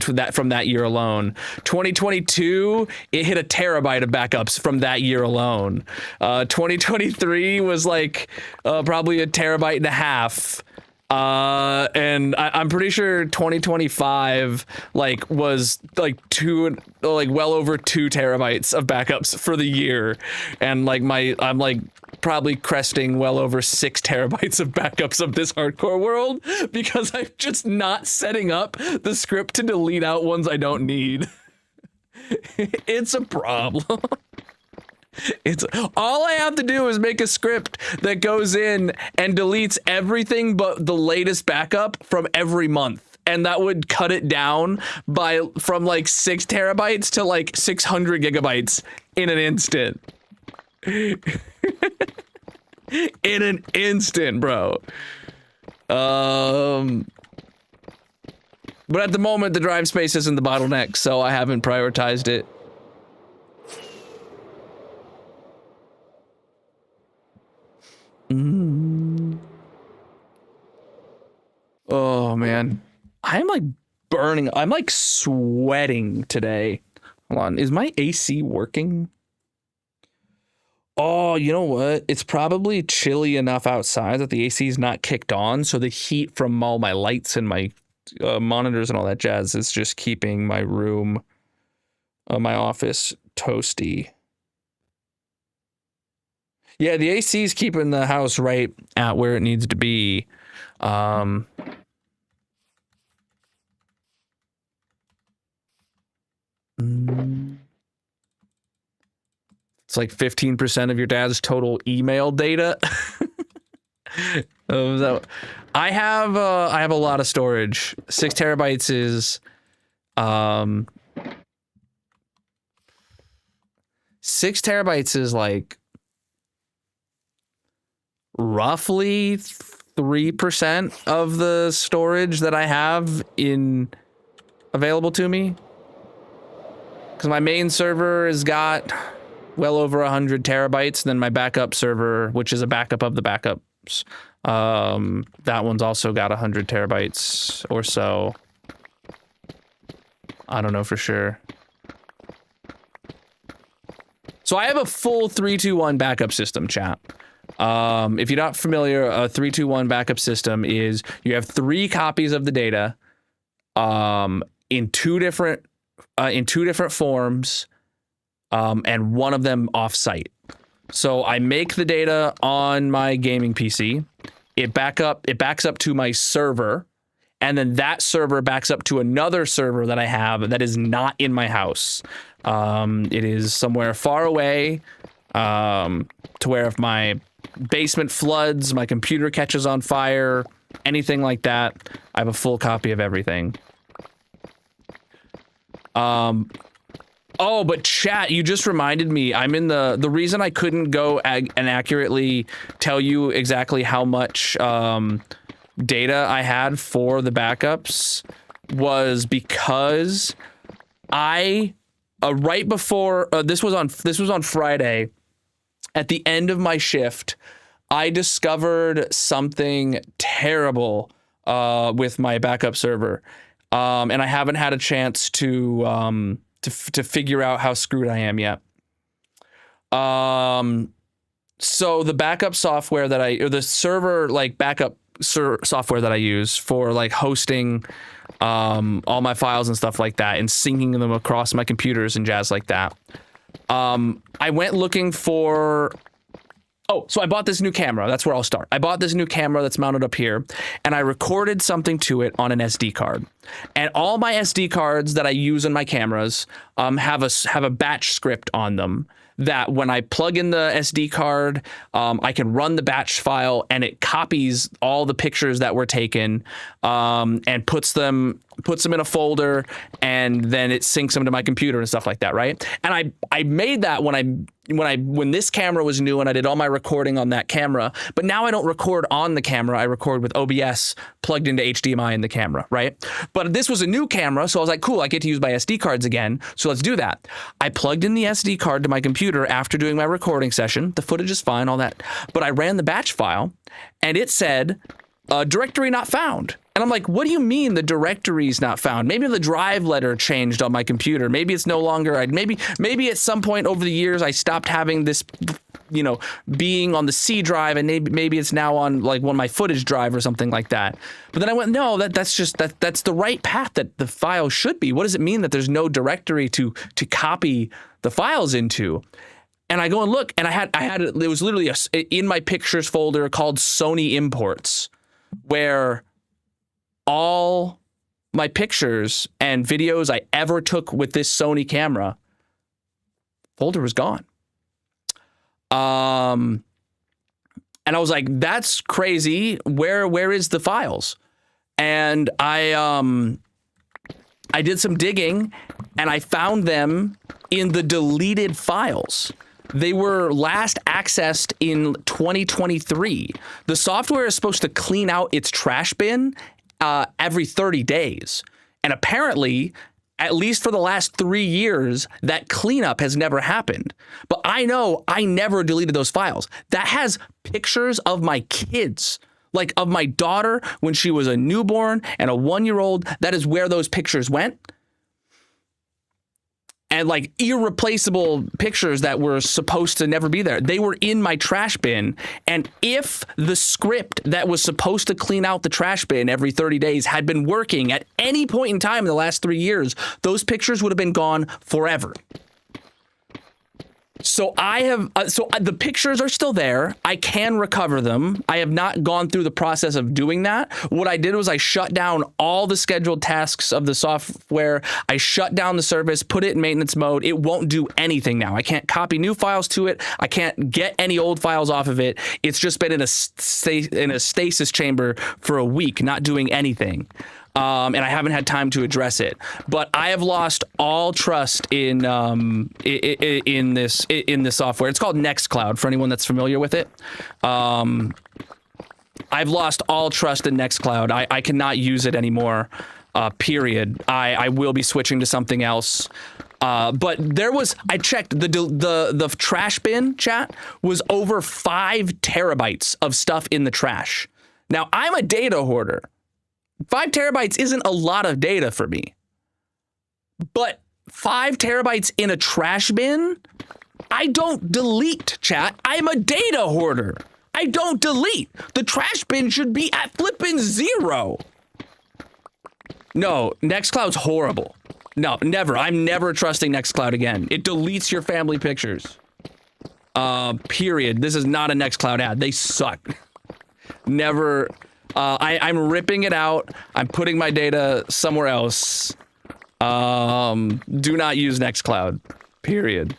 that year alone. 2022 it hit a terabyte of backups from that year alone. 2023 was like probably a terabyte and a half. And I'm pretty sure 2025 like was like well over 2 terabytes of backups for the year, and like I'm like probably cresting well over 6 terabytes of backups of this hardcore world because I'm just not setting up the script to delete out ones I don't need. It's a problem. It's all I have to do is make a script that goes in and deletes everything but the latest backup from every month, and that would cut it down from like 6 terabytes to like 600 gigabytes in an instant. In an instant, bro. But at the moment the drive space isn't the bottleneck, so I haven't prioritized it. Oh man, I'm like burning. I'm like sweating today. Hold on, is my AC working? Oh, you know what? It's probably chilly enough outside that the AC is not kicked on, so the heat from all my lights and my monitors and all that jazz is just keeping my room, my office toasty. Yeah, the AC is keeping the house right at where it needs to be. It's like 15% of your dad's total email data. I have a lot of storage. 6 terabytes is 6 terabytes is like roughly 3% of the storage that I have available to me. Because my main server has got well over 100 terabytes. And then my backup server, which is a backup of the backups, that one's also got 100 terabytes or so. I don't know for sure. So I have a full 3-2-1 backup system, chat. If you're not familiar, a 3-2-1 backup system is you have 3 copies of the data in two different forms, and one of them off-site. So I make the data on my gaming PC. It backs up to my server, and then that server backs up to another server that I have that is not in my house. It is somewhere far away, to where if my basement floods, my computer catches on fire, anything like that, I have a full copy of everything. Oh, but chat, you just reminded me, I'm in the reason I couldn't go and accurately tell you exactly how much data I had for the backups was because I right before this was on Friday, at the end of my shift, I discovered something terrible with my backup server, and I haven't had a chance to figure out how screwed I am yet. So the backup software the server like backup software that I use for like hosting all my files and stuff like that and syncing them across my computers and jazz like that. I went looking for. Oh, so I bought this new camera. That's where I'll start. I bought this new camera that's mounted up here, and I recorded something to it on an SD card. And all my SD cards that I use in my cameras have a batch script on them that when I plug in the SD card, I can run the batch file and it copies all the pictures that were taken and puts them in a folder, and then it syncs them to my computer and stuff like that, right? And I made that when this camera was new and I did all my recording on that camera, but now I don't record on the camera. I record with OBS plugged into HDMI in the camera, right? But this was a new camera, so I was like, cool, I get to use my SD cards again, so let's do that. I plugged in the SD card to my computer after doing my recording session. The footage is fine, all that. But I ran the batch file, and it said, directory not found. And I'm like, what do you mean the directory's not found? Maybe the drive letter changed on my computer. Maybe it's no longer, maybe at some point over the years I stopped having this, being on the C drive, and maybe it's now on like one of my footage drive or something like that. But then I went, no, that's the right path that the file should be. What does it mean that there's no directory to copy the files into? And I go and look, and I had it was literally in my pictures folder called Sony Imports, where all my pictures and videos I ever took with this Sony camera folder was gone. And I was like, that's crazy. Where is the files? And I did some digging, and I found them in the deleted files. They were last accessed in 2023. The software is supposed to clean out its trash bin every 30 days. And apparently, at least for the last 3 years, that cleanup has never happened. But I know I never deleted those files. That has pictures of my kids, like of my daughter when she was a newborn and a 1-year-old. That is where those pictures went. and like irreplaceable pictures that were supposed to never be there. They were in my trash bin. And if the script that was supposed to clean out the trash bin every 30 days had been working at any point in time in the last 3 years, those pictures would have been gone forever. So the pictures are still there. I can recover them. I have not gone through the process of doing that. What I did was I shut down all the scheduled tasks of the software. I shut down the service, put it in maintenance mode. It won't do anything now. I can't copy new files to it. I can't get any old files off of it. It's just been in a stasis chamber for a week, not doing anything. And I haven't had time to address it, but I have lost all trust in this software. It's called Nextcloud for anyone that's familiar with it. I've lost all trust in Nextcloud. I cannot use it anymore. Period. I will be switching to something else. But I checked the trash bin chat was over 5 terabytes of stuff in the trash. Now I'm a data hoarder. 5 terabytes isn't a lot of data for me, but 5 terabytes in a trash bin, I don't delete, chat. I'm a data hoarder. I don't delete. The trash bin should be at flippin' 0. No, Nextcloud's horrible. No, never. I'm never trusting Nextcloud again. It deletes your family pictures. Period. This is not a Nextcloud ad. They suck. Never. I'm ripping it out. I'm putting my data somewhere else. Do not use Nextcloud. Period.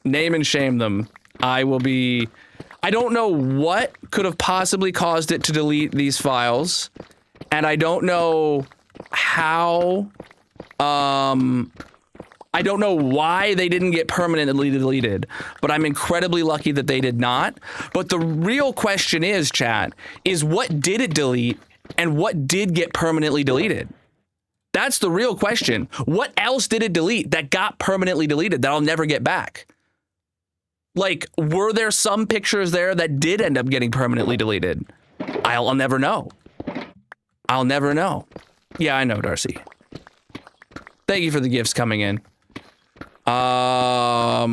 Name and shame them. I don't know what could have possibly caused it to delete these files. And I don't know how, I don't know why they didn't get permanently deleted, but I'm incredibly lucky that they did not. But the real question is, chat, is what did it delete and what did get permanently deleted? That's the real question. What else did it delete that got permanently deleted that I'll never get back? Like, were there some pictures there that did end up getting permanently deleted? I'll never know. I'll never know. Yeah, I know, Darcy. Thank you for the gifts coming in. I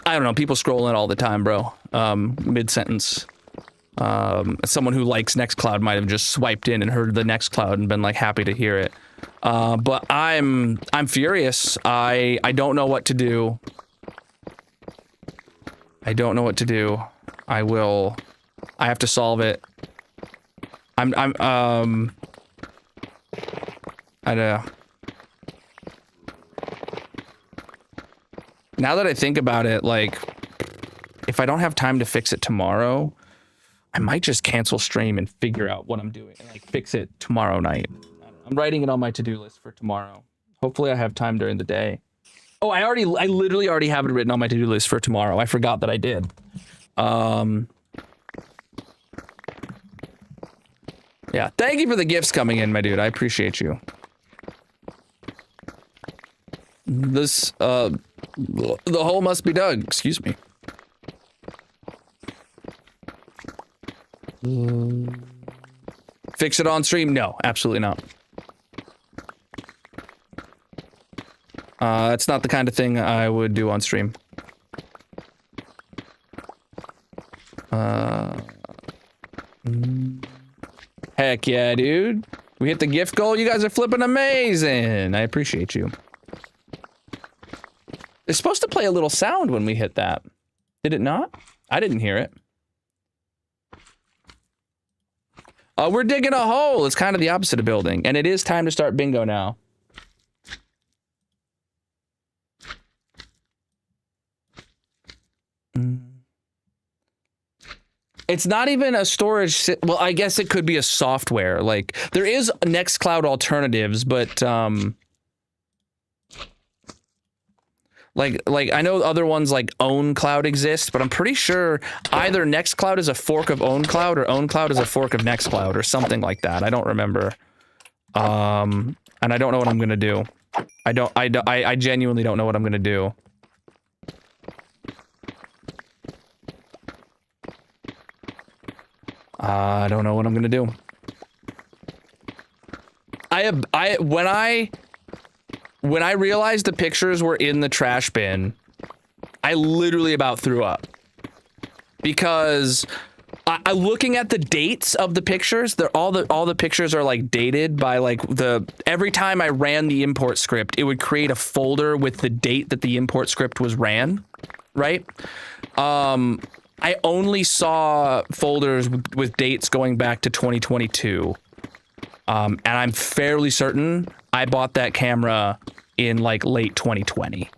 don't know. People scroll in all the time, bro. Mid-sentence. Someone who likes Nextcloud might have just swiped in and heard the Nextcloud and been like happy to hear it. But I'm furious. I don't know what to do. I don't know what to do. I have to solve it. I don't know. Now that I think about it, like, if I don't have time to fix it tomorrow, I might just cancel stream and figure out what I'm doing and like fix it tomorrow night. I'm writing it on my to-do list for tomorrow. Hopefully I have time during the day. Oh, I literally already have it written on my to-do list for tomorrow. I forgot that I did. Yeah, thank you for the gifts coming in, my dude. I appreciate you. This, the hole must be dug. Excuse me. Fix it on stream? No, absolutely not. It's not the kind of thing I would do on stream. Heck yeah, dude. We hit the gift goal. You guys are flipping amazing. I appreciate you. It's supposed to play a little sound when we hit that. Did it not? I didn't hear it. We're digging a hole. It's kind of the opposite of building. And it is time to start bingo now. It's not even a storage. Well, I guess it could be a software. Like, there is Nextcloud alternatives, but like I know other ones like OwnCloud exist, but I'm pretty sure either Nextcloud is a fork of OwnCloud or OwnCloud is a fork of Nextcloud or something like that. I don't remember. And I don't know what I'm gonna do. I genuinely don't know what I'm gonna do. I don't know what I'm gonna do. When I when I realized the pictures were in the trash bin, I literally about threw up. Because I looking at the dates of the pictures, all the pictures are like dated by like every time I ran the import script, it would create a folder with the date that the import script was ran, right? I only saw folders with dates going back to 2022. And I'm fairly certain I bought that camera in like late 2020.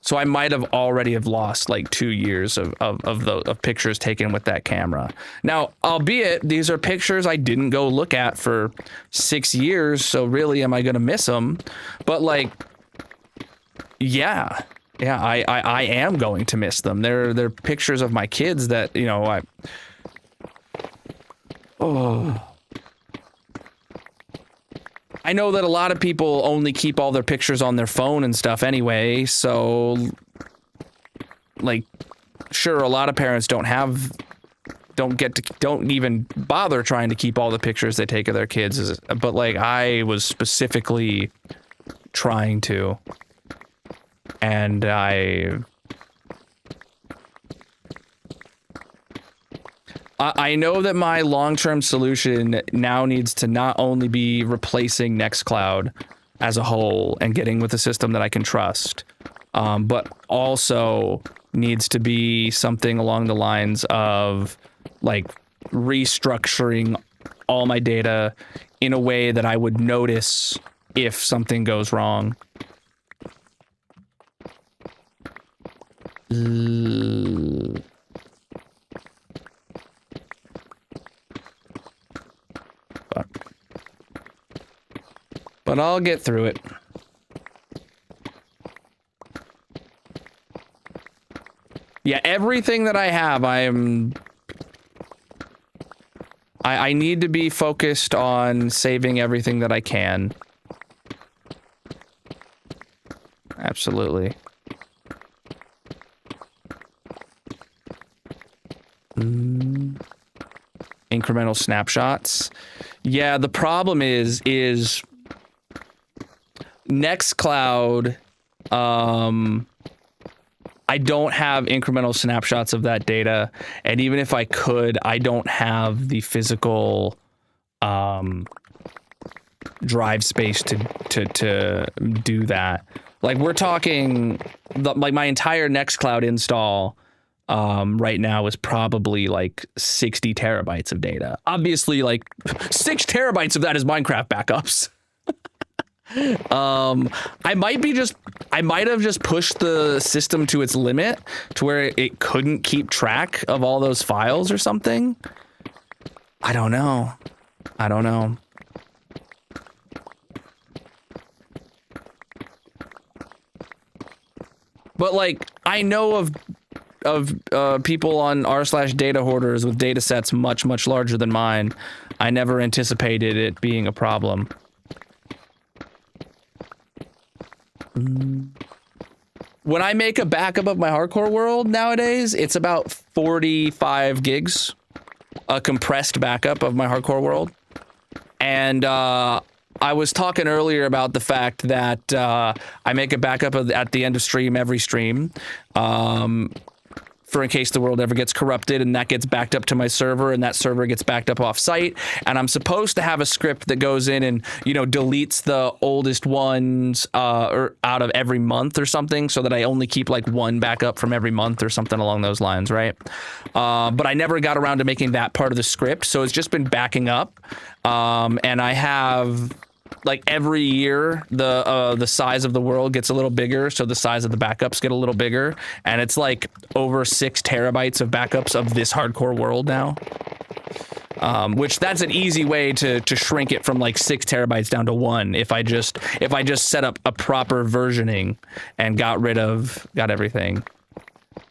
So I might have already have lost like 2 years of pictures taken with that camera. Now, albeit these are pictures I didn't go look at for 6 years, so really am I going to miss them? But like, yeah, I am going to miss them. They're pictures of my kids that, you know, I know that a lot of people only keep all their pictures on their phone and stuff anyway, so like, sure, a lot of parents don't even bother trying to keep all the pictures they take of their kids, but like I was specifically trying to, and I know that my long-term solution now needs to not only be replacing Nextcloud as a whole and getting with a system that I can trust, but also needs to be something along the lines of like restructuring all my data in a way that I would notice if something goes wrong. But I'll get through it. Yeah, everything that I have, I need to be focused on saving everything that I can. Absolutely. Incremental snapshots. Yeah, the problem is Nextcloud, I don't have incremental snapshots of that data, and even if I could, I don't have the physical drive space to do that. Like we're talking, like my entire Nextcloud install right now is probably like 60 terabytes of data. Obviously, like 6 terabytes of that is Minecraft backups. I might have just pushed the system to its limit to where it couldn't keep track of all those files or something. I don't know. But like, I know of people on r/data hoarders with data sets much larger than mine. I never anticipated it being a problem. When I make a backup of my hardcore world nowadays, it's about 45 gigs, a compressed backup of my hardcore world. And I was talking earlier about the fact that I make a backup at the end of stream, every stream, for in case the world ever gets corrupted, and that gets backed up to my server, and that server gets backed up off site. And I'm supposed to have a script that goes in and, you know, deletes the oldest ones or out of every month or something, so that I only keep like one backup from every month or something along those lines, right? But I never got around to making that part of the script, so it's just been backing up. And I have, like, every year the size of the world gets a little bigger, so the size of the backups get a little bigger, and it's like over 6 terabytes of backups of this hardcore world now. Which that's an easy way to shrink it from like 6 terabytes down to 1 if I just set up a proper versioning and got everything.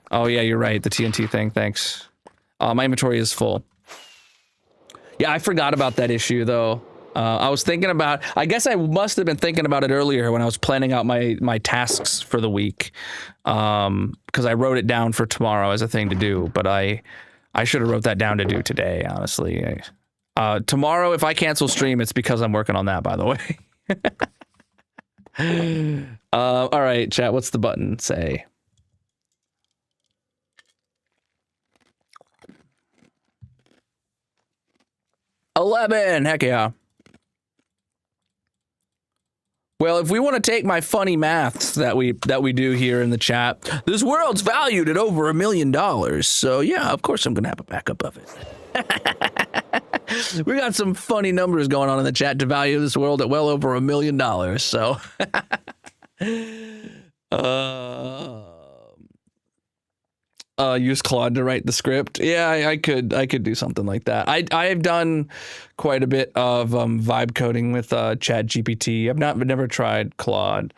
Oh yeah, you're right, the TNT thing, thanks. My inventory is full. Yeah, I forgot about that issue though. I was thinking about, I guess I must have been thinking about it earlier when I was planning out my tasks for the week. Because I wrote it down for tomorrow as a thing to do, but I should have wrote that down to do today, honestly. Tomorrow, if I cancel stream, it's because I'm working on that, by the way. All right, chat. What's the button say? $11. Heck yeah. Well, if we want to take my funny maths that we do here in the chat, this world's valued at over $1 million. So yeah, of course I'm gonna have a backup of it. We got some funny numbers going on in the chat to value this world at well over $1 million. So use Claude to write the script. Yeah, I could do something like that. I have done quite a bit of vibe coding with Chat GPT. I've never tried Claude.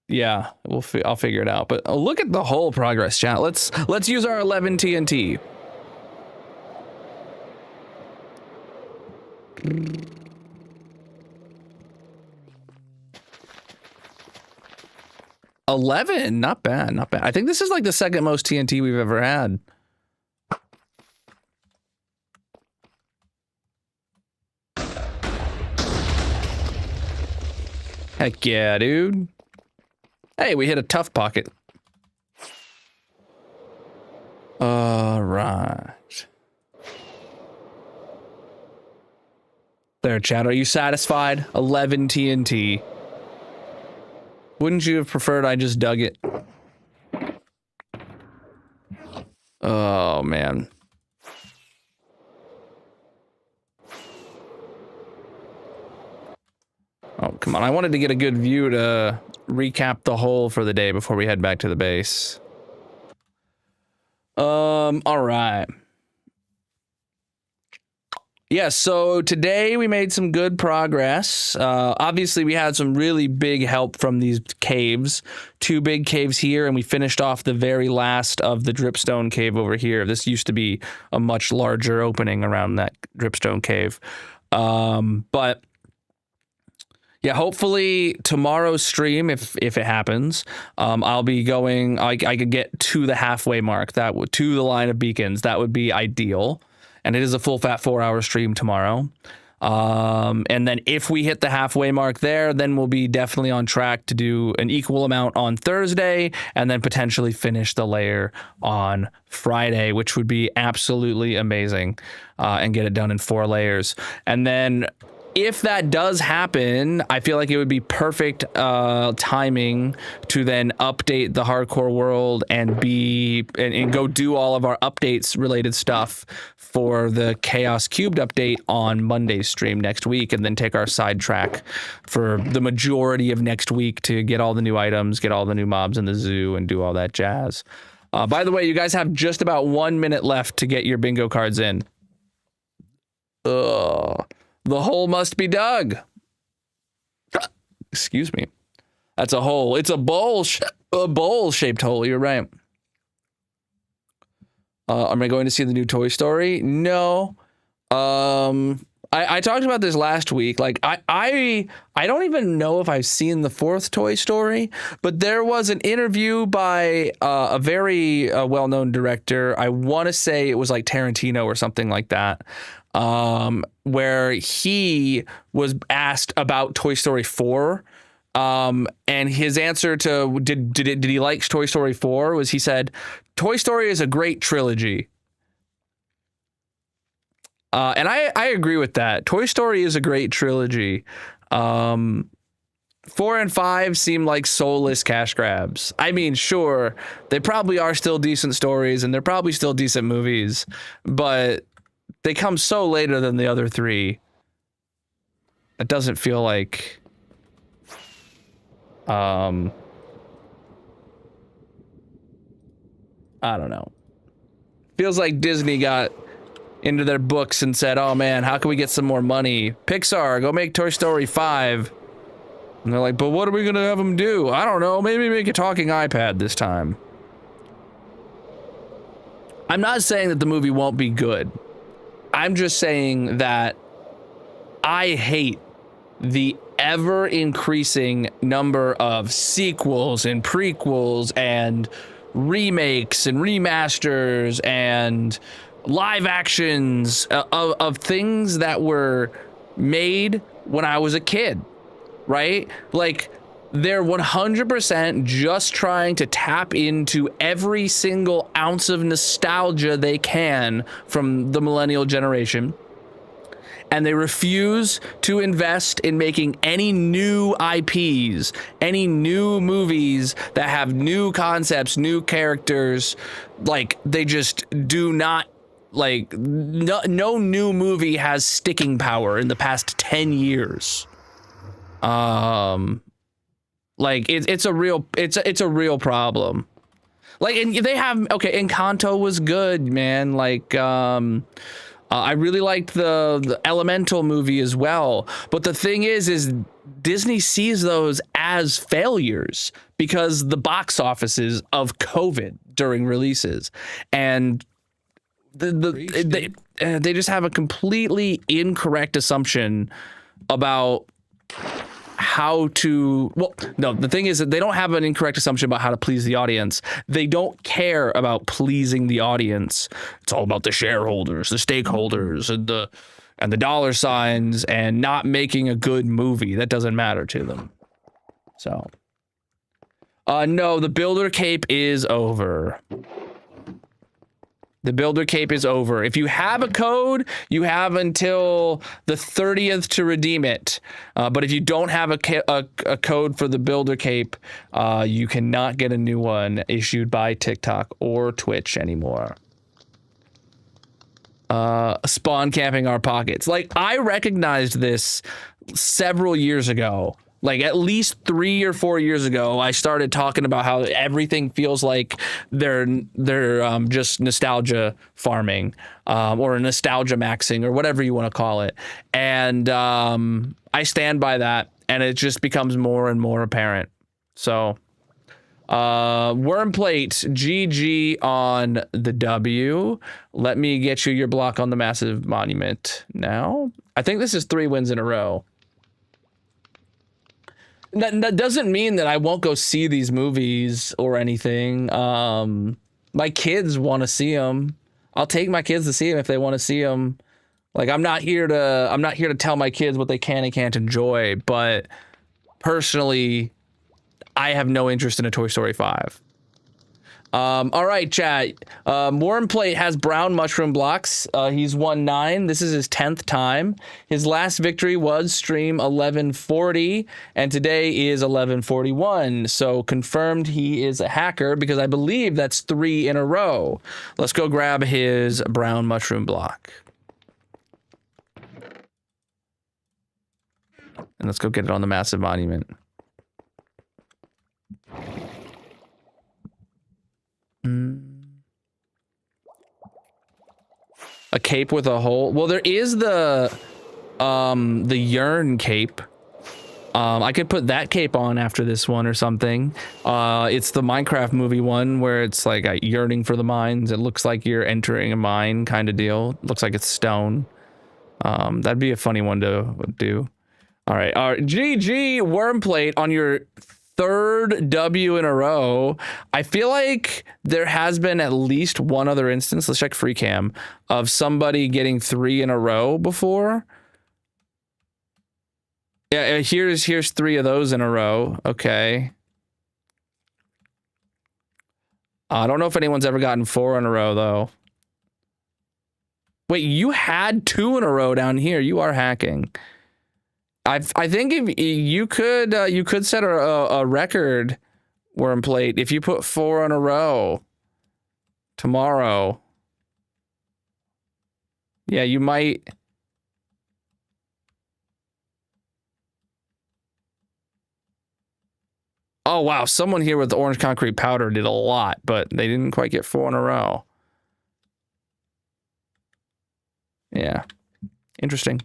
Yeah, I'll figure it out. But look at the whole progress, chat. Let's use our 11 TNT. $11, not bad, not bad. I think this is like the second most TNT we've ever had. Heck yeah, dude. Hey, we hit a tough pocket. All right. There, chat. Are you satisfied? 11 TNT. Wouldn't you have preferred I just dug it? Oh, man. Oh, come on. I wanted to get a good view to recap the whole for the day before we head back to the base. All right. Yeah, so today we made some good progress. Obviously, we had some really big help from these caves. 2 big caves here, and we finished off the very last of the dripstone cave over here. This used to be a much larger opening around that dripstone cave. But yeah, hopefully tomorrow's stream, if it happens, I'll be going. I could get to the halfway mark. To the line of beacons. That would be ideal. And it is a full fat 4-hour stream tomorrow. And then if we hit the halfway mark there, then we'll be definitely on track to do an equal amount on Thursday and then potentially finish the layer on Friday, which would be absolutely amazing, and get it done in 4 layers. And then if that does happen, I feel like it would be perfect timing to then update the hardcore world and go do all of our updates related stuff for the Chaos Cubed update on Monday's stream next week, and then take our sidetrack for the majority of next week to get all the new items, get all the new mobs in the zoo, and do all that jazz. By the way, you guys have just about 1 minute left to get your bingo cards in. Ugh. The hole must be dug. Excuse me. That's a hole. It's a bowl-shaped hole. You're right. Am I going to see the new Toy Story? No. I talked about this last week. Like I don't even know if I've seen the 4th Toy Story, but there was an interview by a very well-known director. I want to say it was like Tarantino or something like that. Where he was asked about Toy Story 4, and his answer to did he like Toy Story 4 was he said, Toy Story is a great trilogy. And I agree with that. Toy Story is a great trilogy. 4 and 5 seem like soulless cash grabs. I mean, sure, they probably are still decent stories and they're probably still decent movies, but they come so later than the other 3. It doesn't feel like I don't know. Feels like Disney got into their books and said, oh man, how can we get some more money? Pixar, go make Toy Story 5. And they're like, but what are we gonna have them do? I don't know, maybe make a talking iPad this time. I'm not saying that the movie won't be good. I'm just saying that I hate the ever increasing number of sequels and prequels and remakes and remasters and live actions of things that were made when I was a kid, right? Like, they're 100% just trying to tap into every single ounce of nostalgia they can from the millennial generation. And they refuse to invest in making any new IPs, any new movies that have new concepts, new characters. Like, they just do not, like, no new movie has sticking power in the past 10 years. Like, it's a real problem. Like, and they have, okay, Encanto was good, man. Like, I really liked the Elemental movie as well. But the thing is Disney sees those as failures because the box offices of COVID during releases, and they just have a completely incorrect assumption about how to, well, no, the thing is that they don't have an incorrect assumption about how to please the audience. They don't care about pleasing the audience. It's all about the shareholders, the stakeholders, and the dollar signs, and not making a good movie. That doesn't matter to them. So, no, the Builder Cape is over. The Builder Cape is over. If you have a code, you have until the 30th to redeem it. But if you don't have a code for the Builder Cape, you cannot get a new one issued by TikTok or Twitch anymore. Spawn camping our pockets. Like, I recognized this several years ago. Like, at least 3 or 4 years ago, I started talking about how everything feels like they're just nostalgia farming, or nostalgia maxing, or whatever you want to call it. And I stand by that, and it just becomes more and more apparent. So, Wormplate, GG on the W. Let me get you your block on the massive monument now. I think this is 3 wins in a row. That doesn't mean that I won't go see these movies or anything. My kids want to see them. I'll take my kids to see them if they want to see them. Like, I'm not here to tell my kids what they can and can't enjoy, but personally, I have no interest in a Toy Story 5. All right, chat. Wormplate has brown mushroom blocks. He's won 9. This is his 10th time. His last victory was stream 1140, and today is 1141. So confirmed he is a hacker, because I believe that's 3 in a row. Let's go grab his brown mushroom block. And let's go get it on the massive monument. A cape with a hole. Well, there is the Yearn cape. I could put that cape on after this one or something. It's the Minecraft movie one where it's like a yearning for the mines. It looks like you're entering a mine kind of deal. It looks like it's stone. That'd be a funny one to do. All right. GG Wormplate on your 3rd W in a row. I feel like there has been at least one other instance, let's check free cam, of somebody getting 3 in a row before. Yeah, here's 3 of those in a row. Okay. I don't know if anyone's ever gotten 4 in a row though. Wait, you had 2 in a row down here. You are hacking. I think if you could set a record, Wormplate, if you put 4 in a row tomorrow. Yeah, you might. Oh wow, someone here with the orange concrete powder did a lot, but they didn't quite get 4 in a row. Yeah, interesting.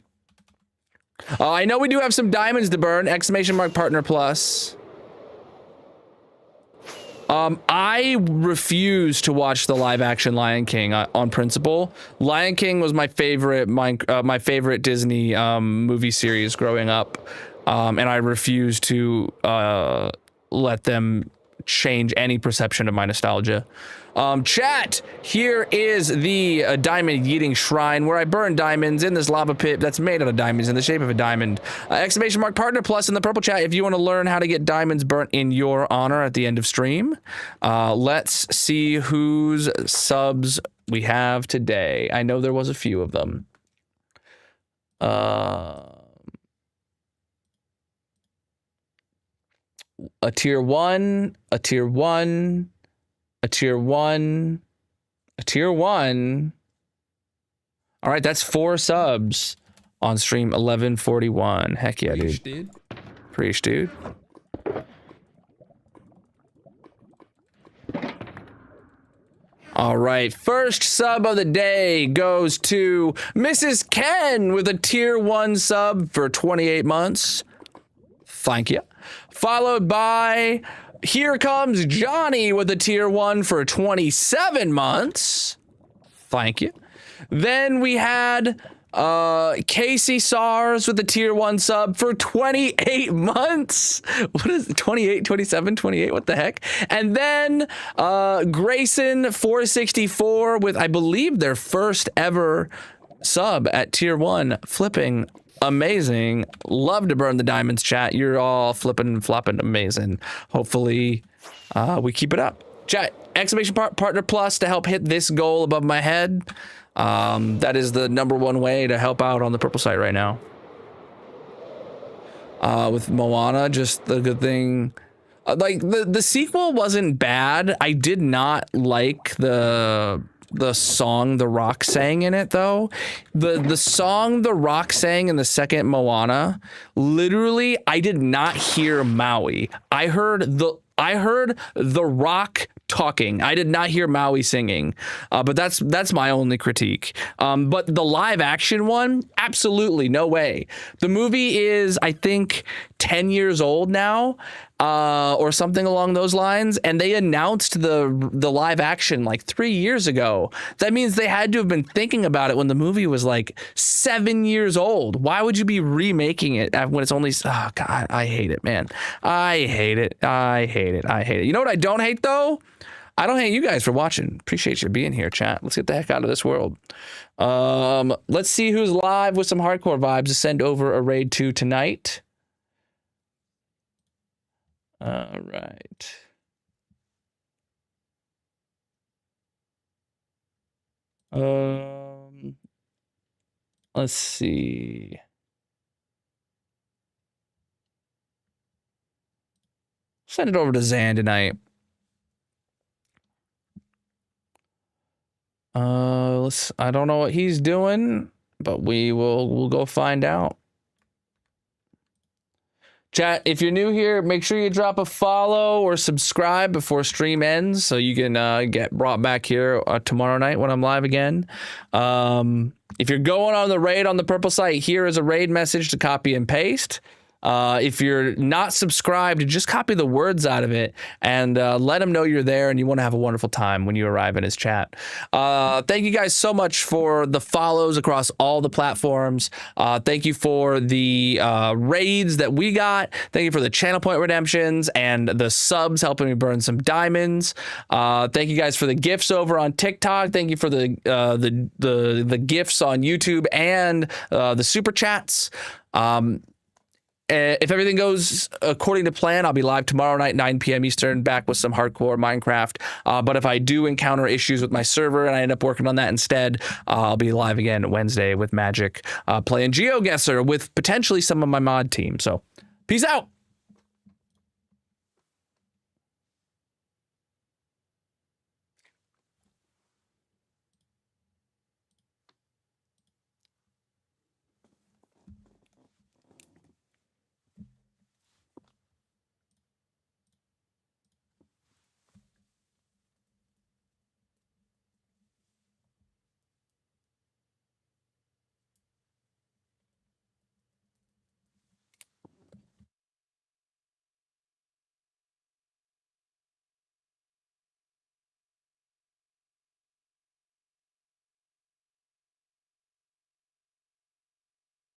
I know we do have some diamonds to burn. Exclamation mark partner plus. I refuse to watch the live action Lion King on principle. Lion King was my favorite my favorite Disney movie series growing up, and I refuse to let them change any perception of my nostalgia. Chat, here is the diamond yeeting shrine where I burn diamonds in this lava pit that's made out of diamonds in the shape of a diamond. Exclamation mark partner plus in the purple chat if you want to learn how to get diamonds burnt in your honor at the end of stream. Let's see whose subs we have today. I know there was a few of them. A tier 1, a tier 1, a tier 1, a tier 1. All right, that's 4 subs on stream 1141. Heck yeah, dude. Preach, dude. All right, first sub of the day goes to Mrs. Ken with a tier 1 sub for 28 months. Thank you. Followed by Here Comes Johnny with a tier 1 for 27 months. Thank you. Then we had Casey SARS with a tier 1 sub for 28 months. What is it? 28, 27, 28? What the heck? And then Grayson 464 with, I believe, their first ever sub at tier 1. Flipping amazing. Love to burn the diamonds, chat. You're all flipping and flopping amazing. Hopefully we keep it up. Chat, exclamation partner plus to help hit this goal above my head. That is the #1 way to help out on the purple site right now. With Moana, just the good thing. Like the sequel wasn't bad. I did not like the song The Rock sang in it though. The song The Rock sang in the second Moana, literally I did not hear Maui. I heard the Rock talking. I did not hear Maui singing. But that's my only critique. But the live action one, absolutely no way. The movie is, I think, 10 years old now. Or something along those lines, and they announced the live action like 3 years ago. That means they had to have been thinking about it when the movie was like 7 years old. Why would you be remaking it when it's only? Oh God, I hate it, man. I hate it. I hate it. I hate it. You know what I don't hate though? I don't hate you guys for watching. Appreciate you being here, chat. Let's get the heck out of this world. Let's see who's live with some hardcore vibes to send over a raid to tonight. All right. Let's see. Send it over to Zan tonight. I don't know what he's doing, but we'll go find out. Chat, if you're new here, make sure you drop a follow or subscribe before stream ends so you can get brought back here tomorrow night when I'm live again. If you're going on the raid on the purple site, here is a raid message to copy and paste. If you're not subscribed, just copy the words out of it and let him know you're there and you want to have a wonderful time when you arrive in his chat. Thank you guys so much for the follows across all the platforms. Thank you for the raids that we got. Thank you for the channel point redemptions and the subs helping me burn some diamonds. Thank you guys for the gifts over on TikTok. Thank you for the gifts on YouTube and the super chats. If everything goes according to plan, I'll be live tomorrow night, 9 p.m. Eastern, back with some hardcore Minecraft. But if I do encounter issues with my server and I end up working on that instead, I'll be live again Wednesday with Magic, playing GeoGuessr with potentially some of my mod team. So, peace out.